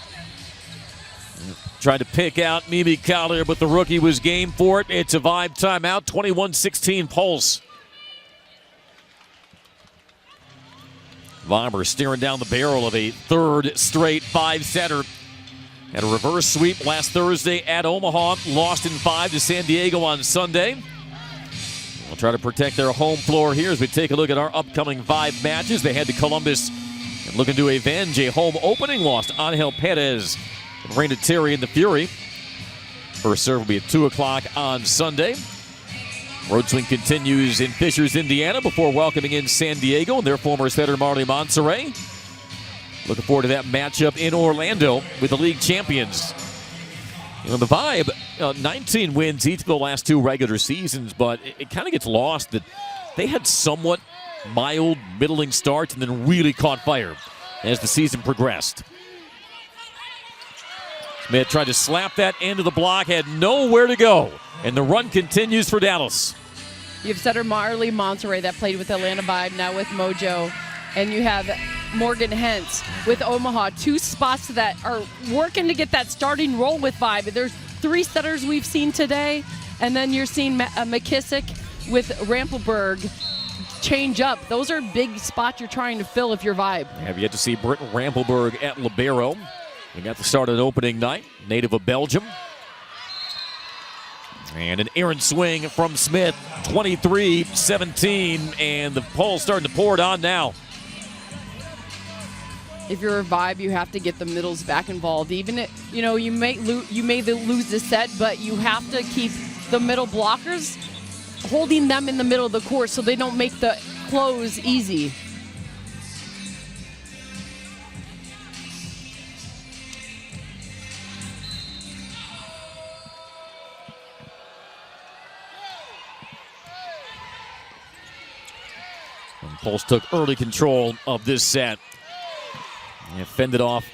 Tried to pick out Mimi Collier, but the rookie was game for it. It's a Vibe timeout, 21-16 Pulse. Viber staring down the barrel of a third straight 5-setter. Had a reverse sweep last Thursday at Omaha, lost in 5 to San Diego on Sunday. We'll try to protect their home floor here as we take a look at our upcoming Vibe matches. They head to Columbus and looking to avenge a home opening loss to Angel Perez and Raina Terry and the Fury. First serve will be at 2 o'clock on Sunday. Road swing continues in Fishers, Indiana before welcoming in San Diego and their former setter Marley Monserrat. Looking forward to that matchup in Orlando with the league champions. You know, the Vibe, 19 wins each of the last 2 regular seasons, but it kind of gets lost that they had somewhat mild, middling start and then really caught fire as the season progressed. Smith tried to slap that into the block, had nowhere to go, and the run continues for Dallas. You have setter Marley Monterey that played with Atlanta Vibe, now with Mojo. And you have Morgan Hentz with Omaha. 2 spots that are working to get that starting role with Vibe. There's 3 setters we've seen today. And then you're seeing McKissick with Rampelberg change up. Those are big spots you're trying to fill if you're Vibe. Have yet to see Britt Rampelberg at libero. We got the start of opening night, native of Belgium. And an errant swing from Smith, 23-17, and the Poles starting to pour it on now. If you're a Vibe, you have to get the middles back involved. Even if, you may lose the set, but you have to keep the middle blockers, holding them in the middle of the court so they don't make the close easy. And Poles took early control of this set. And fended off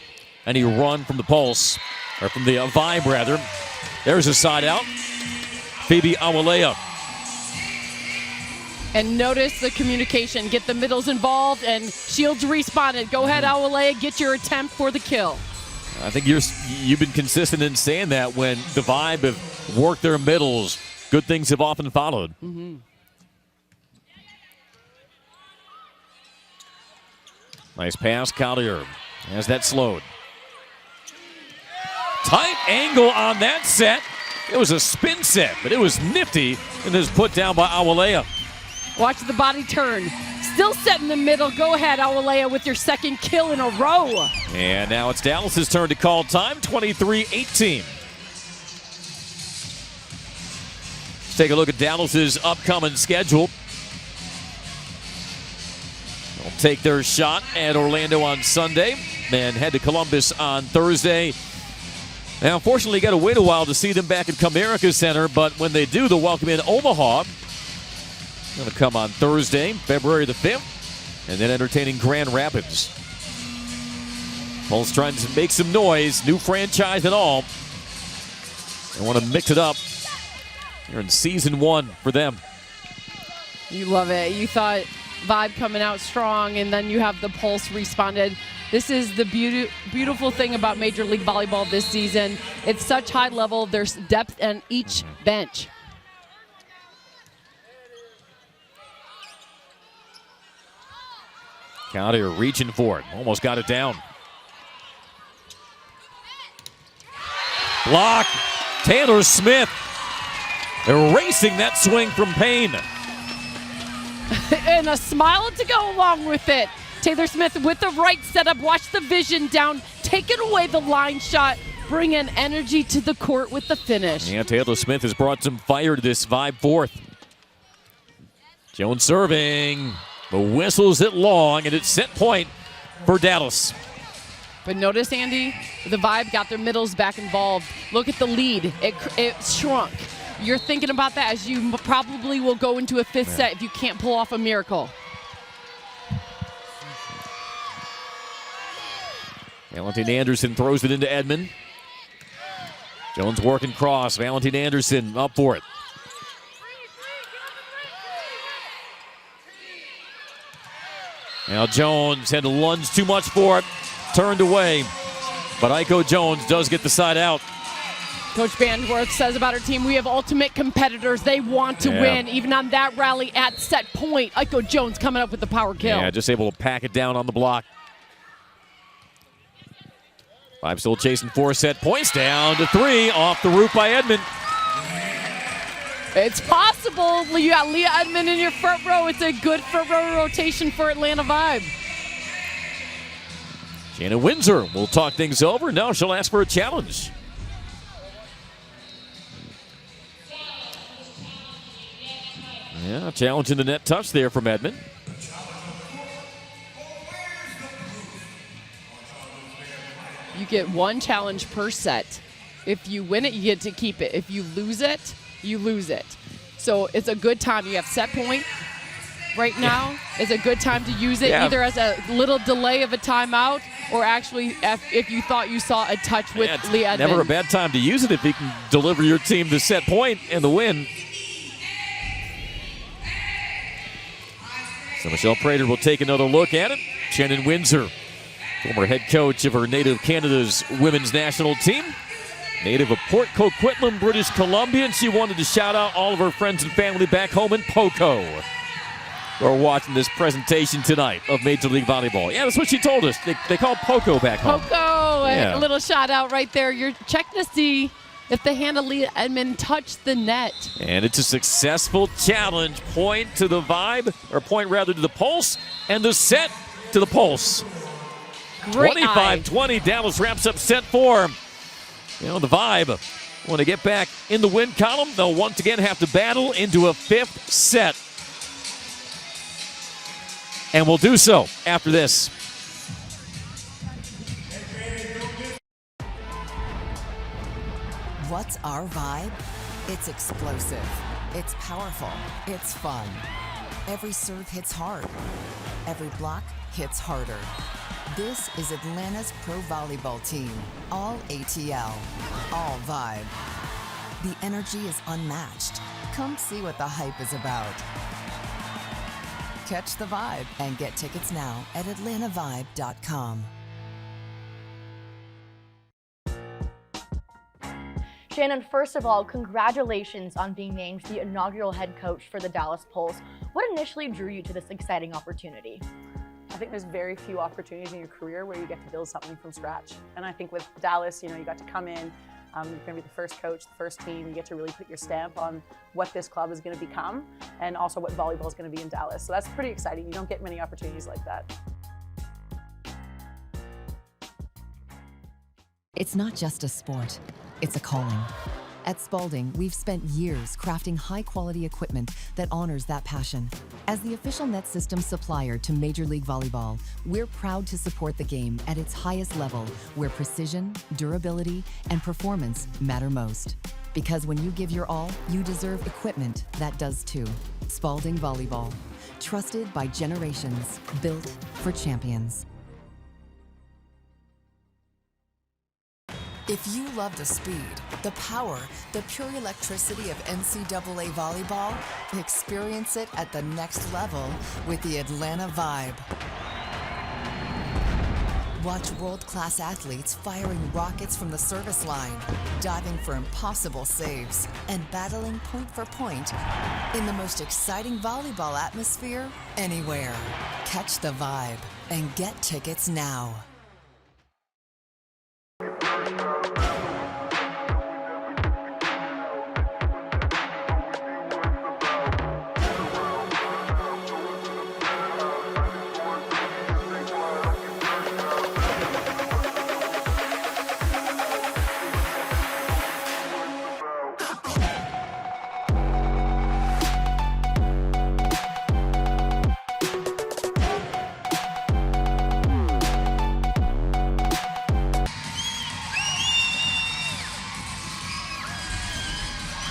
any run from the Pulse, or from the Vibe, rather. There's a side out. Phoebe Awalea. And notice the communication. Get the middles involved, and Shields responded. Go ahead, Awalea, get your attempt for the kill. I think you've been consistent in saying that when the Vibe have worked their middles, good things have often followed. Mm-hmm. Nice pass, Collier has that slowed. Tight angle on that set. It was a spin set, but it was nifty and is put down by Awalea. Watch the body turn. Still set in the middle. Go ahead, Awalea, with your second kill in a row. And now it's Dallas's turn to call time, 23-18. Let's take a look at Dallas's upcoming schedule. They'll take their shot at Orlando on Sunday, then head to Columbus on Thursday. Now, unfortunately, you got to wait a while to see them back at Comerica Center, but when they do, they'll welcome in Omaha. Going to come on Thursday, February the 5th, and then entertaining Grand Rapids. Poles trying to make some noise, new franchise and all. They want to mix it up here in season 1 for them. You love it. You thought Vibe coming out strong, and then you have the Pulse responded. This is the beautiful thing about Major League Volleyball this season. It's such high level. There's depth on each bench. Collier reaching for it. Almost got it down. Block. Taylor Smith erasing that swing from Payne. And a smile to go along with it. Taylor Smith with the right setup. Watch the vision down. Taking away the line shot. Bringing energy to the court with the finish. Yeah, Taylor Smith has brought some fire to this Vibe fourth. Jones serving. The whistles it long, and it's set point for Dallas. But notice, Andy, the Vibe got their middles back involved. Look at the lead. It shrunk. You're thinking about that as you probably will go into a fifth set if you can't pull off a miracle. Valentin Anderson throws it into Edmond. Jones working cross. Valentin Anderson up for it. Now Jones had to lunge too much for it. Turned away. But Aiko Jones does get the side out. Coach Bandworth says about her team, we have ultimate competitors. They want to win, even on that rally at set point. Aiko Jones coming up with the power kill. Yeah, just able to pack it down on the block. Vibe still chasing 4 set points, down to 3 off the roof by Edmond. It's possible. You got Leah Edmond in your front row. It's a good front row rotation for Atlanta Vibe. Jana Windsor will talk things over. Now she'll ask for a challenge. Yeah, challenging the net touch there from Edmond. You get 1 challenge per set. If you win it, you get to keep it. If you lose it, you lose it. So it's a good time. You have set point. right now is a good time to use it, either as a little delay of a timeout or actually if you thought you saw a touch with Lee Edmond. Never a bad time to use it if you can deliver your team the set point and the win. So Michelle Prater will take another look at it. Shannon Windsor, former head coach of her native Canada's women's national team. Native of Port Coquitlam, British Columbia, and she wanted to shout out all of her friends and family back home in Poco who are watching this presentation tonight of Major League Volleyball. Yeah, that's what she told us. They call Poco back home. Poco, a little shout out right there. You're checking to see if the hand of Lee Edmond touched the net. And it's a successful challenge. Point to the Vibe, or point rather to the Pulse, and the set to the Pulse. 25-20, Dallas wraps up set 4. You know, the Vibe, when they get back in the win column, they'll once again have to battle into a 5th set. And we'll do so after this. What's our vibe? It's explosive. It's powerful. It's fun. Every serve hits hard. Every block hits harder. This is Atlanta's pro volleyball team. All ATL. All vibe. The energy is unmatched. Come see what the hype is about. Catch the vibe and get tickets now at atlantavibe.com. Shannon, first of all, congratulations on being named the inaugural head coach for the Dallas Pulse. What initially drew you to this exciting opportunity? I think there's very few opportunities in your career where you get to build something from scratch. And I think with Dallas, you got to come in, you're going to be the first coach, the first team. You get to really put your stamp on what this club is going to become and also what volleyball is going to be in Dallas. So that's pretty exciting. You don't get many opportunities like that. It's not just a sport, it's a calling. At Spalding, we've spent years crafting high-quality equipment that honors that passion. As the official net system supplier to Major League Volleyball, we're proud to support the game at its highest level, where precision, durability, and performance matter most. Because when you give your all, you deserve equipment that does too. Spalding Volleyball, trusted by generations, built for champions. If you love the speed, the power, the pure electricity of NCAA volleyball, experience it at the next level with the Atlanta Vibe. Watch world-class athletes firing rockets from the service line, diving for impossible saves, and battling point for point in the most exciting volleyball atmosphere anywhere. Catch the Vibe and get tickets now.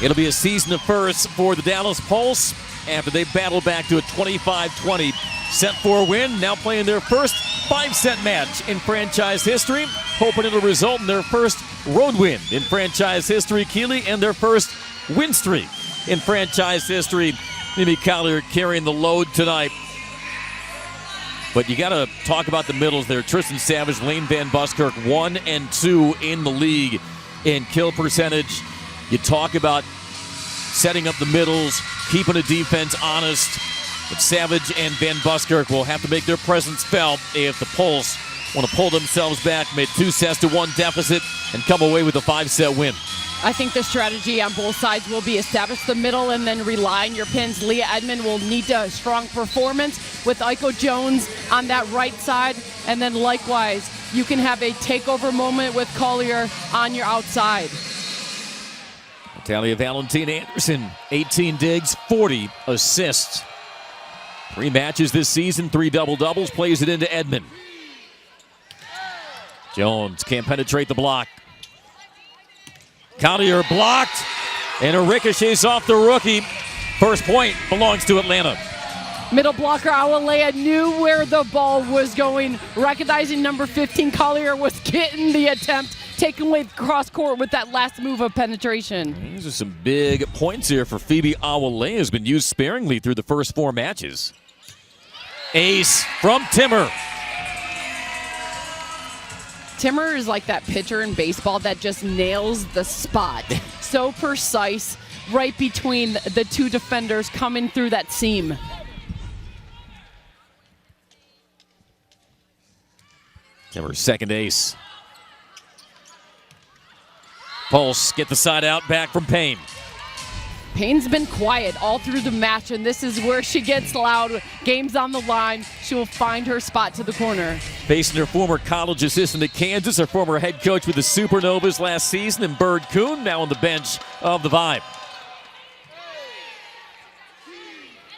It'll be a season of firsts for the Dallas Pulse after they battle back to a 25-20 set 4 win. Now playing their first 5-set match in franchise history, hoping it'll result in their first road win in franchise history. Keeley, and their first win streak in franchise history. Mimi Collier carrying the load tonight. But you got to talk about the middles there. Tristan Savage, Lane Van Buskirk, 1 and 2 in the league in kill percentage. You talk about setting up the middles, keeping the defense honest. But Savage and Van Buskirk will have to make their presence felt if the Pulse want to pull themselves back, make 2-1 deficit, and come away with a 5-set win. I think the strategy on both sides will be establish the middle and then rely on your pins. Leah Edmond will need a strong performance with Aiko Jones on that right side. And then likewise, you can have a takeover moment with Collier on your outside. Natalia Valentina Anderson, 18 digs, 40 assists. 3 matches this season, 3 double-doubles, plays it into Edmond. Jones can't penetrate the block. Collier blocked, and a ricochets off the rookie. First point belongs to Atlanta. Middle blocker Awalea knew where the ball was going. Recognizing number 15 Collier was getting the attempt, taken away cross court with that last move of penetration. These are some big points here for Phoebe Awalea, has been used sparingly through the first 4 matches. Ace from Timmer. Timmer is like that pitcher in baseball that just nails the spot. So precise, right between the 2 defenders coming through that seam. Timmer's second ace. Pulse get the side out back from Payne. Payne's been quiet all through the match, and this is where she gets loud. Game's on the line. She will find her spot to the corner. Facing her former college assistant at Kansas, her former head coach with the Supernovas last season, and Bird Kuhn now on the bench of the Vibe.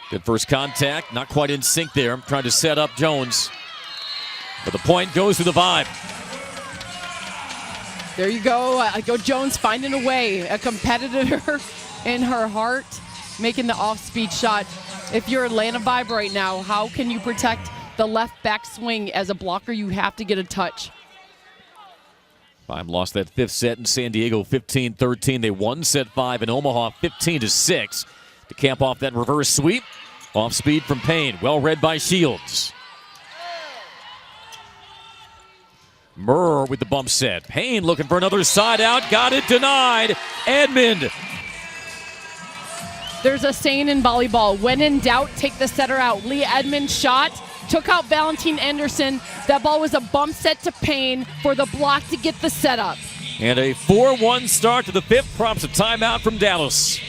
Good first contact, not quite in sync there. Trying to set up Jones. But the point goes to the Vibe. There you go. Go Jones finding a way. A competitor in her heart, making the off-speed shot. If you're Atlanta Vibe right now, how can you protect the left back swing? As a blocker, you have to get a touch. Vibe lost that 5th set in San Diego, 15-13. They won set 5 in Omaha, 15-6. To camp off that reverse sweep. Off speed from Payne. Well read by Shields. Murr with the bump set. Payne looking for another side out. Got it denied. Edmond. There's a saying in volleyball, when in doubt, take the setter out. Leah Edmond shot, took out Valentine Anderson. That ball was a bump set to Payne for the block to get the setup. And a 4-1 start to the 5th. Prompts a timeout from Dallas.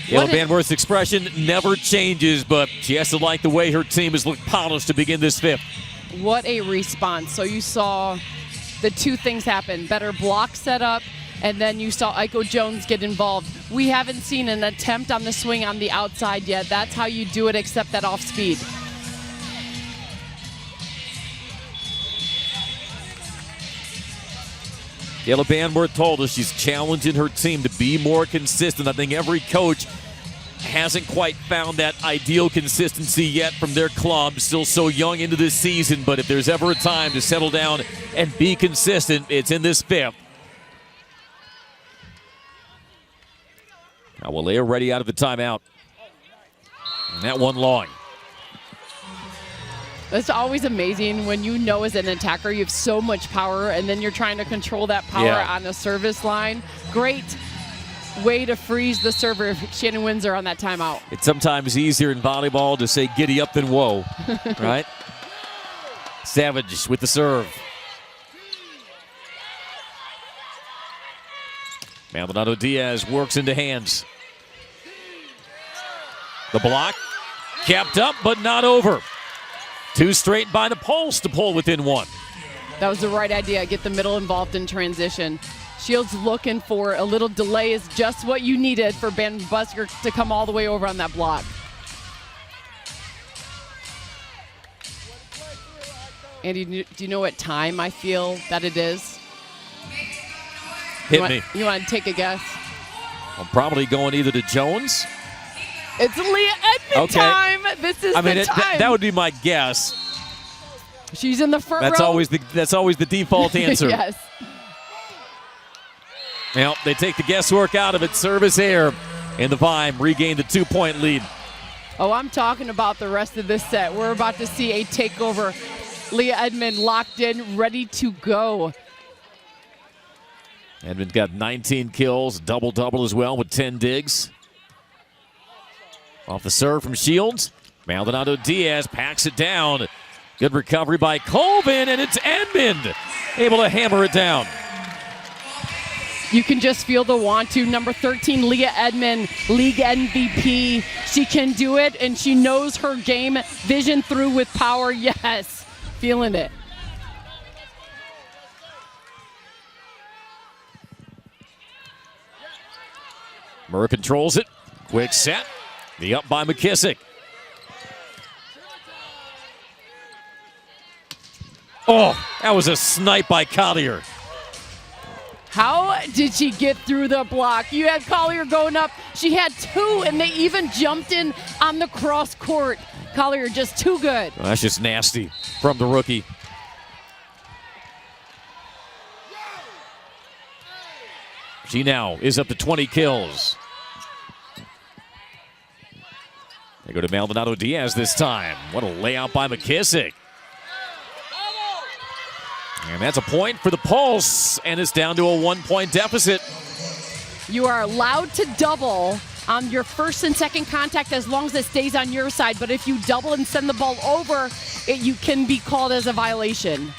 Kayla Banworth's expression never changes, but she has to like the way her team has looked polished to begin this 5th. What a response. So you saw the 2 things happen. Better block setup, and then you saw Aiko Jones get involved. We haven't seen an attempt on the swing on the outside yet. That's how you do it, except that off speed. Kayla Banworth told us she's challenging her team to be more consistent. I think every coach hasn't quite found that ideal consistency yet from their club. Still so young into this season, but if there's ever a time to settle down and be consistent, it's in this 5th. Now Walea ready out of the timeout. And that one long. It's always amazing when you know as an attacker you have so much power, and then you're trying to control that power on the service line. Great way to freeze the server if Shannon Windsor on that timeout. It's sometimes easier in volleyball to say giddy up than whoa, right? Savage with the serve. Maldonado Diaz works into hands. The block capped up but not over. 2 straight by the Pulse to pull within 1. That was the right idea. Get the middle involved in transition. Shields looking for a little delay is just what you needed for Ben Busker to come all the way over on that block. Andy, do you know what time I feel that it is? Hit me. You want to take a guess? I'm probably going either to Jones. It's Leah Edmond time. This is the time. That would be my guess. She's in the front That's row. always the default answer. Yes. Well, they take the guesswork out of it. Service air, and the Vibe regained the 2-point lead. Oh, I'm talking about the rest of this set. We're about to see a takeover. Leah Edmond locked in, ready to go. Edmond got 19 kills, double-double as well with 10 digs. Off the serve from Shields. Maldonado Diaz packs it down. Good recovery by Colvin, and it's Edmond able to hammer it down. You can just feel the want to. Number 13, Leah Edmond, league MVP. She can do it, and she knows her game. Vision through with power. Yes, feeling it. Murr controls it. Quick set. The up by McKissick. Oh, that was a snipe by Collier. How did she get through the block? You had Collier going up. She had two, and they even jumped in on the cross court. Collier just too good. Well, that's just nasty from the rookie. She now is up to 20 kills. They go to Maldonado Diaz this time. What a layout by McKissick. And that's a point for the Pulse, and it's down to a 1-point deficit. You are allowed to double on your first and second contact as long as it stays on your side, but if you double and send the ball over, you can be called as a violation.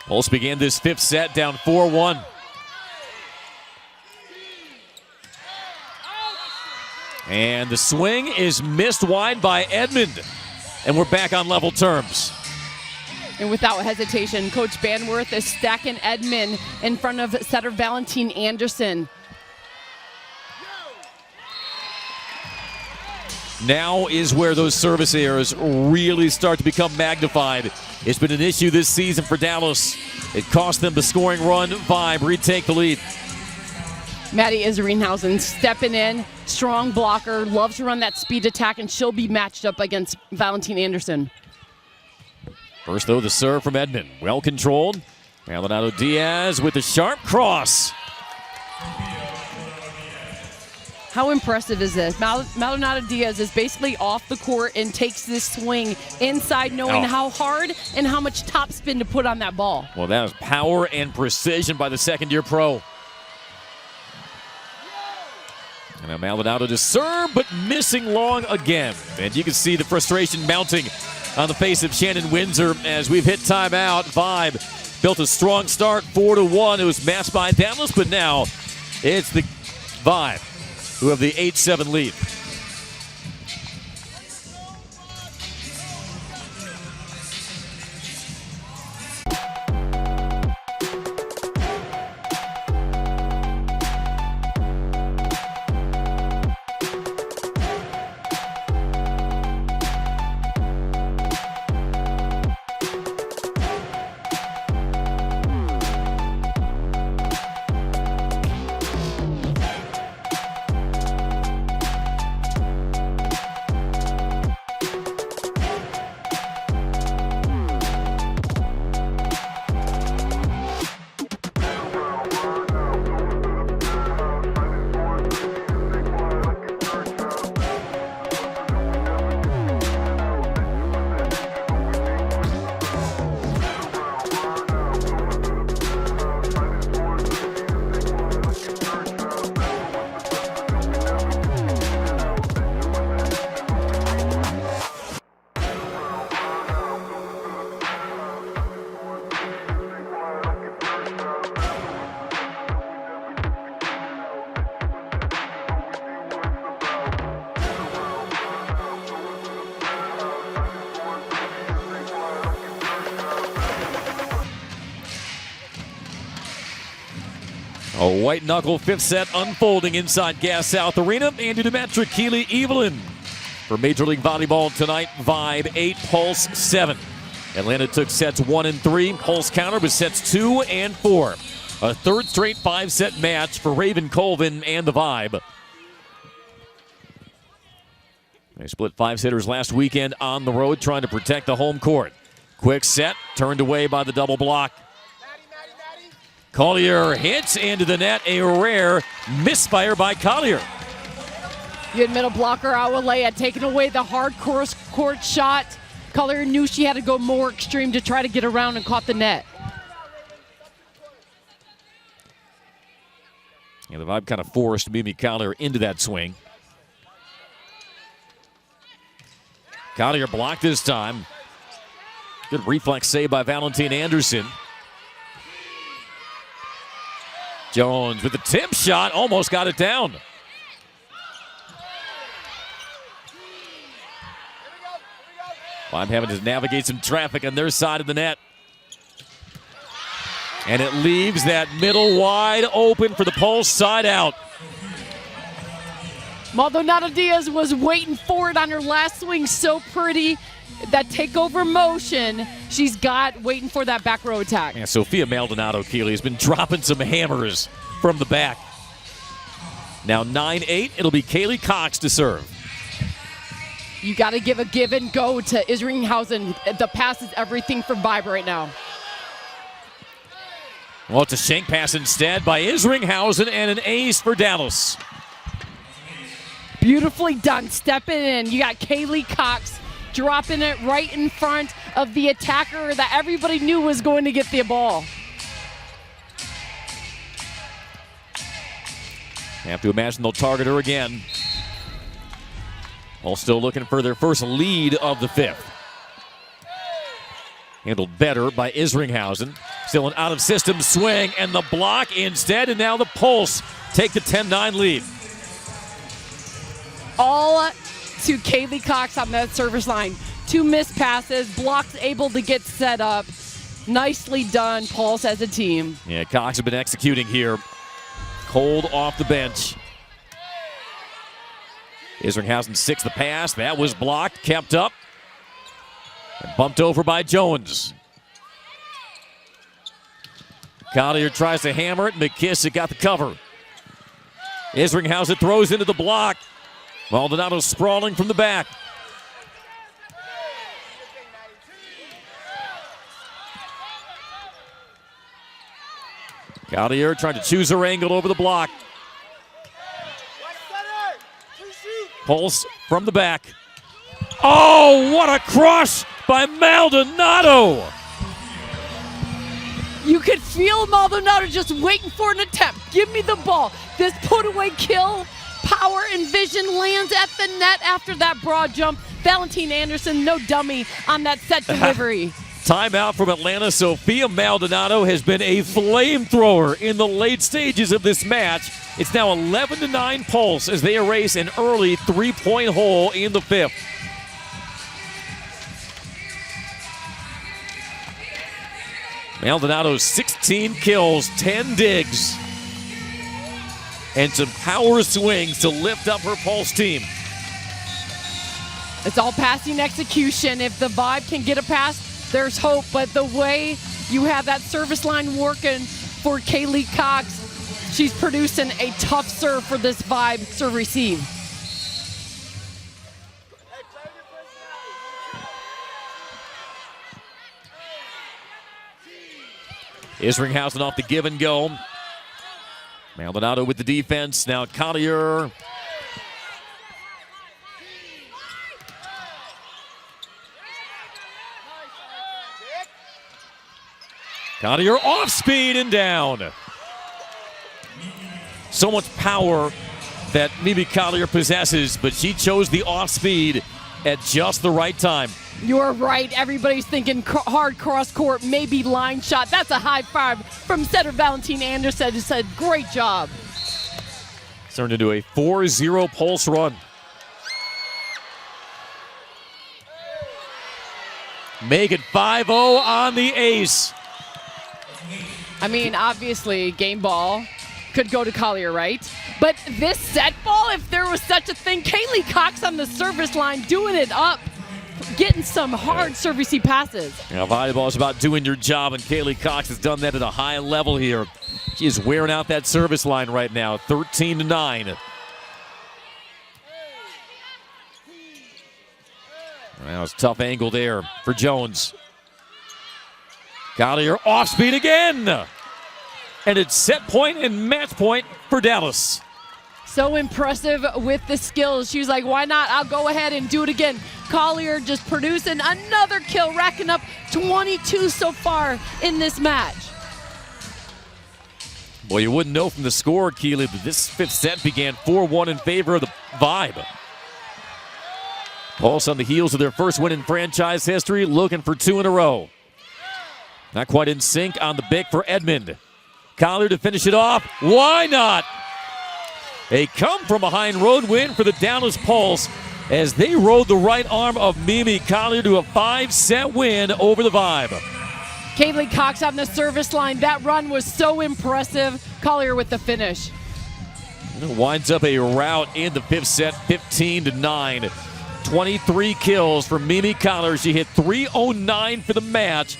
Pulse began this fifth set down 4-1. And the swing is missed wide by Edmond. And we're back on level terms. And without hesitation, Coach Banworth is stacking Edmond in front of setter Valentine Anderson. Now is where those service errors really start to become magnified. It's been an issue this season for Dallas. It cost them the scoring run. Vibe retake the lead. Maddie Isringhausen stepping in, strong blocker, loves to run that speed attack, and she'll be matched up against Valentine Anderson. First, though, the serve from Edmond. Well controlled. Maldonado Diaz with a sharp cross. How impressive is this? Maldonado Diaz is basically off the court and takes this swing inside, knowing how hard and how much topspin to put on that ball. Well, that was power and precision by the second-year pro. And now Maldonado to serve, but missing long again. And you can see the frustration mounting on the face of Shannon Windsor as we've hit timeout. Vibe built a strong start, 4-1. It was matched by Dallas, but now it's the Vibe who have the 8-7 lead. A white-knuckle fifth set unfolding inside Gas South Arena. Andy Demetric, Keely Evelyn. For Major League Volleyball tonight, Vibe 8, Pulse 7. Atlanta took sets 1 and 3. Pulse counter with sets 2 and 4. A third straight 5-set match for Raven Colvin and the Vibe. They split 5-setters last weekend on the road trying to protect the home court. Quick set, turned away by the double block. Collier hits into the net, a rare misfire by Collier. You had middle blocker Awalea taking away the hard court shot. Collier knew she had to go more extreme to try to get around and caught the net. Yeah, the Vibe kind of forced Mimi Collier into that swing. Collier blocked this time. Good reflex save by Valentine Anderson. Jones with the tip shot, almost got it down. Vibe having to navigate some traffic on their side of the net. And it leaves that middle wide open for the Pulse side out. Maldonado Diaz was waiting for it on her last swing, so pretty. that takeover motion she's got waiting for that back row attack. Yeah, Sophia Maldonado, Keeley, has been dropping some hammers from the back. Now 9-8, it'll be Kaylee Cox to serve. You got to give a give and go to Isringhausen. The pass is everything for Vibe right now. Well, it's a shank pass instead by Isringhausen and an ace for Dallas. Beautifully done. Stepping in. You got Kaylee Cox dropping it right in front of the attacker that everybody knew was going to get the ball. You have to imagine they'll target her again. All still looking for their first lead of the fifth. Handled better by Isringhausen. Still an out-of-system swing, and the block instead, and now the Pulse take the 10-9 lead. All to Kaylee Cox on that service line. 2 missed passes, blocks able to get set up. Nicely done, Pulse as a team. Yeah, Cox has been executing here. Cold off the bench. Isringhausen 6 the pass. That was blocked, kept up. And bumped over by Jones. Collier tries to hammer it. McKissick got the cover. Isringhausen throws into the block. Maldonado sprawling from the back. Collier trying to choose her angle over the block. Pulse from the back. Oh, what a crush by Maldonado! You could feel Maldonado just waiting for an attempt. Give me the ball. This put-away kill, power and vision lands at the net after that broad jump. Valentine Anderson, no dummy on that set delivery. Timeout from Atlanta. Sophia Maldonado has been a flamethrower in the late stages of this match. It's now 11-9 Pulse as they erase an early 3-point hole in the fifth. Maldonado 16 kills, 10 digs, and some power swings to lift up her Pulse team. It's all passing execution. If the Vibe can get a pass, there's hope. But the way you have that service line working for Kaylee Cox, she's producing a tough serve for this Vibe serve receive. Isringhausen off the give and go. Maldonado with the defense. Now Collier. Collier off speed and down. So much power that Mimi Collier possesses, but she chose the off speed at just the right time. You're right. Everybody's thinking hard cross court, maybe line shot. That's a high five from setter Valentine Anderson. Just said, great job. Turned into a 4-0 Pulse run. Make it 5-0 on the ace. I mean, obviously, game ball could go to Collier, right? But this set ball, if there was such a thing, Kaylee Cox on the service line doing it up, getting some hard servicey passes. Yeah, volleyball is about doing your job, and Kaylee Cox has done that at a high level here. She is wearing out that service line right now, 13-9. That was a tough angle there for Jones. Collier off speed again. And it's set point and match point for Dallas. So impressive with the skills. She was like, why not? I'll go ahead and do it again. Collier just producing another kill, racking up 22 so far in this match. Well, you wouldn't know from the score, Keeley, but this fifth set began 4-1 in favor of the Vibe. Pulse on the heels of their first win in franchise history, looking for 2 in a row. Not quite in sync on the bick for Edmond. Collier to finish it off. Why not? A come-from-behind road win for the Dallas Pulse as they rode the right arm of Mimi Collier to a 5-set win over the Vibe. Kaylee Cox on the service line. That run was so impressive. Collier with the finish. It winds up a rout in the fifth set, 15-9. 23 kills for Mimi Collar. She hit .309 for the match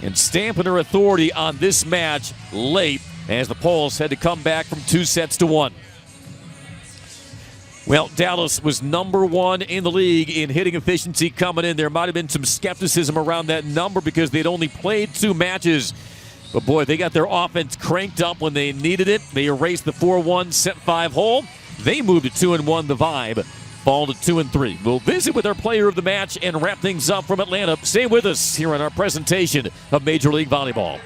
and stamping her authority on this match late as the Poles had to come back from 2-1. Well, Dallas was #1 in the league in hitting efficiency coming in. There might have been some skepticism around that number because they'd only played 2 matches. But boy, they got their offense cranked up when they needed it. They erased the 4-1 set 5 hole. They moved to 2-1. The Vibe fall to 2-3. We'll visit with our player of the match and wrap things up from Atlanta. Stay with us here on our presentation of Major League Volleyball.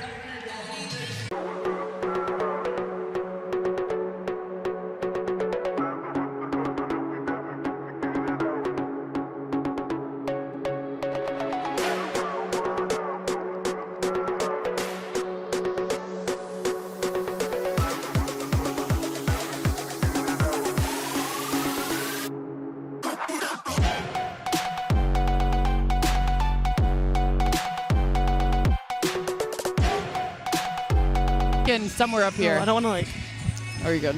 Somewhere up here. No, I don't want to Are you good?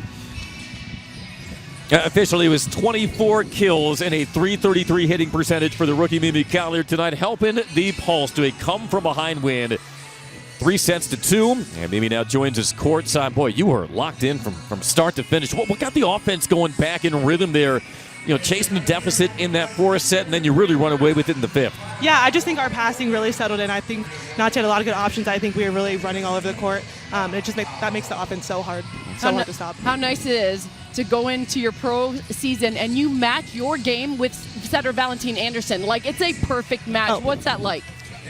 Officially, it was 24 kills and a .333 hitting percentage for the rookie Mimi Collier tonight, helping the Pulse to a come-from-behind win, 3-2. And Mimi now joins us courtside. Boy, you were locked in from start to finish. What got the offense going back in rhythm there? You know, chasing the deficit in that 4th set, and then you really run away with it in the 5th. Yeah, I just think our passing really settled in. I think Nachi had a lot of good options. I think we were really running all over the court. It just that makes the offense so hard to stop. How nice it is to go into your pro season and you match your game with setter Valentine Anderson. Like, it's a perfect match. Oh. What's that like?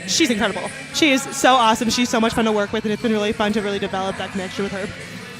She's incredible. She is so awesome. She's so much fun to work with, and it's been really fun to really develop that connection with her.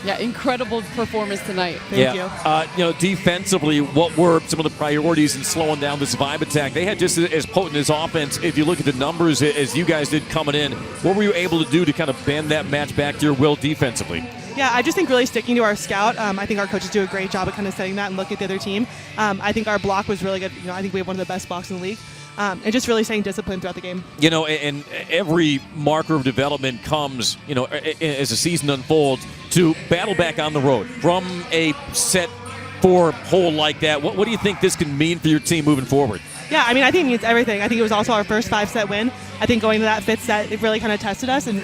Yeah, incredible performance tonight. Thank you. Defensively, what were some of the priorities in slowing down this Vibe attack? They had just as potent as offense. If you look at the numbers as you guys did coming in, what were you able to do to kind of bend that match back to your will defensively? Yeah, I just think really sticking to our scout. I think our coaches do a great job of kind of setting that and looking at the other team. I think our block was really good. You know, I think we have one of the best blocks in the league. And just really staying disciplined throughout the game. You know, and every marker of development comes, you know, as the season unfolds, to battle back on the road from a set 4 hole like that. What do you think this can mean for your team moving forward? Yeah, I mean, I think it means everything. I think it was also our first 5-set win. I think going to that 5th set, it really kind of tested us, and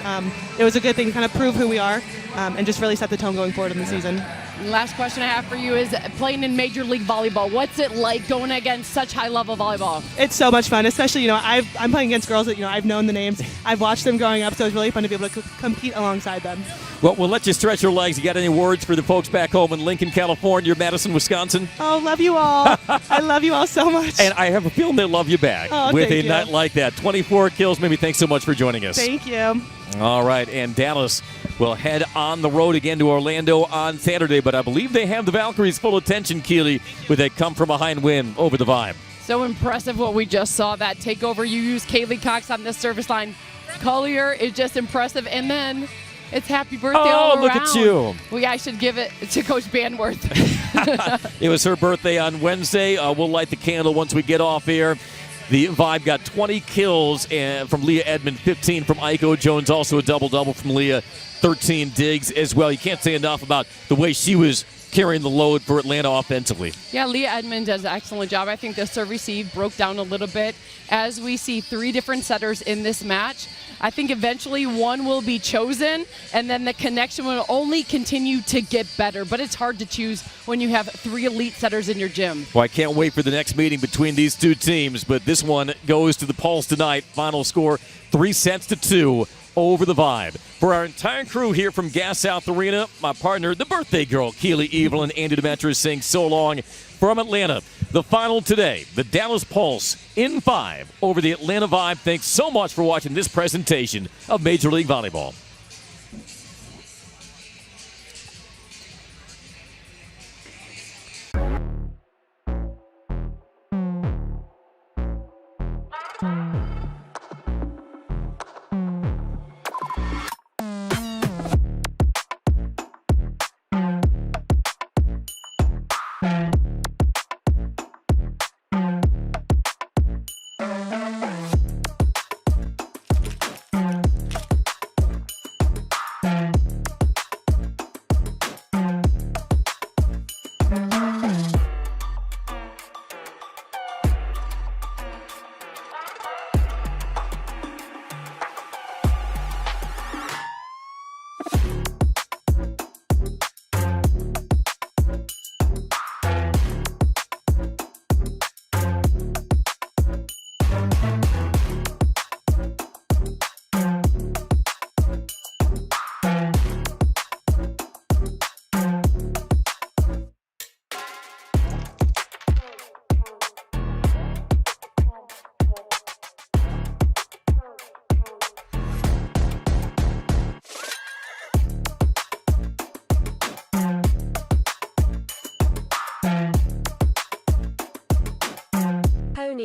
it was a good thing to kind of prove who we are and just really set the tone going forward in the season. Last question I have for you is playing in Major League Volleyball. What's it like going against such high-level volleyball? It's so much fun, especially, you know, I'm playing against girls that, you know, I've known the names. I've watched them growing up, so it's really fun to be able to compete alongside them. Well, we'll let you stretch your legs. You got any words for the folks back home in Lincoln, California, or Madison, Wisconsin? Oh, love you all. I love you all so much. And I have a feeling they love you back with a night like that. 24 kills. Maybe thanks so much for joining us. Thank you. All right, and Dallas will head on the road again to Orlando on Saturday, but I believe they have the Valkyries' full attention, Keely, with a come-from-behind win over the Vibe. So impressive what we just saw, that takeover. You use Kaylee Cox on this service line. Collier is just impressive, and then it's happy birthday all around. Look at you. I should give it to Coach Banworth. It was her birthday on Wednesday. We'll light the candle once we get off here. The Vibe got 20 kills from Leah Edmond, 15 from Aiko Jones, also a double-double from Leah, 13 digs as well. You can't say enough about the way she was carrying the load for Atlanta offensively. Yeah, Leah Edmond does an excellent job. I think the serve receive broke down a little bit. As we see 3 different setters in this match, I think eventually one will be chosen, and then the connection will only continue to get better. But it's hard to choose when you have 3 elite setters in your gym. Well, I can't wait for the next meeting between these 2 teams, but this one goes to the Pulse tonight. Final score, 3-2 over the Vibe. For our entire crew here from Gas South Arena, my partner, the birthday girl, Keely Evelyn, Andy Demetrius saying so long from Atlanta. The final today, the Dallas Pulse in 5 over the Atlanta Vibe. Thanks so much for watching this presentation of Major League Volleyball.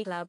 Pony Club.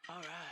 All right.